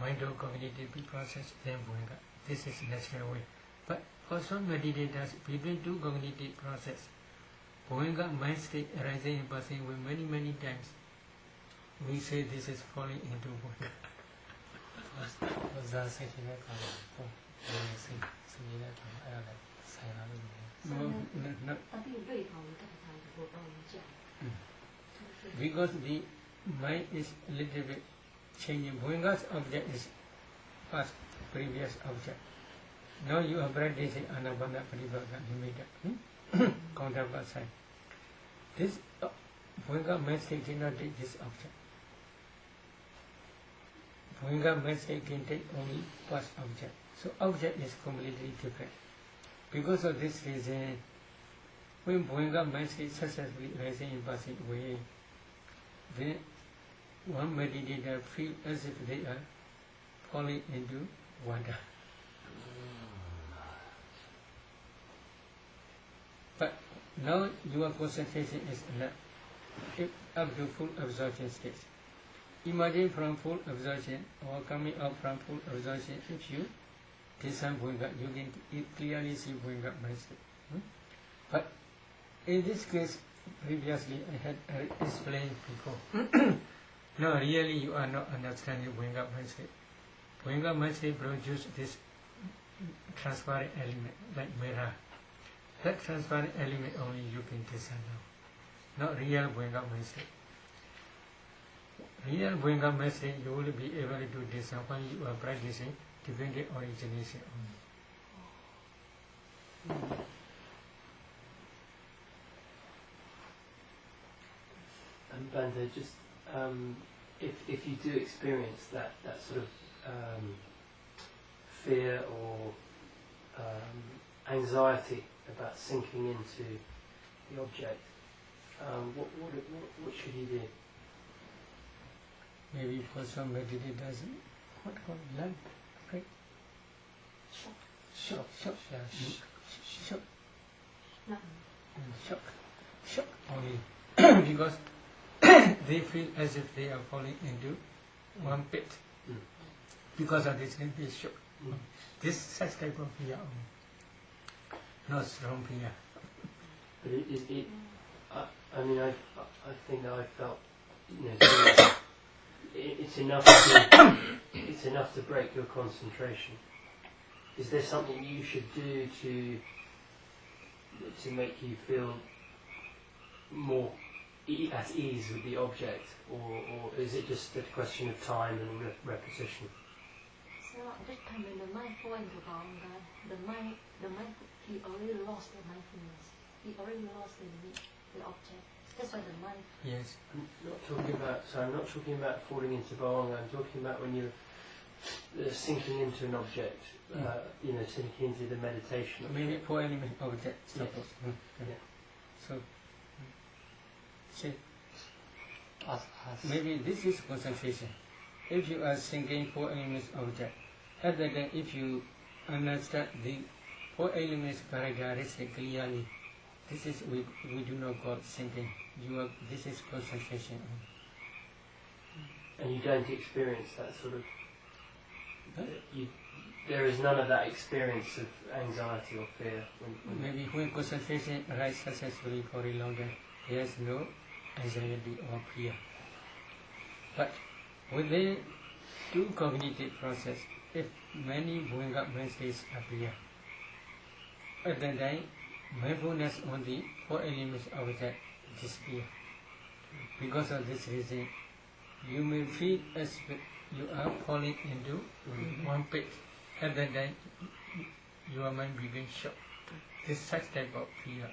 mind-cognitive process, then bhavanga. This is natural way. But for some meditators, between two cognitive process, bhavanga mind state arising and passing away many times. We say this is falling into bhavanga. No, because the mind is a little bit changing. Bhavanga's object is past previous object. Now you are practicing anapana paribhaga nimitta, counterpart side. This bhavanga mind state cannot take this object. Bhavanga mind state can take only past object. So object is completely different. Because of this reason, when bhavanga mind state successfully rising and passing away, then one meditator feel as if they are falling into water. But now your concentration is up to full absorption stage. Imagine from full absorption or coming out from full absorption, if you discern bhavanga, you can clearly see bhavanga mind state. But in this case, previously I had explained before. No, really you are not understanding bhavanga mind state. Bhavanga mind state produces this transparent element like mirror. That transparent element only you can discern now. Not real bhavanga mind state. Real bhavanga mind state you will be able to discern when you are practicing dependent origination only. And Bante, just if you do experience that sort of fear or anxiety about sinking into the object, what should you do? Maybe for some meditators, what called lamp, right? Shock only because they feel as if they are falling into one pit. Because of this, they shock. This such type of fear only, not strong fear. But I mean, I think that I felt, it's enough to break your concentration. Is there something you should do to make you feel more at ease with the object, or is it just a question of time and repetition? So this time when the mind falls into bhavanga, the mind, he already lost the mindfulness. He already lost the object. That's why the mind. Yes. I'm not talking about falling into bhavanga. I'm talking about when you're sinking into an object. Sinking into the meditation. Maybe for any object, suppose. Yes. So, see, maybe this is concentration. If you are thinking 4 elements object, at that time if you understand the 4 elements characteristic clearly, this is we do not call thinking. This is concentration. And you don't experience that sort of. There is none of that experience of anxiety or fear. Maybe when concentration arises successfully for a long time, there is no anxiety or fear. But within two cognitive process, if many bhavanga mind states appear, at that time mindfulness on the 4 elements object disappear. Because of this reason, you may feel as you are falling into one pit, and then your mind begins shock. This such type of fear.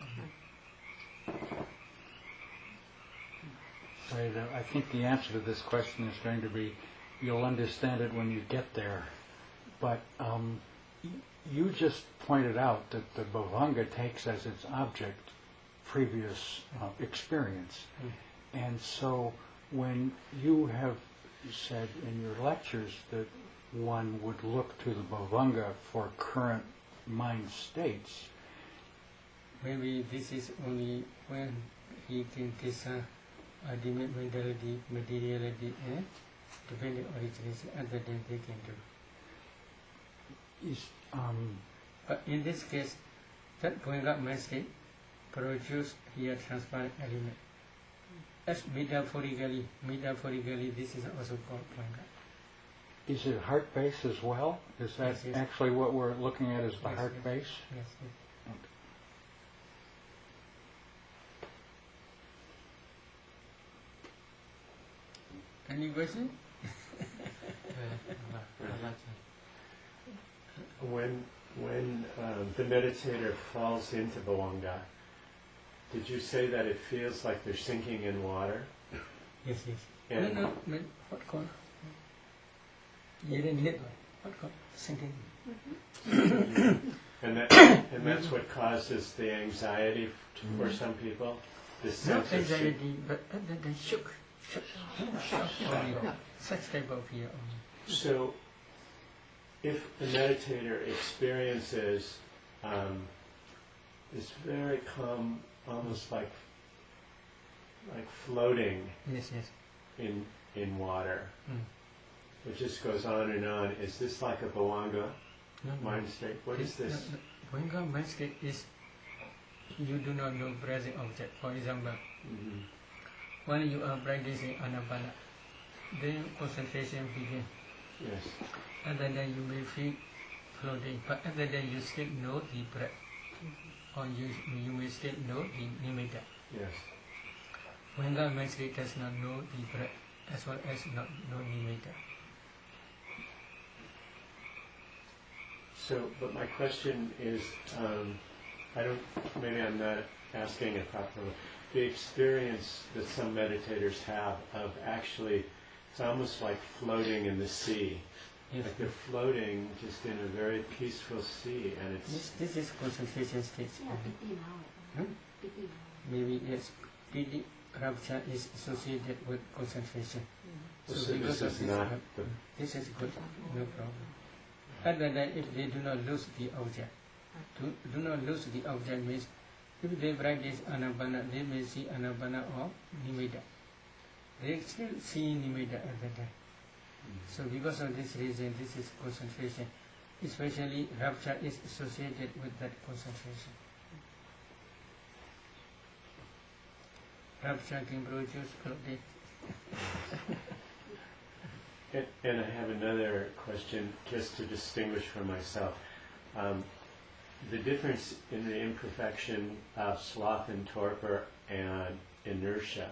I think the answer to this question is going to be, you'll understand it when you get there. But you just pointed out that the Bhavanga takes as its object previous experience. And so when you have said in your lectures that one would look to the Bhavanga for current mind states, maybe this is only when he can this ultimate mentality, materiality, and dependent origination, other than they can do. But in this case, that going up mind state produce here transparent element. As metaphorically, this is also called going up. Is it heart base as well? Is that Yes. actually what we're looking at, is the Yes, heart yes. base? Yes. Any question? When the meditator falls into Bhavanga, did you say that it feels like they're sinking in water? Yes. And No, what called? You didn't hit what called? Sinking. and that's what causes the anxiety for some people. This Not sense of anxiety, but then shook. Such type of fear. So, if the meditator experiences this very calm, almost like floating Yes. in water, it just goes on and on. Is this like a Bhavanga mind state? What is this? Bhavanga mind state is you do not know present object. For example, when you are practicing anapana, then concentration begins. Yes. And then you may feel floating, but other than you still know the breath, or you may still know the nimitta. Yes. Bhavanga mind state does not know the breath as well as not know nimitta. So, but my question is, maybe I'm not asking it properly. The experience that some meditators have of actually, it's almost like floating in the sea. Yes. Like they're floating just in a very peaceful sea, and it's... This is concentration state. Maybe yes, piti rapture is associated with concentration. So because this is of not the... This is good, no problem. Other than if they do not lose the object. Do not lose the object means if they practice anapana, they may see anapana or nimitta. They still see nimitta at the time. So because of this reason, this is concentration. Especially rapture is associated with that concentration. Rapture can produce floating. And I have another question just to distinguish for myself. The difference in the imperfection of sloth and torpor and inertia,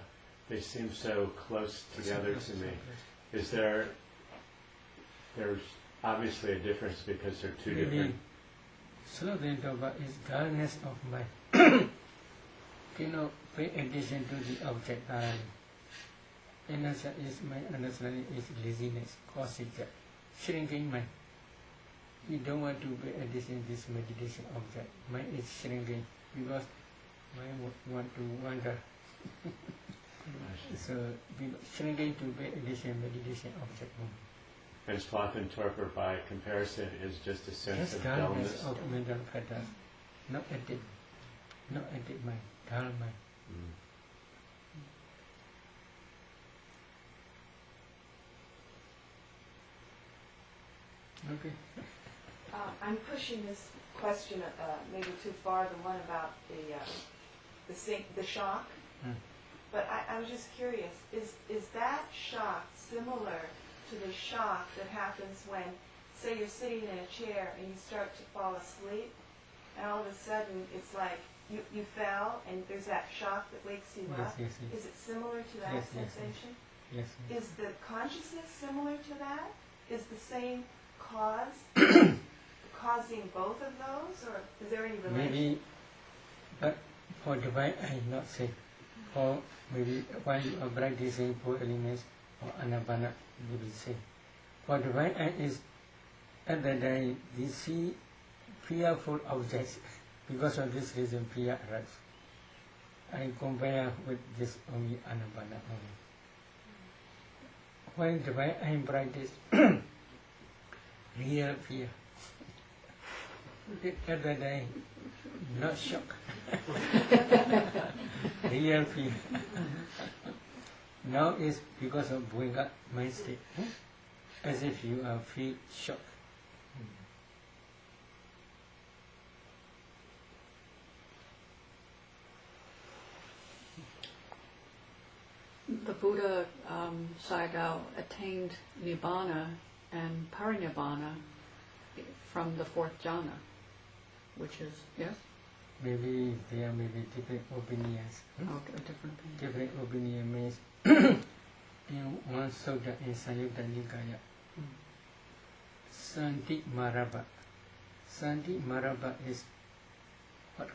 they seem so close together to me. Is there's obviously a difference because they're two different... Sloth and torpor is dullness of mind. Cannot pay attention to the object thoroughly. Inertia is my understanding is laziness, causing shrinking mind. We don't want to pay attention to this meditation object. Mind is shrinking because mind want to wander. So shrinking to pay attention meditation object. And sloth and torpor by comparison is just a sense of dullness. Of mental pattern. Not active mind, dull mind. Okay. I'm pushing this question maybe too far, the one about the shock. But I was just curious, is that shock similar to the shock that happens when, say you're sitting in a chair and you start to fall asleep, and all of a sudden it's like you fell and there's that shock that wakes you up? Yes. Is it similar to that Yes. sensation? Yes. Is the consciousness similar to that? Is the same cause causing both of those, or is there any relation? Maybe, but for divine eye, not say. For maybe while you are practicing four elements or anapana, you will say. For divine eye is at the day they see fearful objects. Because of this reason, fear arises. I compare with this only anapana only. While divine eye practice, real fear. At the day, not shock. Real fear. Now is because of Bhuinga mind state, as if you are feel shock. The Buddha, Sayadaw, attained Nibbana and Parinibbana from the fourth jhana, which is, yes? Maybe there may be different opinions. Okay, different opinion. Different opinion means in one sutta in Samyutta Nikaya, Santi Marabha. Santi Marabha is what?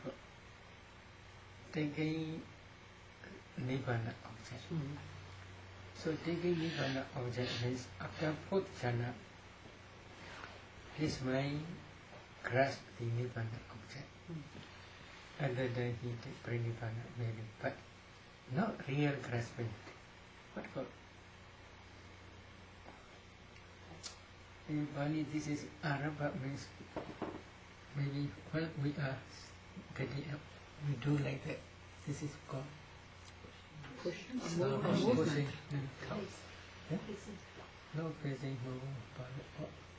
Taking Nibbana object. So taking Nibbana object means after fourth jhana, his mind grasps the Nibbana object. And then he take Pranipana maybe, but not real grasping. What called? In Bali this is Arabha means maybe when we are getting up, we do like that. This is called Pushing. pushing. No facing,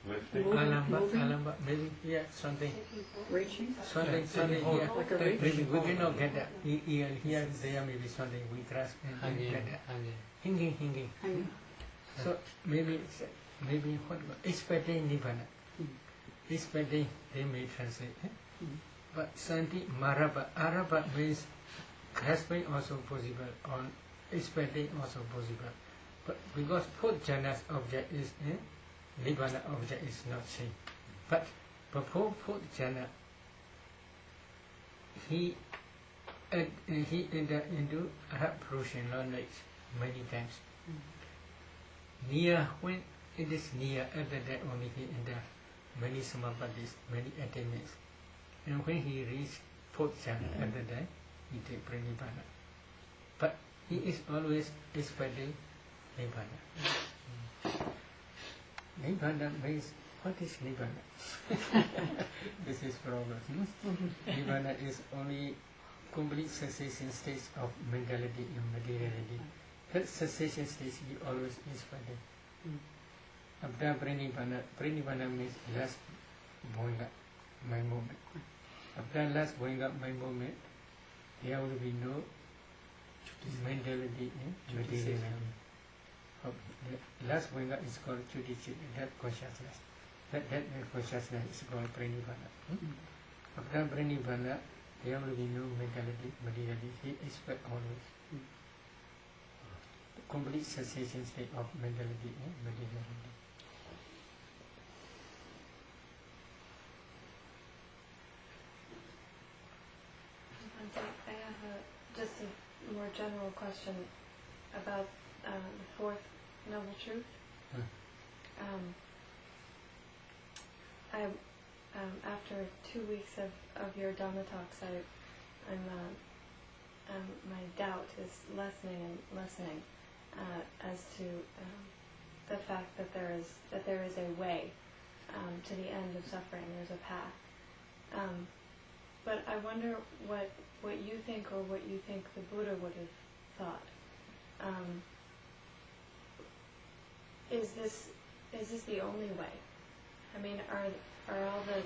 Alamba, maybe, yeah, something. Reaching? Something, yeah. Like a Maybe reach? we cannot get that. Here, there may be something we grasp and get that. Hinging. So maybe what? Expecting Nibbana. Expecting, they may translate. But Santi Marabha. Arabha means grasping also possible, or expecting also possible. But because fourth jhana's object is Nibbana object is not same. But before fourth jhana, he entered into approaching knowledge many times. Near, when it is near, at that only he entered many samadhis, many attainments. And when he reached fourth jhana, at that time, he take Pranipana. But he is always expecting Nibbana. Nibbana means, what is Nibbana? This is problem. Nibbana is only complete cessation state of mentality and materiality. That cessation state you always expecting. After Pranipana means last going up, my movement. After last going up, my movement, there will be no mentality and materiality. The last going up is called Chudichi, that consciousness. That consciousness is called Pranipana. After Pranipana, there will be no mentality, materiality. He expects always. The complete cessation state of mentality and materiality. I have just a more general question about the fourth noble truth. After 2 weeks of your Dhamma talks, my doubt is lessening as to the fact that there is a way to the end of suffering. There's a path. But I wonder what you think, or what you think the Buddha would have thought. Is this the only way? I mean, are all the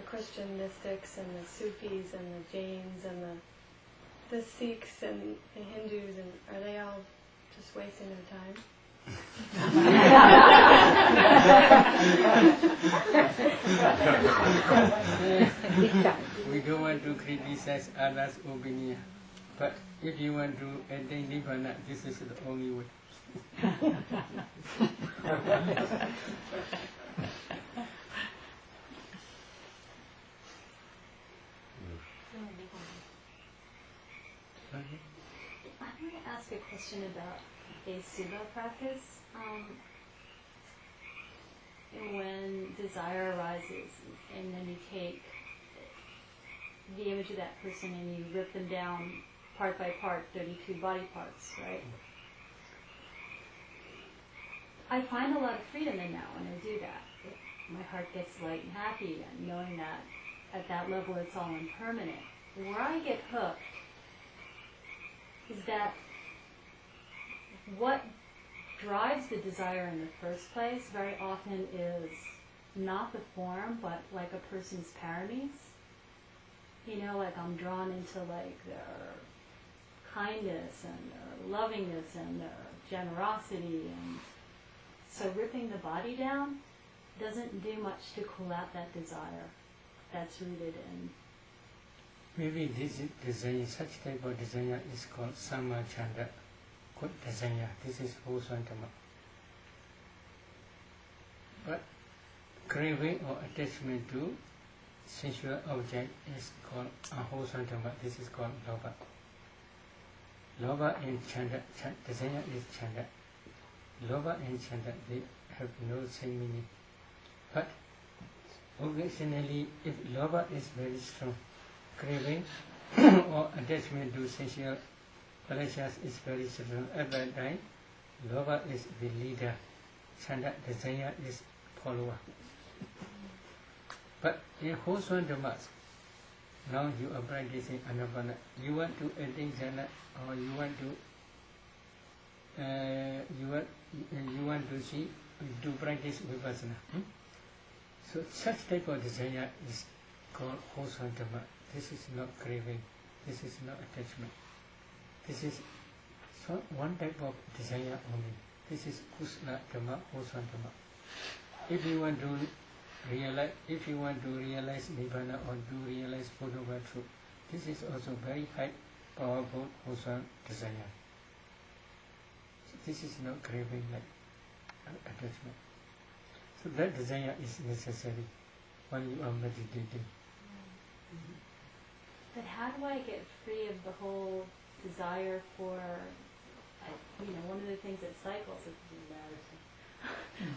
Christian mystics and the Sufis and the Jains and the Sikhs and the Hindus, and are they all just wasting their time? We don't want to criticize others' opinion, but if you want to attain Nibbana, this is the only way. I want to ask a question about a Sutta practice. When desire arises, and then you take the image of that person and you rip them down part by part, 32 body parts, right? I find a lot of freedom in that when I do that. My heart gets light and happy, and knowing that at that level it's all impermanent. Where I get hooked is that what drives the desire in the first place very often is not the form, but like a person's paramis. You know, like I'm drawn into like their kindness and their lovingness and their generosity, and so ripping the body down doesn't do much to cool out that desire that's rooted in. Maybe this desire, such type of desire is called Samma Chanda, good desire. This is wholesome dhamma. But craving or attachment to sensual object is called unwholesome dhamma. This is called lobha. Lobha and chanda, desire is chanda. Lobha and chanda, they have no same meaning. But occasionally, if lobha is very strong, craving or attachment to sensual pleasures is very strong. At that time, lobha is the leader, chanda, desire is follower. But in wholesome dhammas, now you are practicing anapana. You want to attain jhana, or you want to see, to practice vipassana. So such type of desire is called wholesome dhamma. This is not craving. This is not attachment. This is one type of desire only. This is kusala dhamma, wholesome dhamma. If you want to realize nibbana or to realize Buddha truth, this is also very high, powerful, wholesome desire. So this is not craving like attachment. So that desire is necessary when you are meditating. But how do I get free of the whole desire for, one of the things that cycles,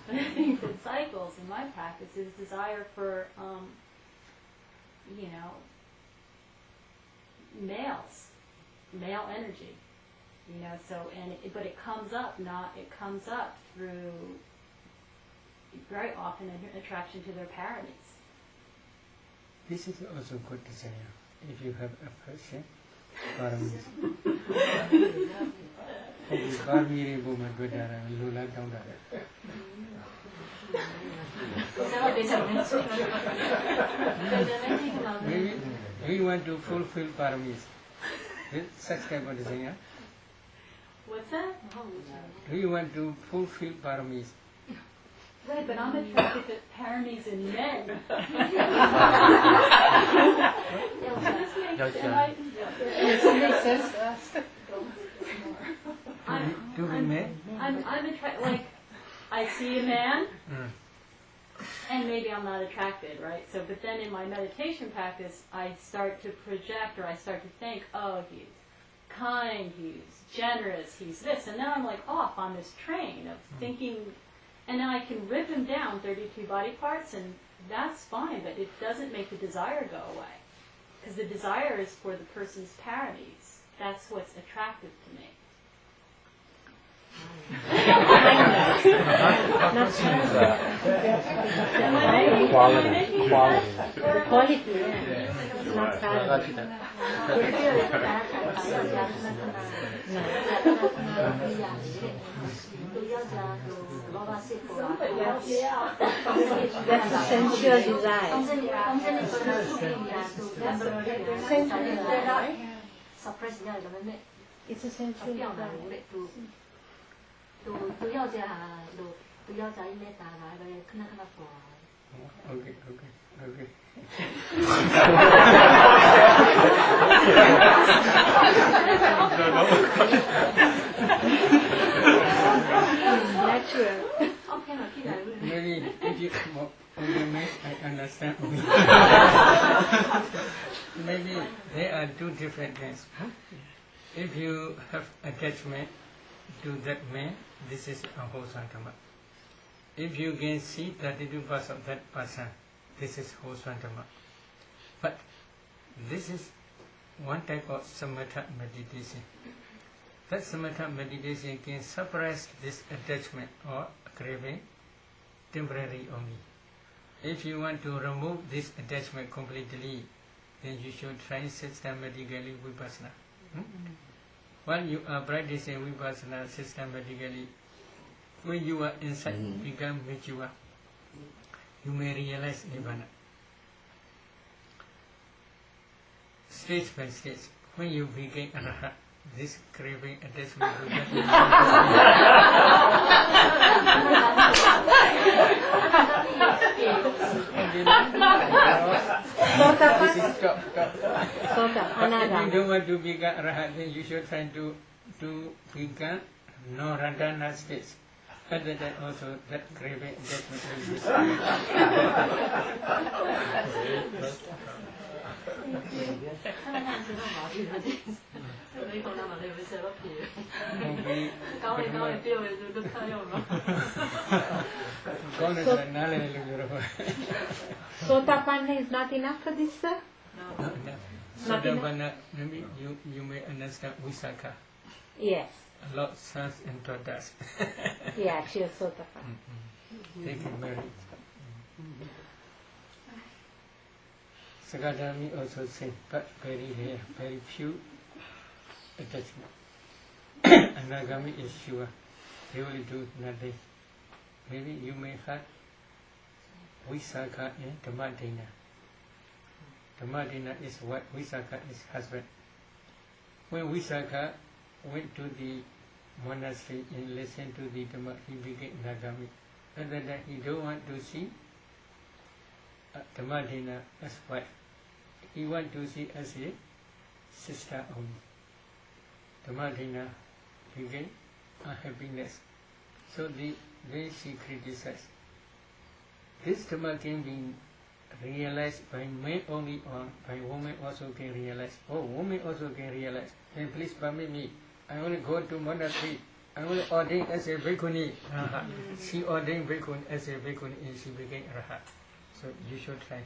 one of the things that cycles in my practice is desire for, male energy, but it comes up through very often an attraction to their paramis. This is also good desire. If you have a person, paramis. Maybe we want to fulfill paramis with such type of desire. What's that? Do you want to fulfill paramis? Right, but I'm attracted to paramis in men. Does it make sense to us? I'm attracted, like, I see a man, and maybe I'm not attracted, right? So, but then in my meditation practice, I start to project, or I start to think, oh, he's kind, he's generous, he's this, and then I'm like off on this train of thinking, and then I can rip him down 32 body parts, and that's fine, but it doesn't make the desire go away. Because the desire is for the person's paramis. That's what's attractive to me. That's a sensual desire. It's a sensual desire. Okay. Maybe if you only make, I understand. Maybe they are two different things. If you have attachment to that man, this is a wholesome dhamma. If you can see 32% of that person, this is wholesome dhamma. But this is one type of samatha meditation. That samatha meditation can suppress this attachment or craving temporarily only. If you want to remove this attachment completely, then you should try systematically Vipassana. While you are practicing Vipassana systematically, when you are inside, become mature, you may realize Nibbana. Stage by stage, when you become Arhat, this craving attachment will get If you don't want to become Arhat, then you should try to become no Radhana stage. Other than also that craving attachment will disappear. Sotapanna is not enough for this, sir? No. Sotapanna, maybe you may understand Visakha. Yes. A lot of sons and daughters. Yeah, she is Sotapanna. They get married. Sakadami also said, but very rare, very few attachment. Anagami is sure, they will do nothing. Maybe you may have Visakha and Dhammadina. Dhammadina is what Visakha is husband. When Visakha went to the monastery and listened to the Dhamma, he became Nagami. Other than he don't want to see Dhammadina as wife. He want to see as a sister only. Dhammadina became unhappiness. So then she criticized. This Dhamma can be realized by men only or by women also can realize. Oh, women also can realize. Then please permit me. I want to go to monastery. I will ordain as a bhikkhuni. She ordained bhikkhuni as a bhikkhuni and she became Arhat. So you should try.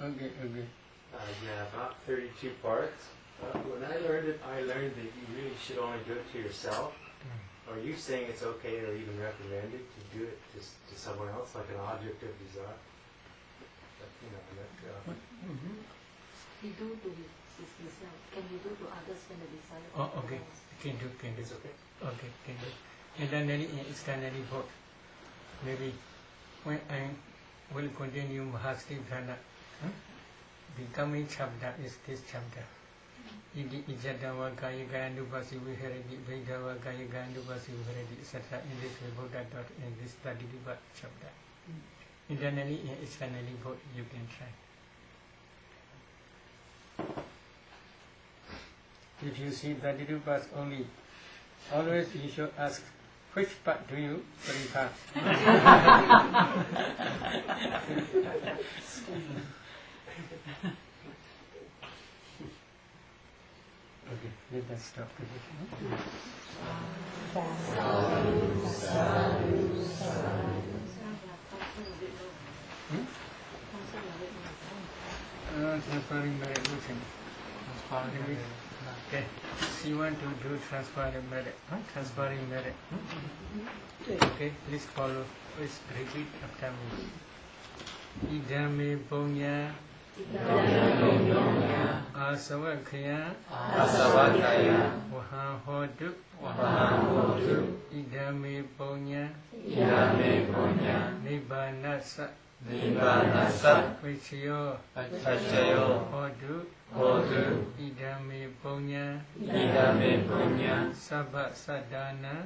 Okay. About 32 parts. When I learned it, I learned that you really should only do it to yourself. Are you saying it's okay or even recommended to do it to someone else, like an object of desire? He do to himself. Can you do to others when the desire? Oh, okay. Can do. It's okay. Okay, can do. Internally and externally both. Maybe when I will continue Mahastivana, becoming chapter is this chapter. Idi ijadava kaya gandupasi viharadi, vedava kaya gandupasi viharadi, etc. In this way, Buddha taught in this 32 chapter. Internally and externally both you can try. If you see 32 parts only, always you should ask, which part do you prefer? Okay, let us stop with it. Transferring meditation. Okay, so you want to do transparent merit. Transparent merit. Okay, please follow. Please repeat after me. Idame Ponya Asavakaya Wahahodu Idame Ponya Nibbanasa Vichayo Hodu Idame Ponya Sabba Sadhana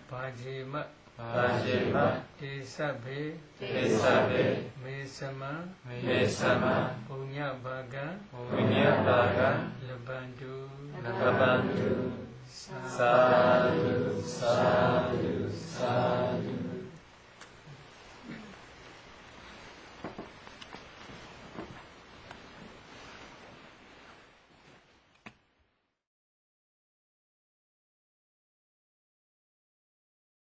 Pajima Pajima Tisabe Mesama Punya Baga Lebandu Sadhu